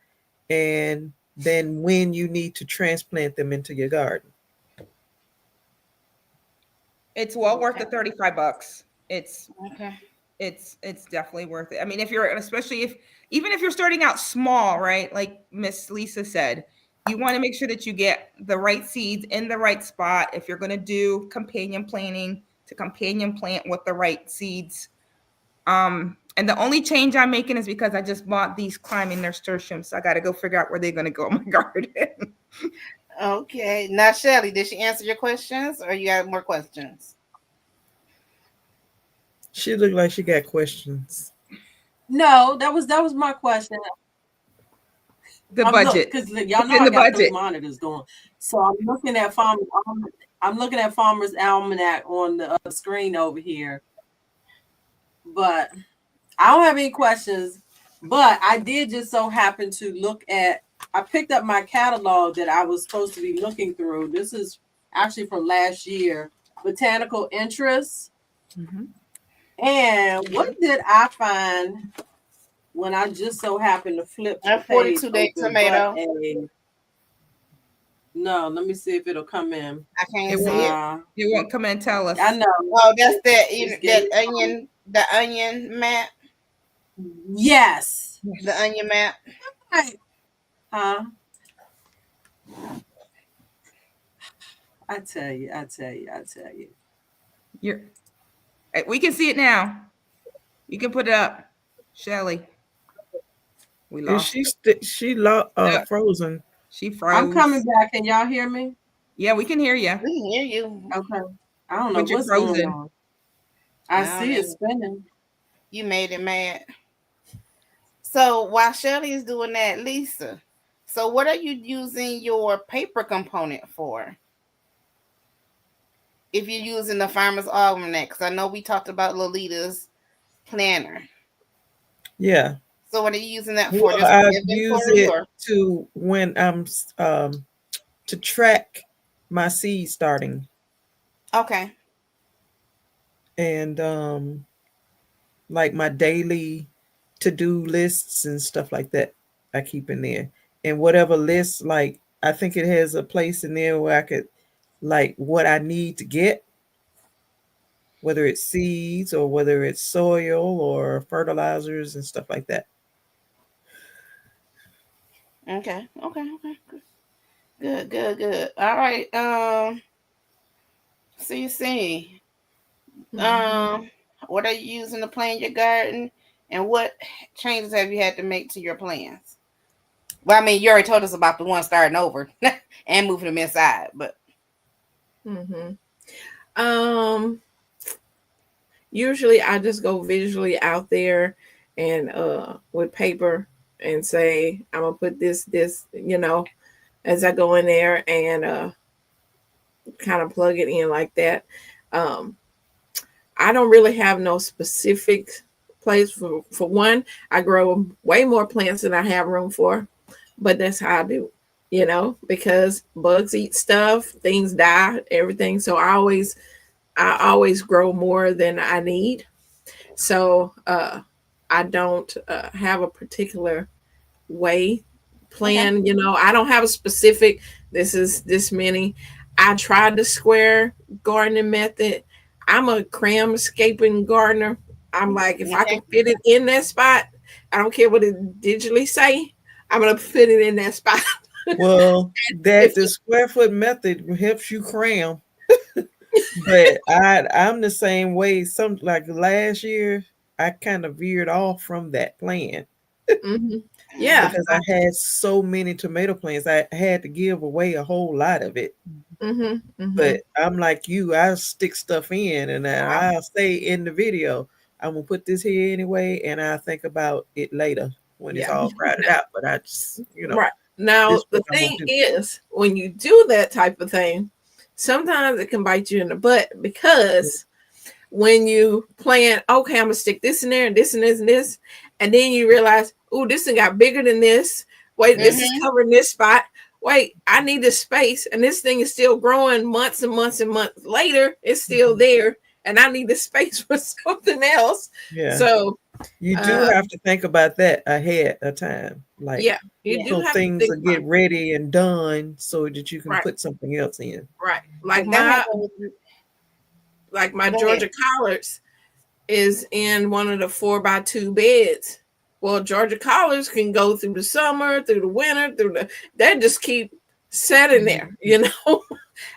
Speaker 2: and then when you need to transplant them into your garden.
Speaker 4: It's well worth the $35. It's
Speaker 1: Okay.
Speaker 4: It's definitely worth it. I mean, even if you're starting out small, right? Like Miss Lisa said, you want to make sure that you get the right seeds in the right spot. If you're going to do companion planting, to companion plant with the right seeds. And the only change I'm making is because I just bought these climbing nasturtiums. So I got to go figure out where they're going to go in my garden.
Speaker 1: Okay. Now, Shelly, did she answer your questions, or you got more questions?
Speaker 2: She looked like she got questions.
Speaker 3: No, that was my question.
Speaker 4: The budget,
Speaker 3: because y'all know I got those monitors going. So I'm looking at Farmer's Almanac on the screen over here. But I don't have any questions. But I did just so happen to I picked up my catalog that I was supposed to be looking through. This is actually from last year, Botanical Interests.
Speaker 4: Mm-hmm.
Speaker 3: And what did I find when I just so happened to flip
Speaker 1: a 42-day tomato?
Speaker 3: No, let me see if it'll come in.
Speaker 1: I can't see it.
Speaker 4: You won't come in and tell us.
Speaker 3: I know.
Speaker 1: Oh, that's the onion map.
Speaker 3: Yes.
Speaker 1: The onion map.
Speaker 3: Huh? I tell you.
Speaker 4: We can see it now. You can put it up, Shelly. We lost.
Speaker 2: She frozen.
Speaker 4: She froze.
Speaker 3: I'm coming back. Can y'all hear me?
Speaker 4: Yeah, we can hear you.
Speaker 1: We can hear you.
Speaker 3: Okay. I don't know what's going on. I see it spinning.
Speaker 1: You made it mad. So while Shelly is doing that, Lisa, so what are you using your paper component for? If you're using the Farmer's Almanac, because I know we talked about Lolita's planner.
Speaker 2: Yeah.
Speaker 1: So what are you using that for?
Speaker 2: Well, I use it to when I'm to track my seed starting.
Speaker 1: Okay.
Speaker 2: And like my daily to-do lists and stuff like that, I keep in there. And whatever list, like I think it has a place in there where I could like what I need to get, whether it's seeds or whether it's soil or fertilizers and stuff like that.
Speaker 1: Okay. Good. All right. So you see, what are you using to plant your garden, and what changes have you had to make to your plans? Well, I mean, you already told us about the one starting over and moving them inside, but.
Speaker 5: Usually I just go visually out there and with paper and say I'm gonna put this as I go in there and kind of plug it in like that. I don't really have no specific place for one. I grow way more plants than I have room for, but that's how I do. Because bugs eat stuff, things die, everything. So I always grow more than I need. So I don't have a particular way plan. Okay. I don't have a specific, this is this many. I tried the square gardening method. I'm a cram escaping gardener. I'm like, if I can fit it in that spot, I don't care what it digitally say, I'm going to fit it in that spot.
Speaker 2: Well, that
Speaker 5: If
Speaker 2: the
Speaker 5: you,
Speaker 2: square foot method helps you cram. But I'm the same way. Some like last year, I kind of veered off from that plan
Speaker 5: mhm. Yeah.
Speaker 2: because I had so many tomato plants. I had to give away a whole lot of it.
Speaker 5: Mm-hmm. Mm-hmm.
Speaker 2: But I'm like you, I stick stuff in, and then I'll say in the video, I'm gonna put this here anyway, and I think about it later when it's
Speaker 5: Yeah.
Speaker 2: all crowded out. But I just,
Speaker 5: Right. Now,
Speaker 2: this is
Speaker 5: the
Speaker 2: what I'm gonna
Speaker 5: thing
Speaker 2: do.
Speaker 5: is, when you do that type of thing, sometimes it can bite you in the butt because when you plan, okay, I'm gonna stick this in there and this and this and this, and then you realize, oh, this thing got bigger than this. Wait, this is covering this spot. Wait, I need this space, and this thing is still growing months and months and months later. It's still there, and I need the space for something else.
Speaker 2: Yeah.
Speaker 5: So
Speaker 2: You do have to think about that ahead of time. Like,
Speaker 5: yeah, you do
Speaker 2: so
Speaker 5: have
Speaker 2: things
Speaker 5: to
Speaker 2: will
Speaker 5: think
Speaker 2: get
Speaker 5: about
Speaker 2: ready and done so that you can
Speaker 5: Right.
Speaker 2: put something else in.
Speaker 5: right. Like
Speaker 1: That
Speaker 5: my
Speaker 1: Go
Speaker 5: Georgia
Speaker 1: ahead.
Speaker 5: collards is in one of the 4x2 beds. Well, Georgia collards can go through the summer, through the winter, they just keep sitting there, you know.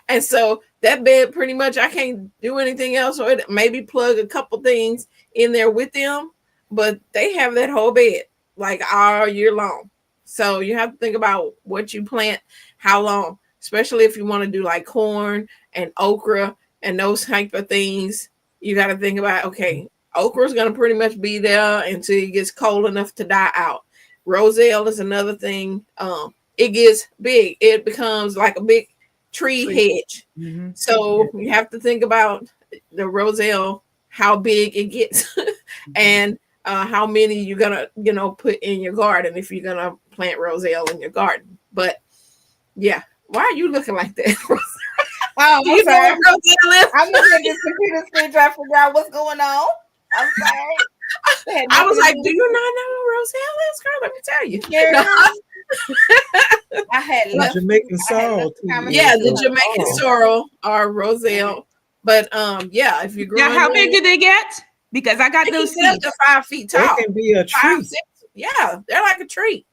Speaker 5: And so that bed pretty much I can't do anything else or maybe plug a couple things in there with them, but they have that whole bed like all year long. So you have to think about what you plant, how long, especially if you want to do like corn and okra and those type of things. You got to think about, okay, okra is going to pretty much be there until it gets cold enough to die out. Roselle is another thing. It gets big. It becomes like a big tree hedge.
Speaker 2: Mhm.
Speaker 5: So you have to think about the roselle, how big it gets, and how many you're gonna, put in your garden if you're gonna plant roselle in your garden. But yeah, why are you looking like that?
Speaker 1: Oh,
Speaker 5: Do you know what roselle is?
Speaker 1: I'm looking at this computer screen trying to figure out what's going on. I'm sorry.
Speaker 5: I was like, do you not know what roselle is, girl? Let me tell you. No.
Speaker 1: I had left.
Speaker 2: Jamaican sorrel.
Speaker 5: Yeah, the Jamaican sorrel or roselle. But yeah, if you're growing,
Speaker 4: Now, how big do they get? Because I got those
Speaker 5: get up
Speaker 4: seeds.
Speaker 5: to 5 feet tall.
Speaker 2: They can be a tree.
Speaker 5: 5, 6. Yeah, they're like a tree.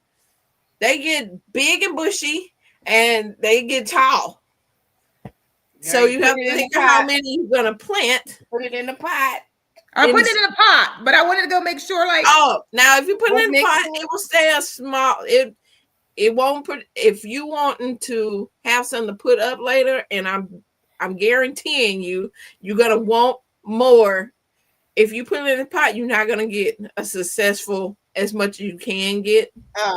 Speaker 5: They get big and bushy, and they get tall. So you have to think of how many you're gonna plant.
Speaker 1: Put it in the pot.
Speaker 4: I put it in a pot, but I wanted to go make sure, like,
Speaker 5: now if you put it in the pot, it will stay a small. It won't put. If you wanting to have something to put up later, and I'm guaranteeing you're gonna want more. If you put it in the pot, you're not gonna get a successful as much as you can get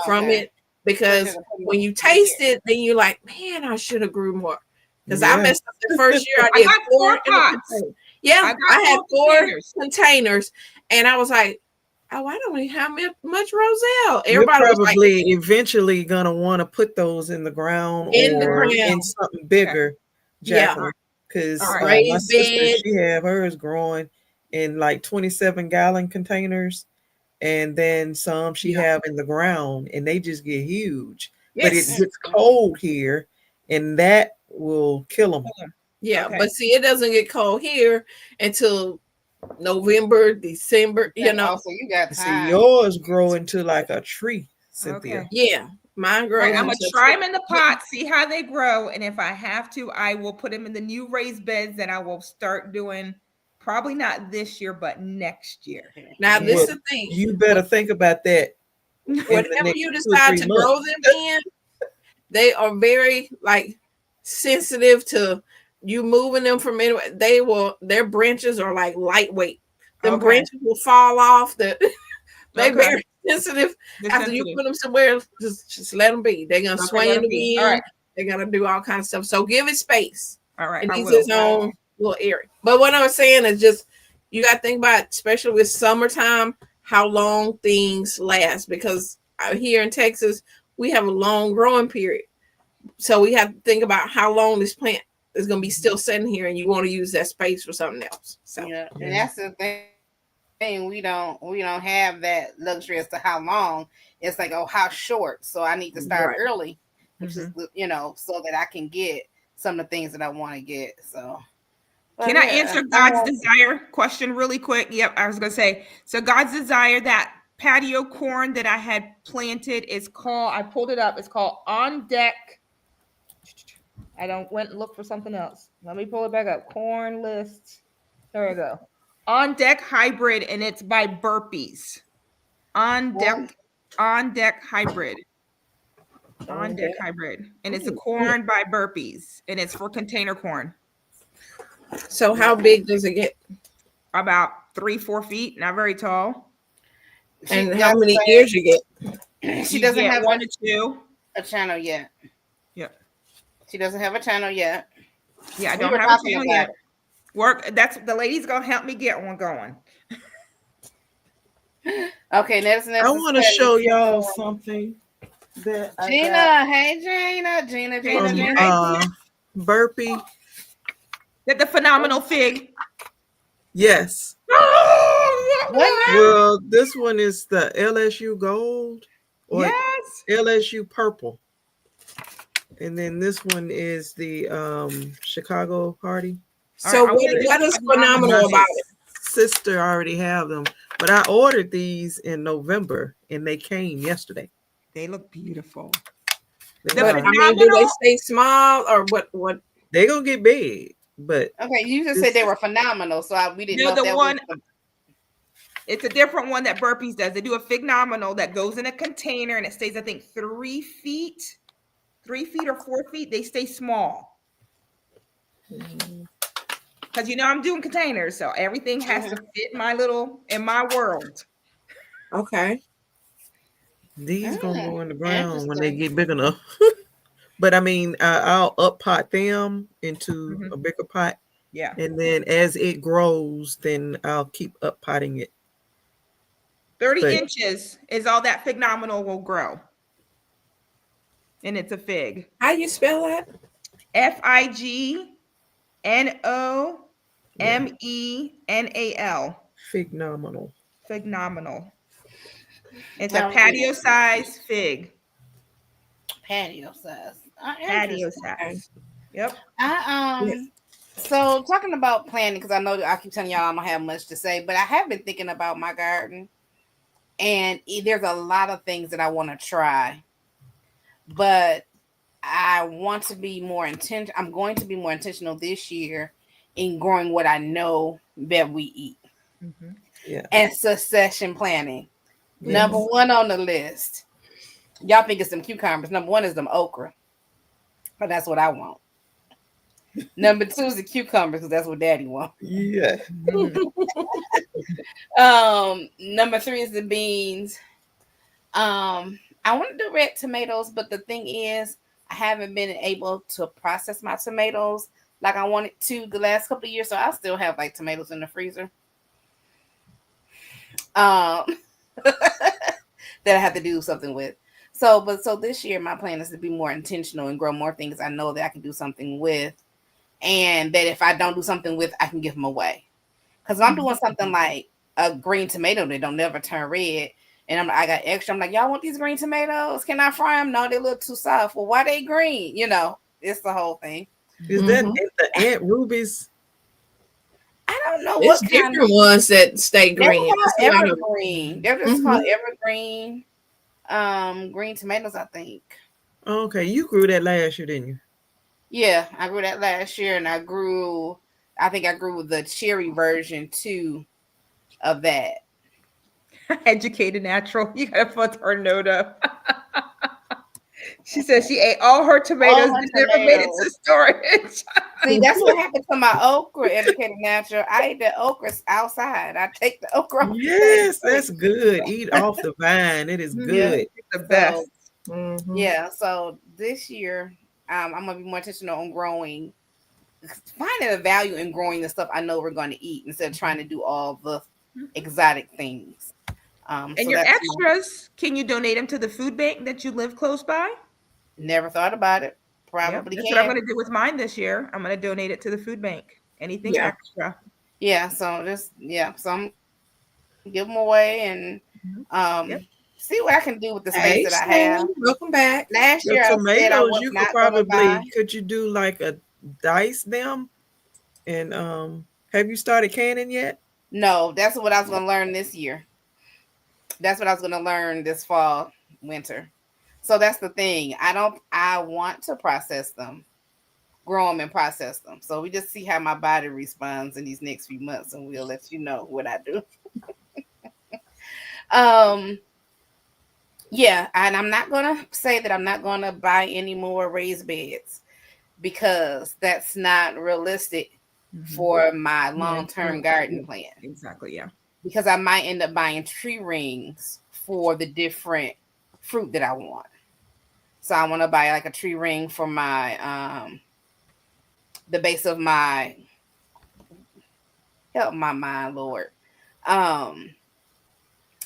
Speaker 5: from it, because when you taste it, then you're like, man, I should have grew more. Because I messed up the first year. I did
Speaker 4: got 4 pots.
Speaker 5: Yeah, I had 4 containers, and I was like, oh, I don't even have much roselle. Everybody
Speaker 2: You're
Speaker 5: was like,
Speaker 2: probably eventually gonna want to put those in the ground or in something bigger, Jacqueline. Because my sister, she have hers growing in like 27-gallon containers, and then some she have in the ground, and they just get huge. But it gets cold here, and that will kill them.
Speaker 5: Yeah, but see, it doesn't get cold here until November, December. You know,
Speaker 1: so you got
Speaker 2: time. See, yours grow into like a tree, Cynthia.
Speaker 5: Yeah, mine grow.
Speaker 4: I'm gonna try them in the pot, see how they grow, and if I have to, I will put them in the new raised beds that I will start doing. Probably not this year, but next year.
Speaker 5: Now, this is the thing.
Speaker 2: You better think about that.
Speaker 5: Whatever you decide to grow them in, they are very sensitive to you moving them from anywhere. Their branches are like lightweight. Them branches will fall off. They're very sensitive. After you put them somewhere, just let them be. They're gonna sway in the wind. They're gonna do all kinds of stuff. So give it space.
Speaker 4: All right.
Speaker 5: And he's his own little area. But what I was saying is just you got to think about, especially with summertime, how long things last, because out here in Texas we have a long growing period. So we have to think about how long this plant is going to be still sitting here, and you want to use that space for something else. So
Speaker 1: and that's the thing. We don't have that luxury as to how long. It's like, oh, how short. So I need to start early, which is so that I can get some of the things that I want to get. So
Speaker 4: can I answer God's desire question really quick? Yep, I was gonna say, so God's desire that patio corn that I had planted is called, I pulled it up, it's called On Deck. I don't went and looked for something else. Let me pull it back up. Corn list. There we go. On Deck Hybrid, and it's by Burpees. On Deck Hybrid. On Deck Hybrid. And it's a corn by Burpees, and it's for container corn.
Speaker 5: So how big does it get?
Speaker 4: About 3-4 feet, not very tall.
Speaker 5: And how many ears you get?
Speaker 1: She doesn't have
Speaker 4: one or two.
Speaker 1: a channel yet.
Speaker 4: Yep.
Speaker 1: She doesn't have a channel yet.
Speaker 4: Yeah, I don't have a channel yet. That's the lady's gonna help me get one going.
Speaker 1: Okay, that's
Speaker 2: I want to show y'all something that
Speaker 1: Gina.
Speaker 2: Burpee.
Speaker 4: That the phenomenal fig.
Speaker 2: Yes. Well, this one is the LSU Gold or
Speaker 4: Yes.
Speaker 2: LSU Purple. And then this one is the Chicago Party.
Speaker 5: So what is phenomenal about it?
Speaker 2: Sister already have them, but I ordered these in November and they came yesterday.
Speaker 4: They look beautiful.
Speaker 2: They
Speaker 5: But I mean, do they stay small or what?
Speaker 2: They gonna get big, but
Speaker 1: okay, you just said they were phenomenal, so we didn't know
Speaker 4: the
Speaker 1: that
Speaker 4: one.
Speaker 1: was
Speaker 4: It's a different one that Burpees does. They do a phenomenal that goes in a container and it stays, I think, 3 feet, 3 feet or 4 feet. They stay small. Because I'm doing containers, so everything has to fit in my world.
Speaker 5: Okay.
Speaker 2: these gonna go in the ground when they get big enough. But I mean, I'll up pot them into a bigger pot.
Speaker 4: Yeah.
Speaker 2: And then as it grows, then I'll keep up potting it.
Speaker 4: 30 inches is all that phenomenal will grow. And it's a fig.
Speaker 5: How you spell that?
Speaker 4: FIGNOMENAL.
Speaker 2: Phenomenal.
Speaker 4: Phenomenal. It's a patio size fig.
Speaker 1: Patio size.
Speaker 4: Patio size. Yep.
Speaker 1: So talking about planting, because I know I keep telling y'all I don't have much to say, but I have been thinking about my garden, and there's a lot of things that I want to try, but I want to be more intentional. I'm going to be more intentional this year in growing what I know that we eat.
Speaker 2: Mm-hmm. Yeah.
Speaker 1: And succession planning. Yes. Number one on the list. Y'all think it's some cucumbers. Number one is them okra. But that's what I want. Number two is the cucumbers, because that's what Daddy wants.
Speaker 2: Yeah.
Speaker 1: Number three is the beans. I want to do red tomatoes, but the thing is, I haven't been able to process my tomatoes like I wanted to the last couple of years, so I still have like tomatoes in the freezer. That I have to do something with. So this year my plan is to be more intentional and grow more things I know that I can do something with, and that if I don't do something with, I can give them away. Because if I'm doing something like a green tomato that don't never turn red, and I got extra, I'm like, y'all want these green tomatoes? Can I fry them? No, they look too soft. Well, why they green? It's the whole thing.
Speaker 2: Is that the Aunt Ruby's?
Speaker 1: I don't know
Speaker 5: what different ones that stay green.
Speaker 1: They're evergreen. They're just called evergreen. Green tomatoes, I think.
Speaker 2: Okay, you grew that last year, didn't you?
Speaker 1: Yeah, I grew that last year, and I think I grew the cherry version too of that.
Speaker 4: Educated natural. You gotta put her note up. She said she ate all her tomatoes and never made it to storage.
Speaker 1: See, that's what happened to my okra, Educated Natural. I eat the okra outside. I take the okra.
Speaker 2: Yes, that's good. Eat off the vine. It is good.
Speaker 1: Yeah,
Speaker 4: it's the best.
Speaker 1: Yeah, so this year, I'm going to be more intentional on finding a value in growing the stuff I know we're going to eat instead of trying to do all the exotic things.
Speaker 4: And your extras, can you donate them to the food bank that you live close by?
Speaker 1: Never thought about it. Probably
Speaker 4: That's what I'm going to do with mine this year. I'm going to donate it to the food bank. Anything extra.
Speaker 1: Yeah, so I'm give them away and see what I can do with the space that I have.
Speaker 5: Welcome back.
Speaker 1: Last year,
Speaker 2: tomatoes, you could probably you do like a dice them, and have you started canning yet?
Speaker 1: No, that's what I was going to learn this year. That's what I was going to learn this fall, winter. So that's the thing. I want to process them, grow them and process them. So we just see how my body responds in these next few months, and we'll let you know what I do. Yeah, and I'm not gonna say that I'm not gonna buy any more raised beds because that's not realistic for my long-term garden plan.
Speaker 4: Exactly, yeah.
Speaker 1: Because I might end up buying tree rings for the different fruit that I want. So I want to buy like a tree ring for my the base of my, help my mind, Lord,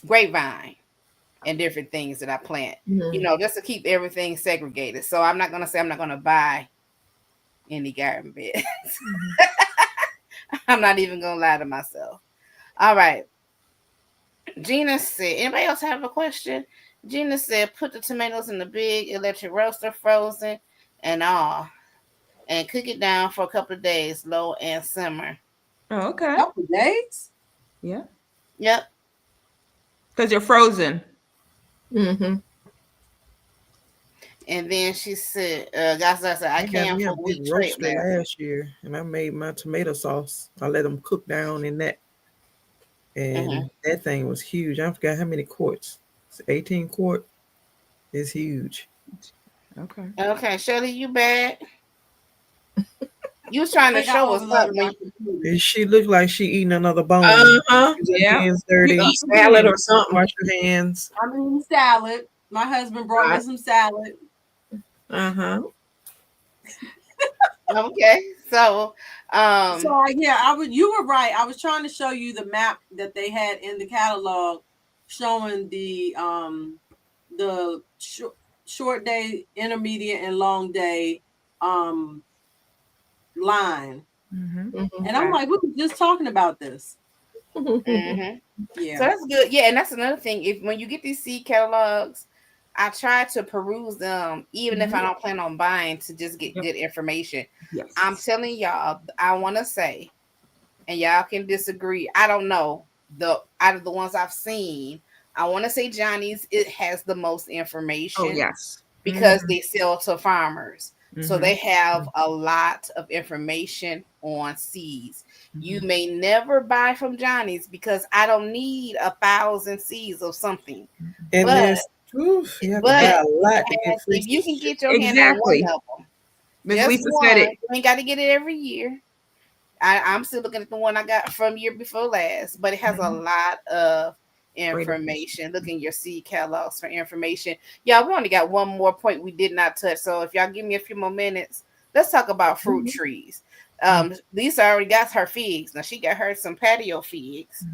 Speaker 1: grapevine and different things that I plant, just to keep everything segregated. So I'm not going to say I'm not going to buy any garden beds. I'm not even going to lie to myself. All right. Gina said, anybody else have a question? Gina said, put the tomatoes in the big electric roaster, frozen and all, and cook it down for a couple of days, low and simmer.
Speaker 4: Oh, okay.
Speaker 3: A couple of days?
Speaker 4: Yeah.
Speaker 1: Yep.
Speaker 4: Because you're frozen.
Speaker 5: Mm-hmm.
Speaker 1: And then she said, guys, I said, I can't for a week trip
Speaker 2: last year, and I made my tomato sauce. I let them cook down in that. And that thing was huge. I forgot how many quarts. It's 18 quart. It's huge.
Speaker 4: Okay.
Speaker 1: Okay, Shelly, you back? You was trying to show us something.
Speaker 2: She looked like she eating another bone.
Speaker 4: Yeah.
Speaker 2: Hands dirty.
Speaker 5: You eat salad or something.
Speaker 2: Wash your hands.
Speaker 3: I'm eating salad. My husband brought me some salad.
Speaker 1: Okay, so
Speaker 3: you were right. I was trying to show you the map that they had in the catalog, showing the short day, intermediate, and long day line. And I'm like, we were just talking about this.
Speaker 1: Yeah,
Speaker 3: so
Speaker 1: that's good. Yeah, and that's another thing. When you get these seed catalogs, I try to peruse them, even if I don't plan on buying, to just get good information.
Speaker 4: Yes.
Speaker 1: I'm telling y'all, I want to say, and y'all can disagree, I don't know, out of the ones I've seen, I want to say Johnny's, it has the most information.
Speaker 4: Oh, yes.
Speaker 1: Because they sell to farmers. So they have a lot of information on seeds. You may never buy from Johnny's because I don't need 1,000 seeds of something.
Speaker 2: And
Speaker 1: but
Speaker 2: you have to buy a lot to get free.
Speaker 1: If you can get your hand on one of them,
Speaker 4: Ms. Lisa said it.
Speaker 1: You ain't got to get it every year. I'm still looking at the one I got from year before last, but it has a lot of information. Look in your seed catalogs for information. Y'all, we only got one more point we did not touch. So if y'all give me a few more minutes, let's talk about fruit trees. Lisa already got her figs. Now she got her some patio figs.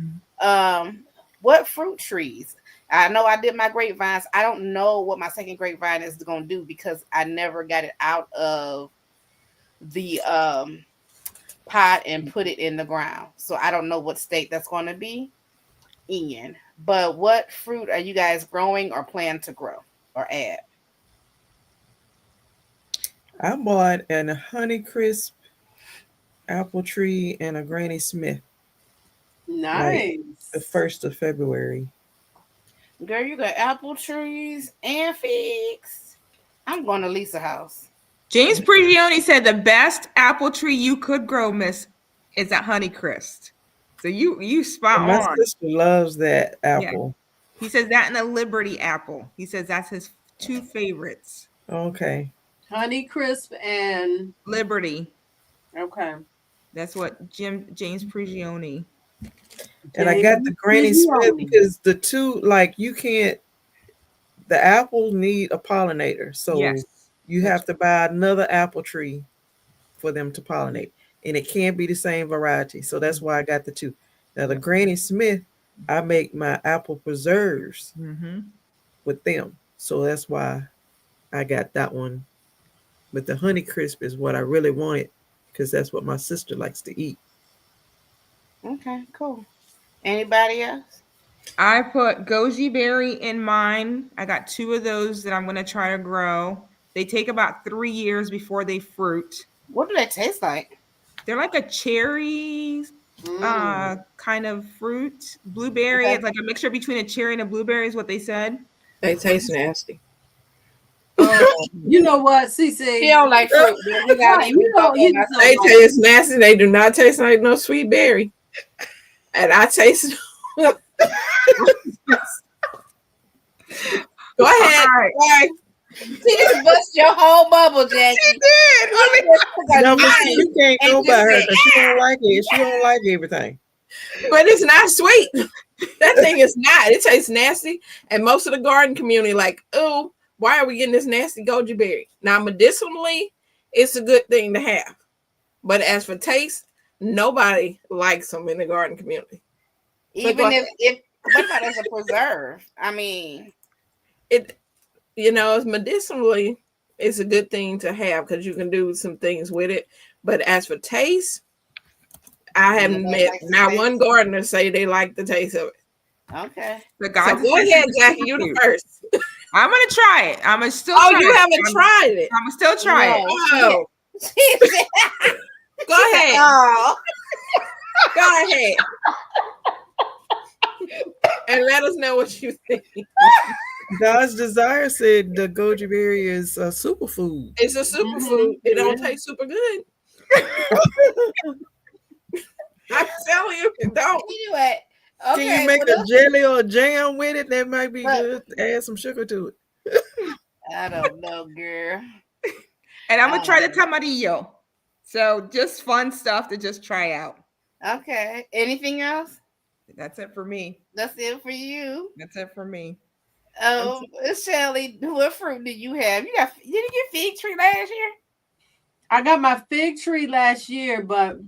Speaker 1: What fruit trees? I know I did my grapevines. I don't know what my second grapevine is going to do because I never got it out of the pot and put it in the ground. So I don't know what state that's going to be in. But what fruit are you guys growing or plan to grow or add?
Speaker 2: I bought a Honeycrisp apple tree and a Granny Smith.
Speaker 3: Nice.
Speaker 2: The 1st of February.
Speaker 1: Girl, you got apple trees and figs. I'm going to Lisa's house.
Speaker 4: James Prigioni said the best apple tree you could grow, Miss, is at Honeycrisp. So you spot on.
Speaker 2: My sister loves that apple.
Speaker 4: Yeah. He says that and a Liberty apple. He says that's his 2 favorites.
Speaker 2: Okay.
Speaker 3: Honeycrisp and
Speaker 4: Liberty.
Speaker 3: Okay.
Speaker 4: That's what James Prigioni.
Speaker 2: And I got the Granny Smith because the two, like, you can't, the apples need a pollinator. So you have to buy another apple tree for them to pollinate. And it can't be the same variety. So that's why I got the 2. Now, the Granny Smith, I make my apple preserves with them. So that's why I got that one. But the Honeycrisp is what I really wanted because that's what my sister likes to eat.
Speaker 1: Okay, cool. Anybody else?
Speaker 4: I put goji berry in mine. I got 2 of those that I'm going to try to grow. They take about 3 years before they fruit.
Speaker 1: What do they taste like?
Speaker 4: They're like a cherry kind of fruit. Blueberry.
Speaker 1: Okay.
Speaker 4: It's like a mixture between a cherry and a blueberry is what they said.
Speaker 5: They taste nasty.
Speaker 4: Oh,
Speaker 3: You know what, CC?
Speaker 1: She don't like fruit. But we gotta
Speaker 3: Right,
Speaker 1: even
Speaker 3: you
Speaker 1: talk
Speaker 3: don't- you
Speaker 1: about
Speaker 3: don't
Speaker 5: They
Speaker 3: like-
Speaker 5: taste nasty. They do not taste like no sweet berry. And I taste. Go ahead.
Speaker 4: All right.
Speaker 5: All right.
Speaker 1: She just bust your whole bubble, Jackie.
Speaker 5: She did. I
Speaker 2: No,
Speaker 5: mean,
Speaker 2: but see, you can't go
Speaker 1: And
Speaker 2: by her
Speaker 1: just
Speaker 2: because she don't like it. She don't like everything.
Speaker 5: but it's not sweet. That thing is not. It tastes nasty. And most of the garden community, like, oh, why are we getting this nasty goji berry? Now, medicinally, it's a good thing to have. But as for taste, nobody likes them in the garden community.
Speaker 1: Even if what about as a preserve? I mean,
Speaker 5: It, it's medicinally, it's a good thing to have because you can do some things with it. But as for taste, I haven't
Speaker 1: Nobody
Speaker 5: met
Speaker 1: likes the
Speaker 5: not
Speaker 1: taste.
Speaker 5: one gardener say they like the taste of it.
Speaker 1: okay.
Speaker 4: The
Speaker 5: So
Speaker 4: guys.
Speaker 5: go ahead, Jackie. You the first.
Speaker 4: I'm gonna try it. I'm gonna still.
Speaker 5: Oh,
Speaker 4: try
Speaker 5: you
Speaker 4: it.
Speaker 5: haven't tried it.
Speaker 4: I'm gonna still try it.
Speaker 5: Oh,
Speaker 1: She said,
Speaker 5: go ahead.
Speaker 1: oh,
Speaker 5: Go ahead. And let us know what you think.
Speaker 2: God's Desire said the goji berry is a superfood.
Speaker 5: It's a superfood. It don't taste super good. I'm telling you, it don't.
Speaker 1: anyway. Okay.
Speaker 2: Can you make
Speaker 1: well,
Speaker 2: a jelly or a jam with it? That might be
Speaker 1: But-
Speaker 2: good. Add some sugar to it.
Speaker 1: I don't know, girl.
Speaker 4: And I'm gonna try the tamarillo. So just fun stuff to just try out.
Speaker 1: Okay. Anything else?
Speaker 4: That's it for me.
Speaker 1: That's it for you.
Speaker 4: That's it for me.
Speaker 1: Shelly, what fruit did you have? Did you get fig tree last year?
Speaker 3: I got my fig tree last year, but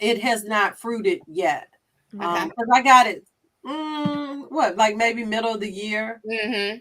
Speaker 3: it has not fruited yet.
Speaker 1: Okay.
Speaker 3: Because I got it, like maybe middle of the year.
Speaker 1: Mm-hmm.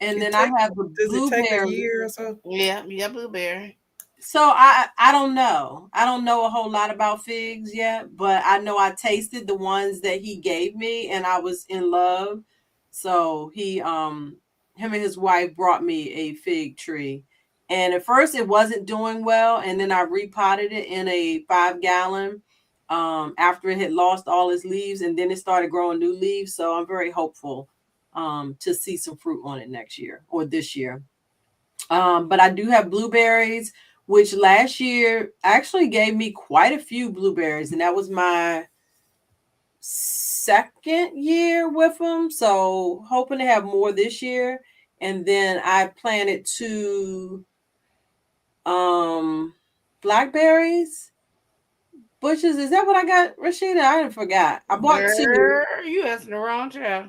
Speaker 3: And
Speaker 2: It
Speaker 3: then
Speaker 2: take-
Speaker 3: I have the
Speaker 2: Does it take a
Speaker 3: blueberry.
Speaker 2: year or so?
Speaker 1: Yeah, blueberry.
Speaker 3: So I don't know. I don't know a whole lot about figs yet, but I know I tasted the ones that he gave me and I was in love. So him and his wife brought me a fig tree. And at first it wasn't doing well, and then I repotted it in a 5-gallon after it had lost all its leaves, and then it started growing new leaves. So I'm very hopeful to see some fruit on it next year or this year. But I do have blueberries, which last year actually gave me quite a few blueberries, and that was my second year with them. So hoping to have more this year. And then I planted 2 blackberries bushes. Is that what I got, Rashida? I didn't forgot. I bought 2.
Speaker 1: Girl, you asking the wrong child.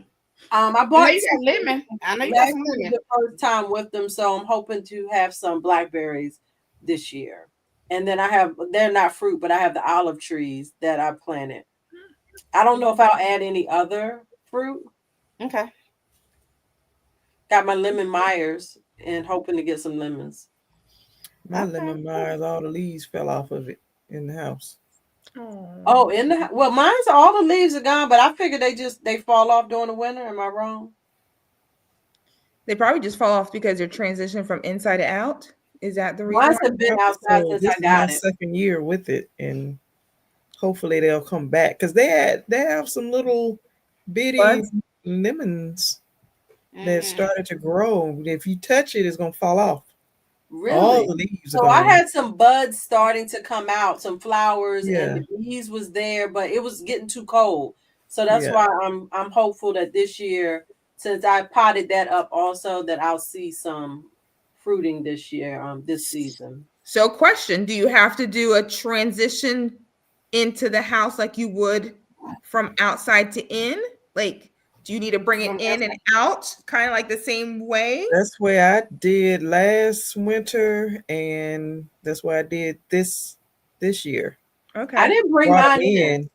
Speaker 3: I
Speaker 1: I know
Speaker 3: bought
Speaker 1: you
Speaker 3: 2.
Speaker 1: got lemon. I know you got
Speaker 3: Last
Speaker 1: some
Speaker 3: year was
Speaker 1: lemon.
Speaker 3: the first time with them, so I'm hoping to have some blackberries this year. And then they're not fruit, but I have the olive trees that I planted. I don't know if I'll add any other fruit.
Speaker 1: Okay.
Speaker 3: Got my lemon Myers and hoping to get some lemons.
Speaker 2: My lemon Myers, all the leaves fell off of it in the house.
Speaker 3: Oh, mine's all the leaves are gone, but I figured they fall off during the winter. Am I wrong?
Speaker 4: They probably just fall off because they're transitioning from inside to out. Is that the reason?
Speaker 3: Mine's have been outside
Speaker 2: So
Speaker 3: since
Speaker 2: this
Speaker 3: I
Speaker 2: is
Speaker 3: got
Speaker 2: my
Speaker 3: it.
Speaker 2: second year with it, and hopefully they'll come back because they have some little bitty
Speaker 4: Buds?
Speaker 2: lemons
Speaker 1: Mm-hmm.
Speaker 2: that started to grow. If you touch it, it's gonna fall off.
Speaker 3: Really?
Speaker 2: All the leaves are
Speaker 3: So I
Speaker 2: gone.
Speaker 3: had some buds starting to come out, some flowers,
Speaker 2: Yeah.
Speaker 3: and the bees was there, but it was getting too cold. So that's
Speaker 2: Yeah.
Speaker 3: why I'm hopeful that this year, since I potted that up also, that I'll see some fruiting this year, this season.
Speaker 4: So, question: do you have to do a transition into the house like you would from outside to in? Like, do you need to bring it
Speaker 1: From
Speaker 4: in and out, kind of like the same way?
Speaker 2: That's where I did last winter, and that's where I did this year.
Speaker 4: Okay.
Speaker 3: I didn't bring
Speaker 2: Brought
Speaker 3: mine
Speaker 2: it
Speaker 3: in.
Speaker 2: in.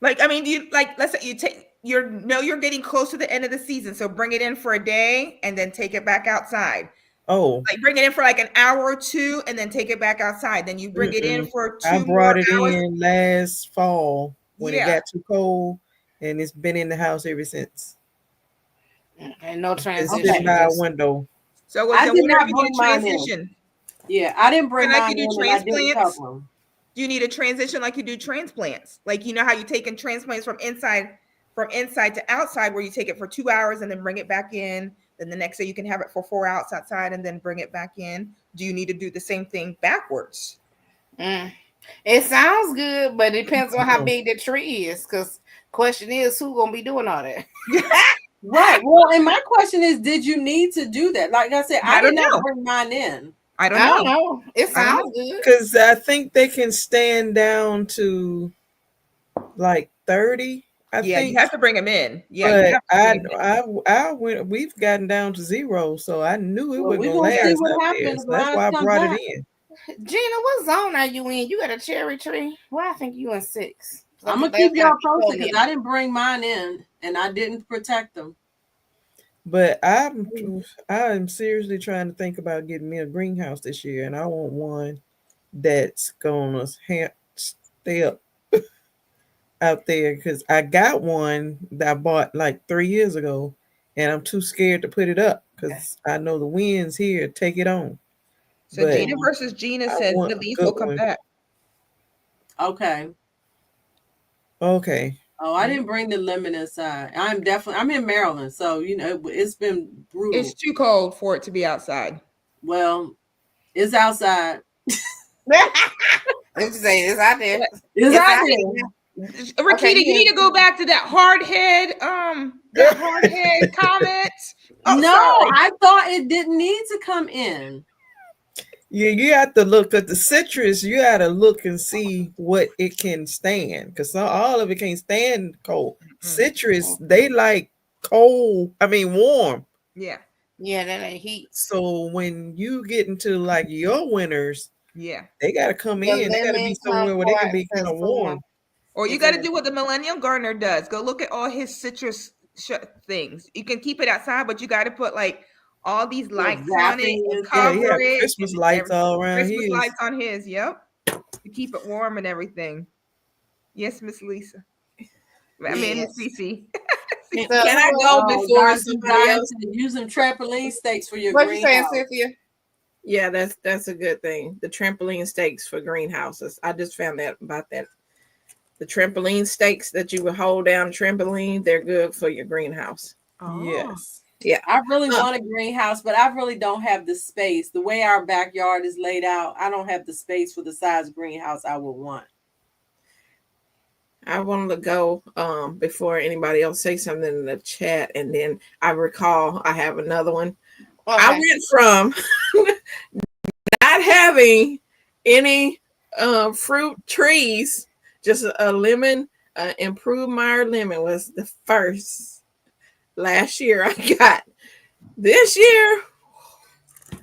Speaker 4: Like, I mean, do you like? Let's say you're getting close to the end of the season, so bring it in for a day and then take it back outside.
Speaker 2: Oh,
Speaker 4: Like, bring it in for like an hour or 2 and then take it back outside. Then you bring it in for 2
Speaker 2: I
Speaker 4: more
Speaker 2: brought it
Speaker 4: hours.
Speaker 2: in last fall when
Speaker 4: Yeah.
Speaker 2: it got too cold, and it's been in the house ever since.
Speaker 1: And no
Speaker 2: It's
Speaker 1: transition.
Speaker 2: sitting by a
Speaker 1: just-
Speaker 2: window.
Speaker 4: So
Speaker 3: I
Speaker 4: then
Speaker 3: did
Speaker 4: whenever
Speaker 3: not
Speaker 4: you
Speaker 3: bring
Speaker 4: do
Speaker 3: mine in.
Speaker 4: transition,
Speaker 3: Yeah, I didn't bring
Speaker 4: And like
Speaker 3: mine
Speaker 4: you
Speaker 3: in,
Speaker 4: do
Speaker 3: and I didn't
Speaker 4: transplants?
Speaker 3: cover them.
Speaker 4: Do you need a transition like you do transplants? Like, you know how you take in transplants from inside to outside, where you take it for 2 hours and then bring it back in. Then the next day you can have it for 4 hours outside and then bring it back in. Do you need to do the same thing backwards?
Speaker 1: It sounds good, but it depends on how big the tree is. Because question is, who gonna be doing all that?
Speaker 3: Right. Well, and my question is, did you need to do that? Like I said, I did not bring mine in.
Speaker 4: I don't
Speaker 1: know. It sounds good.
Speaker 2: Because I think they can stand down to like 30. I think
Speaker 4: you have to bring them in. Yeah,
Speaker 2: but we've gotten down to 0, so I knew it wasn't gonna last up there. So that's why I brought it in.
Speaker 1: Gina, what zone are you in? You got a cherry tree? Well, I think you in 6.
Speaker 3: I'm gonna keep y'all posted because I didn't bring mine in and I didn't protect them.
Speaker 2: But I'm seriously trying to think about getting me a greenhouse this year, and I want one that's gonna stay up out there, because I got one that I bought like 3 years ago, and I'm too scared to put it up because I know the winds here take it on.
Speaker 4: So but Gina versus Gina says the leaf will come back.
Speaker 3: Okay. Oh, I didn't bring the lemon inside. I'm in Maryland, so it's been brutal.
Speaker 4: It's too cold for it to be outside.
Speaker 3: Well, it's outside.
Speaker 1: It's out there.
Speaker 3: It's out there.
Speaker 4: Rakita, you need to go back to that hard head comment.
Speaker 3: I thought it didn't need to come in.
Speaker 2: Yeah, you have to look at the citrus. You got to look and see what it can stand, because all of it can't stand cold. Citrus, they like cold. I mean, warm.
Speaker 1: Yeah, that ain't heat.
Speaker 2: So when you get into like your winters, they got to come in. They got to be somewhere where they can be kind of warm.
Speaker 4: Or you got to do what the millennial gardener does. Go look at all his citrus things. You can keep it outside, but you got to put like all these lights on it and cover it.
Speaker 2: Christmas lights all around here.
Speaker 4: Christmas lights on his, to keep it warm and everything. Yes, Miss Lisa. I mean, Miss Cece.
Speaker 5: Can I go before somebody else?
Speaker 3: Use some trampoline stakes for your
Speaker 1: greenhouse. What you saying, Cynthia?
Speaker 5: Yeah, that's a good thing. The trampoline stakes for greenhouses. I just found out about that. The trampoline stakes that you would hold down trampoline, they're good for your greenhouse.
Speaker 2: Oh. Yes.
Speaker 5: Yeah.
Speaker 3: I really want a greenhouse, but I really don't have the space. The way our backyard is laid out, I don't have the space for the size greenhouse I would want.
Speaker 5: I wanted to go before anybody else say something in the chat, and then I recall I have another one. Okay. I went from not having any fruit trees, just a lemon, improved Meyer lemon was the first. Last year I got. This year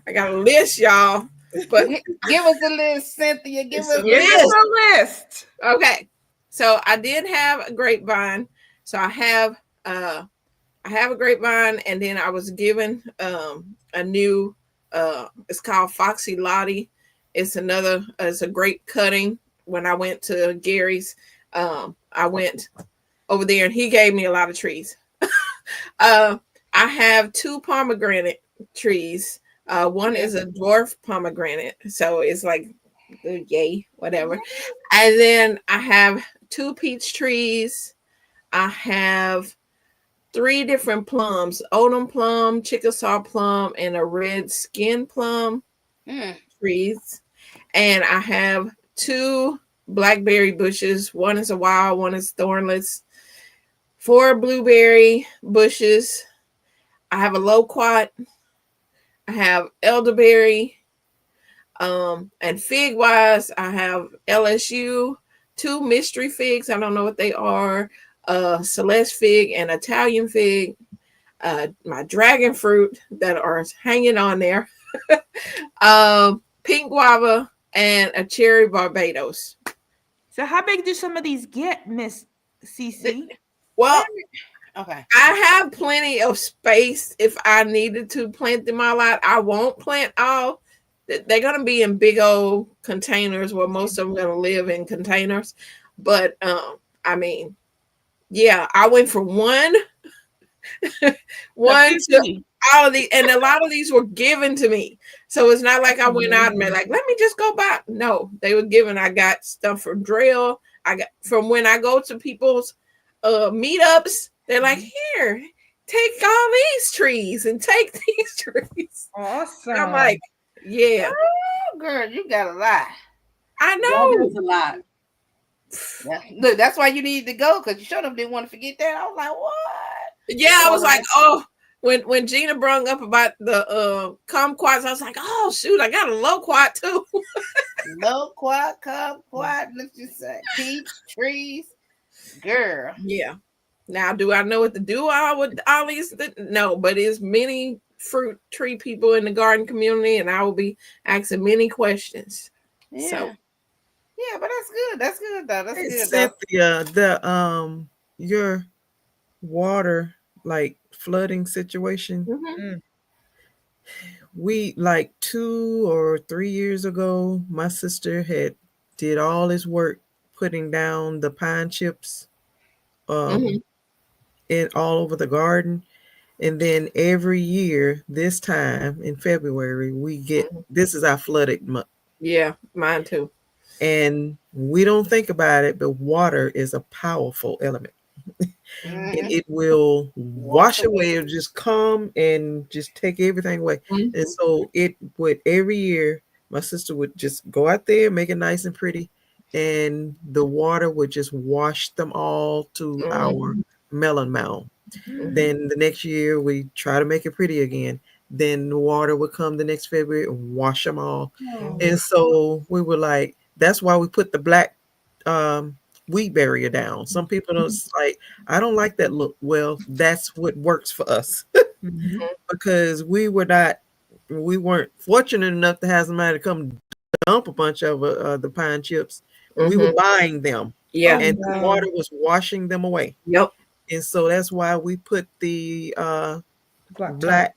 Speaker 5: I got a list, y'all. But
Speaker 1: give us a list, Cynthia. Give us
Speaker 4: a list.
Speaker 5: Okay. So I did have a grapevine. So I have a grapevine, and then I was given a new it's called Foxy Lottie. It's a grape cutting. When I went to Gary's, I went over there and he gave me a lot of trees. I have 2 pomegranate trees. One is a dwarf pomegranate, so it's like yay, whatever. And then I have 2 peach trees. I have 3 different plums: Odom plum, Chickasaw plum, and a red skin plum trees. And I have 2 blackberry bushes. One is a wild, one is thornless. 4 blueberry bushes. I have a loquat. I have elderberry. And fig wise, I have LSU, 2 mystery figs. I don't know what they are. Celeste fig and Italian fig. My dragon fruit that are hanging on there. Pink guava and a cherry Barbados.
Speaker 4: So how big do some of these get, Miss CC?
Speaker 5: Well, okay. I have plenty of space if I needed to plant them all out. I won't plant all. They're going to be in big old containers where most of them are going to live in containers. But, I mean, yeah, I went from one to all of these, and a lot of these were given to me. So it's not like I went out and like, let me just go buy. No, they were giving. I got stuff from drill. I got from when I go to people's meetups. They're like, here, take all these trees and take these trees.
Speaker 4: Awesome.
Speaker 5: I'm like, yeah.
Speaker 1: Oh, girl, you got a lot.
Speaker 5: I know.
Speaker 3: That is a lot.
Speaker 1: Yeah. Look, that's why you need to go, because you showed them didn't want to forget that. I was like, what?
Speaker 5: Yeah, I was like, oh, when Gina brung up about the kumquats, I was like, oh shoot, I got a loquat too.
Speaker 1: Loquat, kumquat, let's just say peach trees, girl.
Speaker 5: Yeah. Now, do I know what to do with all these? No, but it's many fruit tree people in the garden community, and I will be asking many questions.
Speaker 1: Yeah.
Speaker 5: So,
Speaker 1: yeah, but that's good. That's good though. That's
Speaker 2: Hey,
Speaker 1: good.
Speaker 2: Cynthia, your water like flooding situation.
Speaker 5: mhm.
Speaker 2: We like 2 or 3 years ago, my sister did all this work putting down the pine chips
Speaker 5: Mhm.
Speaker 2: all over the garden. And then every year, this time in February, we get this is our flooded month.
Speaker 5: Yeah, mine too.
Speaker 2: And we don't think about it, but water is a powerful element. And it will wash away. It'll just come and just take everything away.
Speaker 5: Mhm.
Speaker 2: And so it would every year, my sister would just go out there, make it nice and pretty, and the water would just wash them all to our melon mound. Then the next year we try to make it pretty again. Then the water would come the next February and wash them all. And so we were like, that's why we put the black weed barrier down. Some people don't like, I don't like that look. Well, that's what works for us. Because we weren't fortunate enough to have somebody come dump a bunch of the pine chips. We were buying them.
Speaker 5: Yeah.
Speaker 2: And the water was washing them away.
Speaker 5: Yep.
Speaker 2: And so that's why we put the black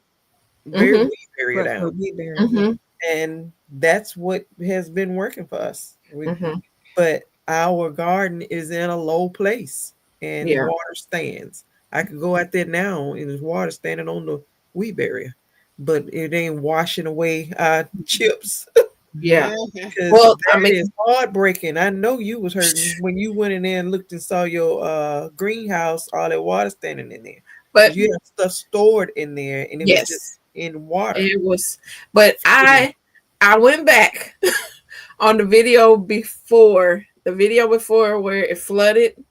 Speaker 5: Mhm.
Speaker 2: weed barrier down.
Speaker 5: Mhm.
Speaker 2: And that's what has been working for us.
Speaker 5: Mhm.
Speaker 2: But our garden is in a low place and
Speaker 5: Yeah.
Speaker 2: water stands. I could go out there now and there's water standing on the weed barrier, but it ain't washing away our chips.
Speaker 5: Yeah.
Speaker 2: Because
Speaker 5: Well, I
Speaker 2: that
Speaker 5: mean,
Speaker 2: is heartbreaking. I know you was hurting when you went in there and looked and saw your greenhouse, all that water standing in there.
Speaker 5: but
Speaker 2: You have stuff stored in there and it was just
Speaker 5: yes,
Speaker 2: in water.
Speaker 5: it was. But I went back on the video before where it flooded,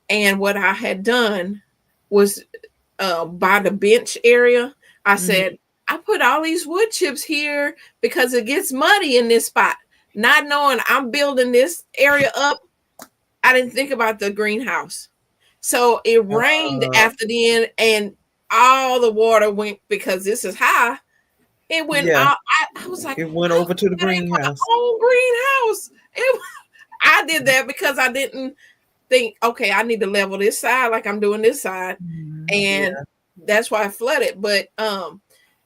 Speaker 5: and what I had done was by the bench area. I said, I put all these wood chips here because it gets muddy in this spot. Not knowing I'm building this area up, I didn't think about the greenhouse. So it rained after the end, and all the water went, because this is high. It went out. I was like,
Speaker 2: it went over to the
Speaker 5: that ain't my
Speaker 2: greenhouse.
Speaker 5: own greenhouse. I did that because I didn't think, okay, I need to level this side like I'm doing this side. And that's why I flooded. But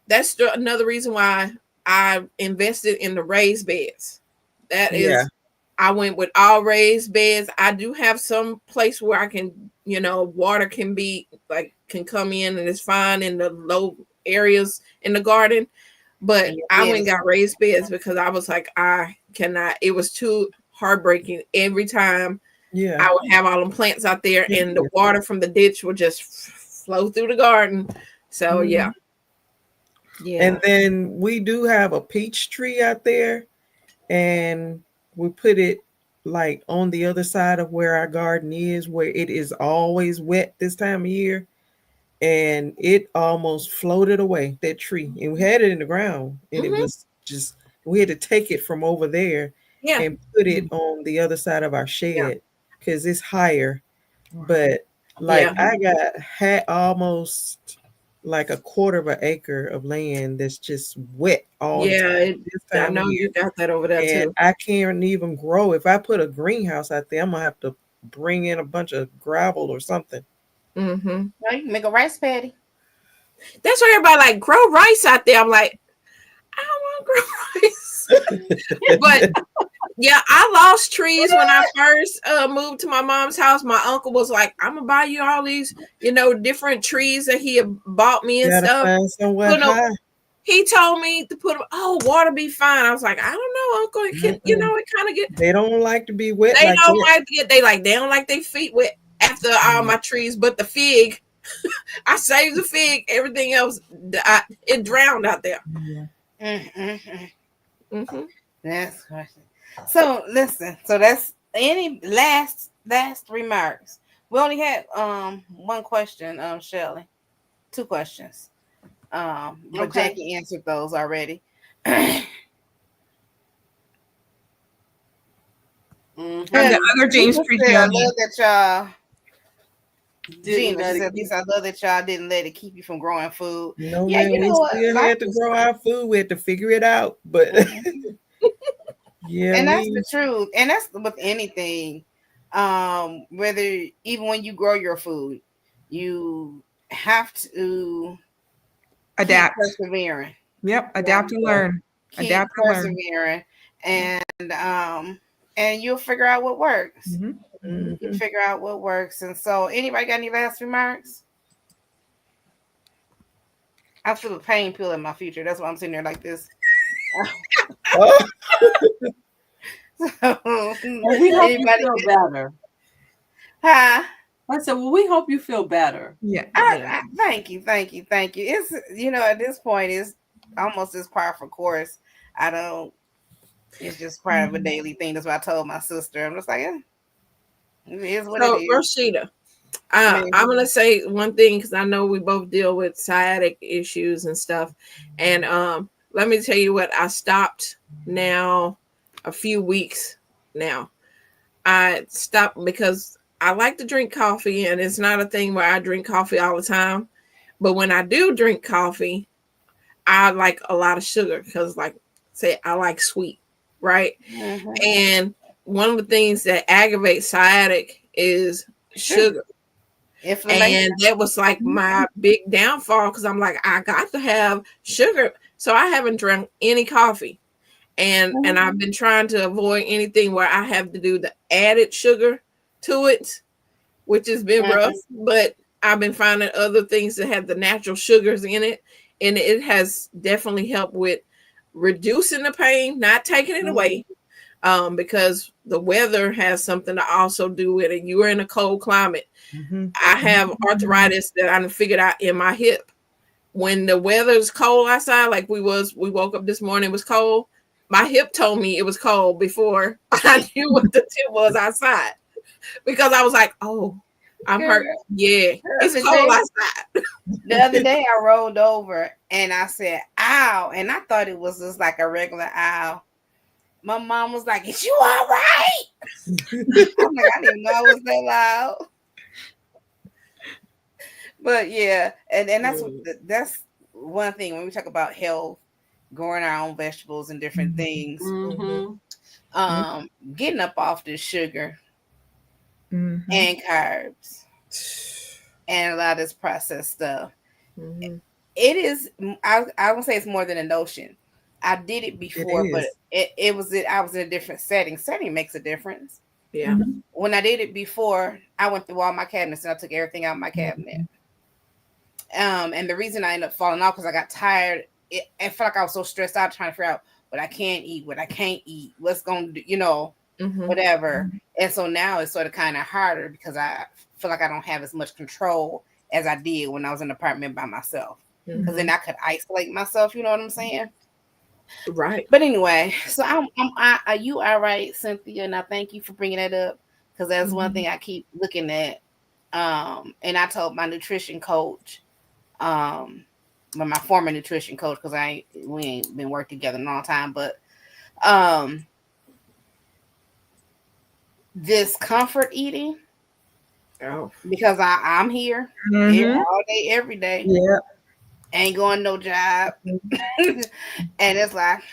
Speaker 5: that's another reason why I invested in the raised beds. That is, I went with all raised beds. I do have some place where I can, water can come in and it's fine in the low areas in the garden. But I went and got raised beds because I was like, I cannot. It was too heartbreaking every time. I would have all them plants out there, and the water from the ditch would just flow through the garden. So yeah.
Speaker 2: And then we do have a peach tree out there, and we put it like on the other side of where our garden is, where it is always wet this time of year. And it almost floated away, that tree. And we had it in the ground, and it was just, we had to take it from over there and put it on the other side of our shed because it's higher. But I had almost like a quarter of an acre of land that's just wet all the time.
Speaker 5: I know you got that over there
Speaker 2: and
Speaker 5: too.
Speaker 2: I can't even grow. If I put a greenhouse out there, I'm gonna have to bring in a bunch of gravel or something.
Speaker 1: No, you can make a rice paddy.
Speaker 5: That's why everybody like grow rice out there. I'm like, I don't want to grow rice. But yeah, I lost trees when I first moved to my mom's house. My uncle was like, I'm gonna buy you all these, different trees that he had bought me and stuff.
Speaker 2: Find somewhere high.
Speaker 5: he told me to put them. Oh, water be fine. I was like, I don't know, Uncle. You know, it kind of get.
Speaker 2: They don't like to be wet.
Speaker 5: They
Speaker 2: like
Speaker 5: don't
Speaker 2: that.
Speaker 5: like to get. They don't like their feet wet after all my trees. But the fig, I saved the fig. Everything else, it drowned out there.
Speaker 1: That's question. So listen. So that's any last remarks. We only had one question, Shelley. 2 questions. But
Speaker 3: Okay.
Speaker 1: Jackie answered those already.
Speaker 4: And the other James Street
Speaker 1: I
Speaker 4: Journey.
Speaker 1: love that y'all.
Speaker 3: Didn't
Speaker 1: Gina
Speaker 3: let
Speaker 1: said,
Speaker 3: it
Speaker 1: at least I love that y'all didn't let it keep you from growing food.
Speaker 2: No,
Speaker 1: Yeah,
Speaker 2: man,
Speaker 1: you know what?
Speaker 2: we still had to grow our food. We had to figure it out. But yeah,
Speaker 1: and that's the truth. And that's with anything. Whether even when you grow your food, you have to
Speaker 4: Adapt.
Speaker 1: keep persevering.
Speaker 4: Yep. Adapt and learn.
Speaker 1: Keep
Speaker 4: Adapt and learn.
Speaker 1: persevering, and you'll figure out what works. You figure out what works. And so, anybody got any last remarks? I feel a pain pill in my future. That's why I'm sitting there like this.
Speaker 3: Well, we hope you feel better.
Speaker 1: Huh?
Speaker 3: I said, well, we hope you feel better.
Speaker 4: Yeah.
Speaker 1: Thank you. It's, at this point, it's almost as par for course. It's just part of a daily thing. That's what I told my sister. I'm just like, it is what it is.
Speaker 5: Rashida, I'm going to say one thing because I know we both deal with sciatic issues and stuff. And let me tell you what, I stopped now a few weeks now. I stopped because I like to drink coffee, and it's not a thing where I drink coffee all the time. But when I do drink coffee, I like a lot of sugar because, I like sweet, right? And one of the things that aggravates sciatic is sugar. And that was like my big downfall because I'm like, I got to have sugar. So I haven't drank any coffee. And I've been trying to avoid anything where I have to do the added sugar to it, which has been rough. But I've been finding other things that have the natural sugars in it. And it has definitely helped with reducing the pain, not taking it away. Because the weather has something to also do with it. You are in a cold climate. I have arthritis that I figured out in my hip. When the weather's cold outside, like we woke up this morning, it was cold. My hip told me it was cold before I knew what the tip was outside. Because I was like, oh, I'm hurt. Yeah, it's cold outside.
Speaker 1: The other day I rolled over and I said, ow. And I thought it was just like a regular ow. My mom was like, is you all right? I'm like, I didn't know I was that loud. But yeah, and that's one thing when we talk about health, growing our own vegetables and different things. Getting up off this sugar and carbs and a lot of this processed stuff. It is, I would say it's more than a notion. I did it before, but I was in a different setting. Setting makes a difference.
Speaker 5: Yeah.
Speaker 1: When I did it before, I went through all my cabinets and I took everything out of my cabinet. And the reason I ended up falling off because I got tired. I felt like I was so stressed out trying to figure out what I can eat, what I can't eat, what's going to do, whatever. And so now it's sort of kind of harder because I feel like I don't have as much control as I did when I was in an apartment by myself. Because then I could isolate myself, you know what I'm saying?
Speaker 5: Right.
Speaker 1: But anyway, so you are right, Cynthia, and I thank you for bringing that up because that's one thing I keep looking at. And I told my nutrition coach, my former nutrition coach, because we ain't been working together in a long time, but this comfort eating, because I'm here all day, every day.
Speaker 2: Yeah.
Speaker 1: Ain't going no job. And it's like,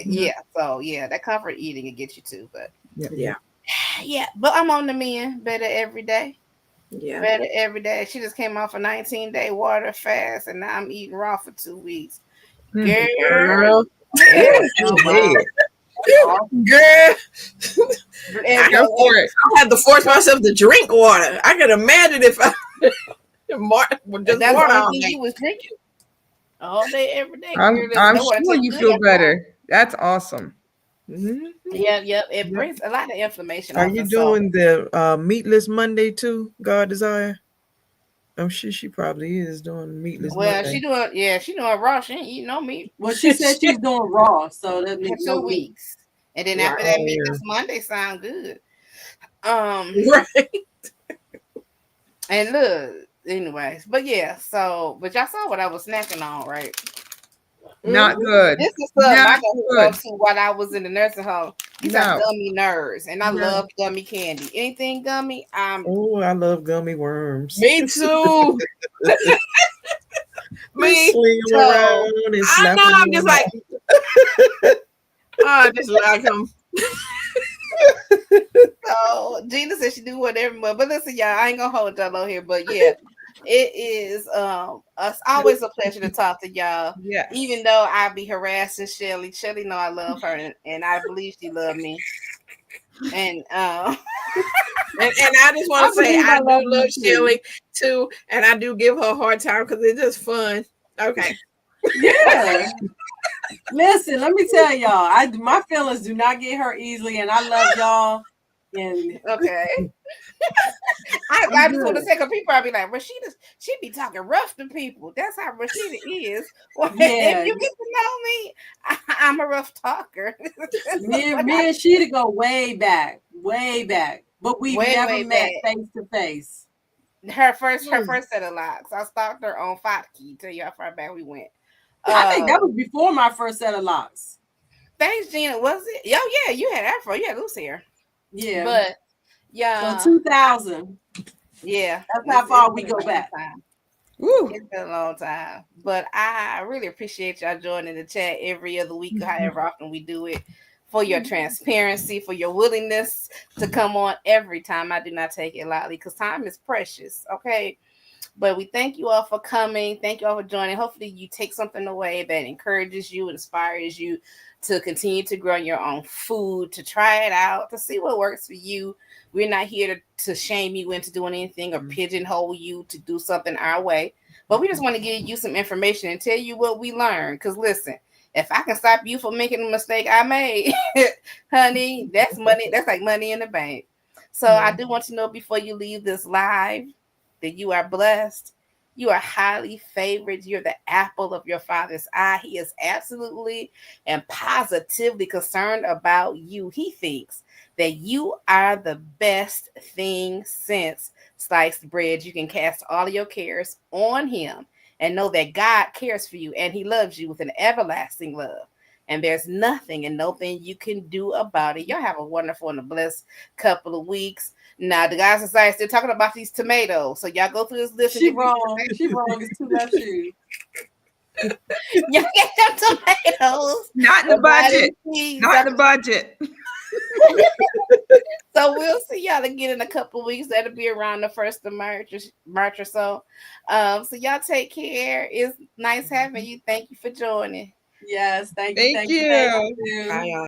Speaker 1: yeah. So yeah, that comfort eating it gets you too, but
Speaker 5: yeah.
Speaker 1: But I'm on the mend, better every day.
Speaker 5: Yeah,
Speaker 1: better every day. She just came off a 19-day water fast, and now I'm eating raw for 2 weeks. Girl.
Speaker 5: Girl, I had to force myself to drink water. I can imagine if I just
Speaker 1: that's
Speaker 5: water
Speaker 1: the
Speaker 5: all
Speaker 1: only thing
Speaker 5: day.
Speaker 1: you was drinking. all day, every day.
Speaker 4: I'm
Speaker 1: Girl, listen,
Speaker 4: I'm
Speaker 1: they want to
Speaker 4: sure
Speaker 1: take
Speaker 4: you
Speaker 1: good
Speaker 4: feel
Speaker 1: info.
Speaker 4: better. That's awesome.
Speaker 5: Mhm.
Speaker 1: Yeah. It
Speaker 2: Yep.
Speaker 1: brings a lot of information.
Speaker 2: Are
Speaker 1: off
Speaker 2: you
Speaker 1: it, so-
Speaker 2: doing the meatless Monday too, God Desire? I'm sure she probably is doing meatless
Speaker 1: Well,
Speaker 2: Monday.
Speaker 1: she doing raw. She ain't eating no meat
Speaker 3: Well, she said she's doing raw, so that
Speaker 1: for
Speaker 3: means
Speaker 1: 2
Speaker 3: no meat.
Speaker 1: weeks, and then
Speaker 5: Right.
Speaker 1: after that,
Speaker 2: Oh,
Speaker 1: meat
Speaker 2: yeah.
Speaker 1: this Monday sound good.
Speaker 5: Right.
Speaker 1: And look, anyways, but yeah. So, but y'all saw what I was snacking on, right?
Speaker 4: Not good.
Speaker 1: This is stuff
Speaker 4: Not
Speaker 1: I got hooked
Speaker 4: good.
Speaker 1: up to while I was in the nursing home. These are
Speaker 4: No.
Speaker 1: gummy nerds, and I
Speaker 4: No.
Speaker 1: love gummy candy. Anything gummy,
Speaker 2: Oh, I love gummy worms.
Speaker 5: Me too. Me.
Speaker 2: Sling them
Speaker 1: So,
Speaker 2: around and
Speaker 5: I
Speaker 2: slap
Speaker 5: know.
Speaker 2: them
Speaker 5: I'm just
Speaker 2: on.
Speaker 5: like, oh, I just like them.
Speaker 1: So Gina said she do whatever, but listen, y'all, I ain't gonna hold y'all on here, but yeah, it is it's always a pleasure to talk to y'all.
Speaker 4: Yes.
Speaker 1: Even though I be harassing Shelly. Shelly know I love her, and I believe she love me. And
Speaker 5: And I just want to say
Speaker 3: believe
Speaker 5: I
Speaker 3: I
Speaker 5: do
Speaker 3: love
Speaker 5: love
Speaker 3: you too.
Speaker 5: Shelly too, and I do give her a hard time because it's just fun. Okay.
Speaker 3: Yeah. Listen, let me tell y'all, my feelings do not get hurt easily, and I love y'all. And
Speaker 1: okay. I just want to say, because people are be like, Rashida, she be talking rough to people. That's how Rashida is. Well,
Speaker 3: Yeah.
Speaker 1: if you get to know me, I'm a rough talker.
Speaker 3: me and Sheeta go way back, but we've
Speaker 1: Way
Speaker 3: never met
Speaker 1: back.
Speaker 3: face to face.
Speaker 1: Her first set of locks. I stalked her on Fotkey. Tell you how far back we went.
Speaker 3: I think that was before my first set of locks.
Speaker 1: Thanks, Gina. Was it? Oh yeah, you had afro. You had loose hair.
Speaker 3: Yeah,
Speaker 1: but yeah,
Speaker 3: so 2000.
Speaker 1: Yeah,
Speaker 3: that's how far we
Speaker 1: been
Speaker 3: go
Speaker 1: a long
Speaker 3: back.
Speaker 1: time.
Speaker 4: Woo.
Speaker 1: It's been a long time, but I really appreciate y'all joining the chat every other week, or however often we do it. For your transparency, for your willingness to come on every time. I do not take it lightly because time is precious. Okay. But we thank you all for coming. Thank you all for joining. Hopefully you take something away that encourages you, inspires you to continue to grow your own food, to try it out, to see what works for you. We're not here to shame you into doing anything or pigeonhole you to do something our way. But we just want to give you some information and tell you what we learned. Because listen, if I can stop you from making a mistake I made, honey, that's money. That's like money in the bank. So I do want to know before you leave this live that you are blessed. You are highly favored. You're the apple of your Father's eye. He is absolutely and positively concerned about you. He thinks that you are the best thing since sliced bread. You can cast all of your cares on him and know that God cares for you and he loves you with an everlasting love. And there's nothing and nothing you can do about it. Y'all have a wonderful and a blessed couple of weeks. Now, the guys inside still talking about these tomatoes. So y'all go through this list.
Speaker 3: She wrong. She wrong. It's too left shoes.
Speaker 1: Y'all get them tomatoes.
Speaker 4: Not in the budget. Not in the budget.
Speaker 1: So we'll see y'all again in a couple of weeks. That'll be around the 1st of March or so. So y'all take care. It's nice having you. Thank you for joining.
Speaker 3: Yes, thank
Speaker 4: you.
Speaker 3: Thank you.
Speaker 5: Bye, y'all.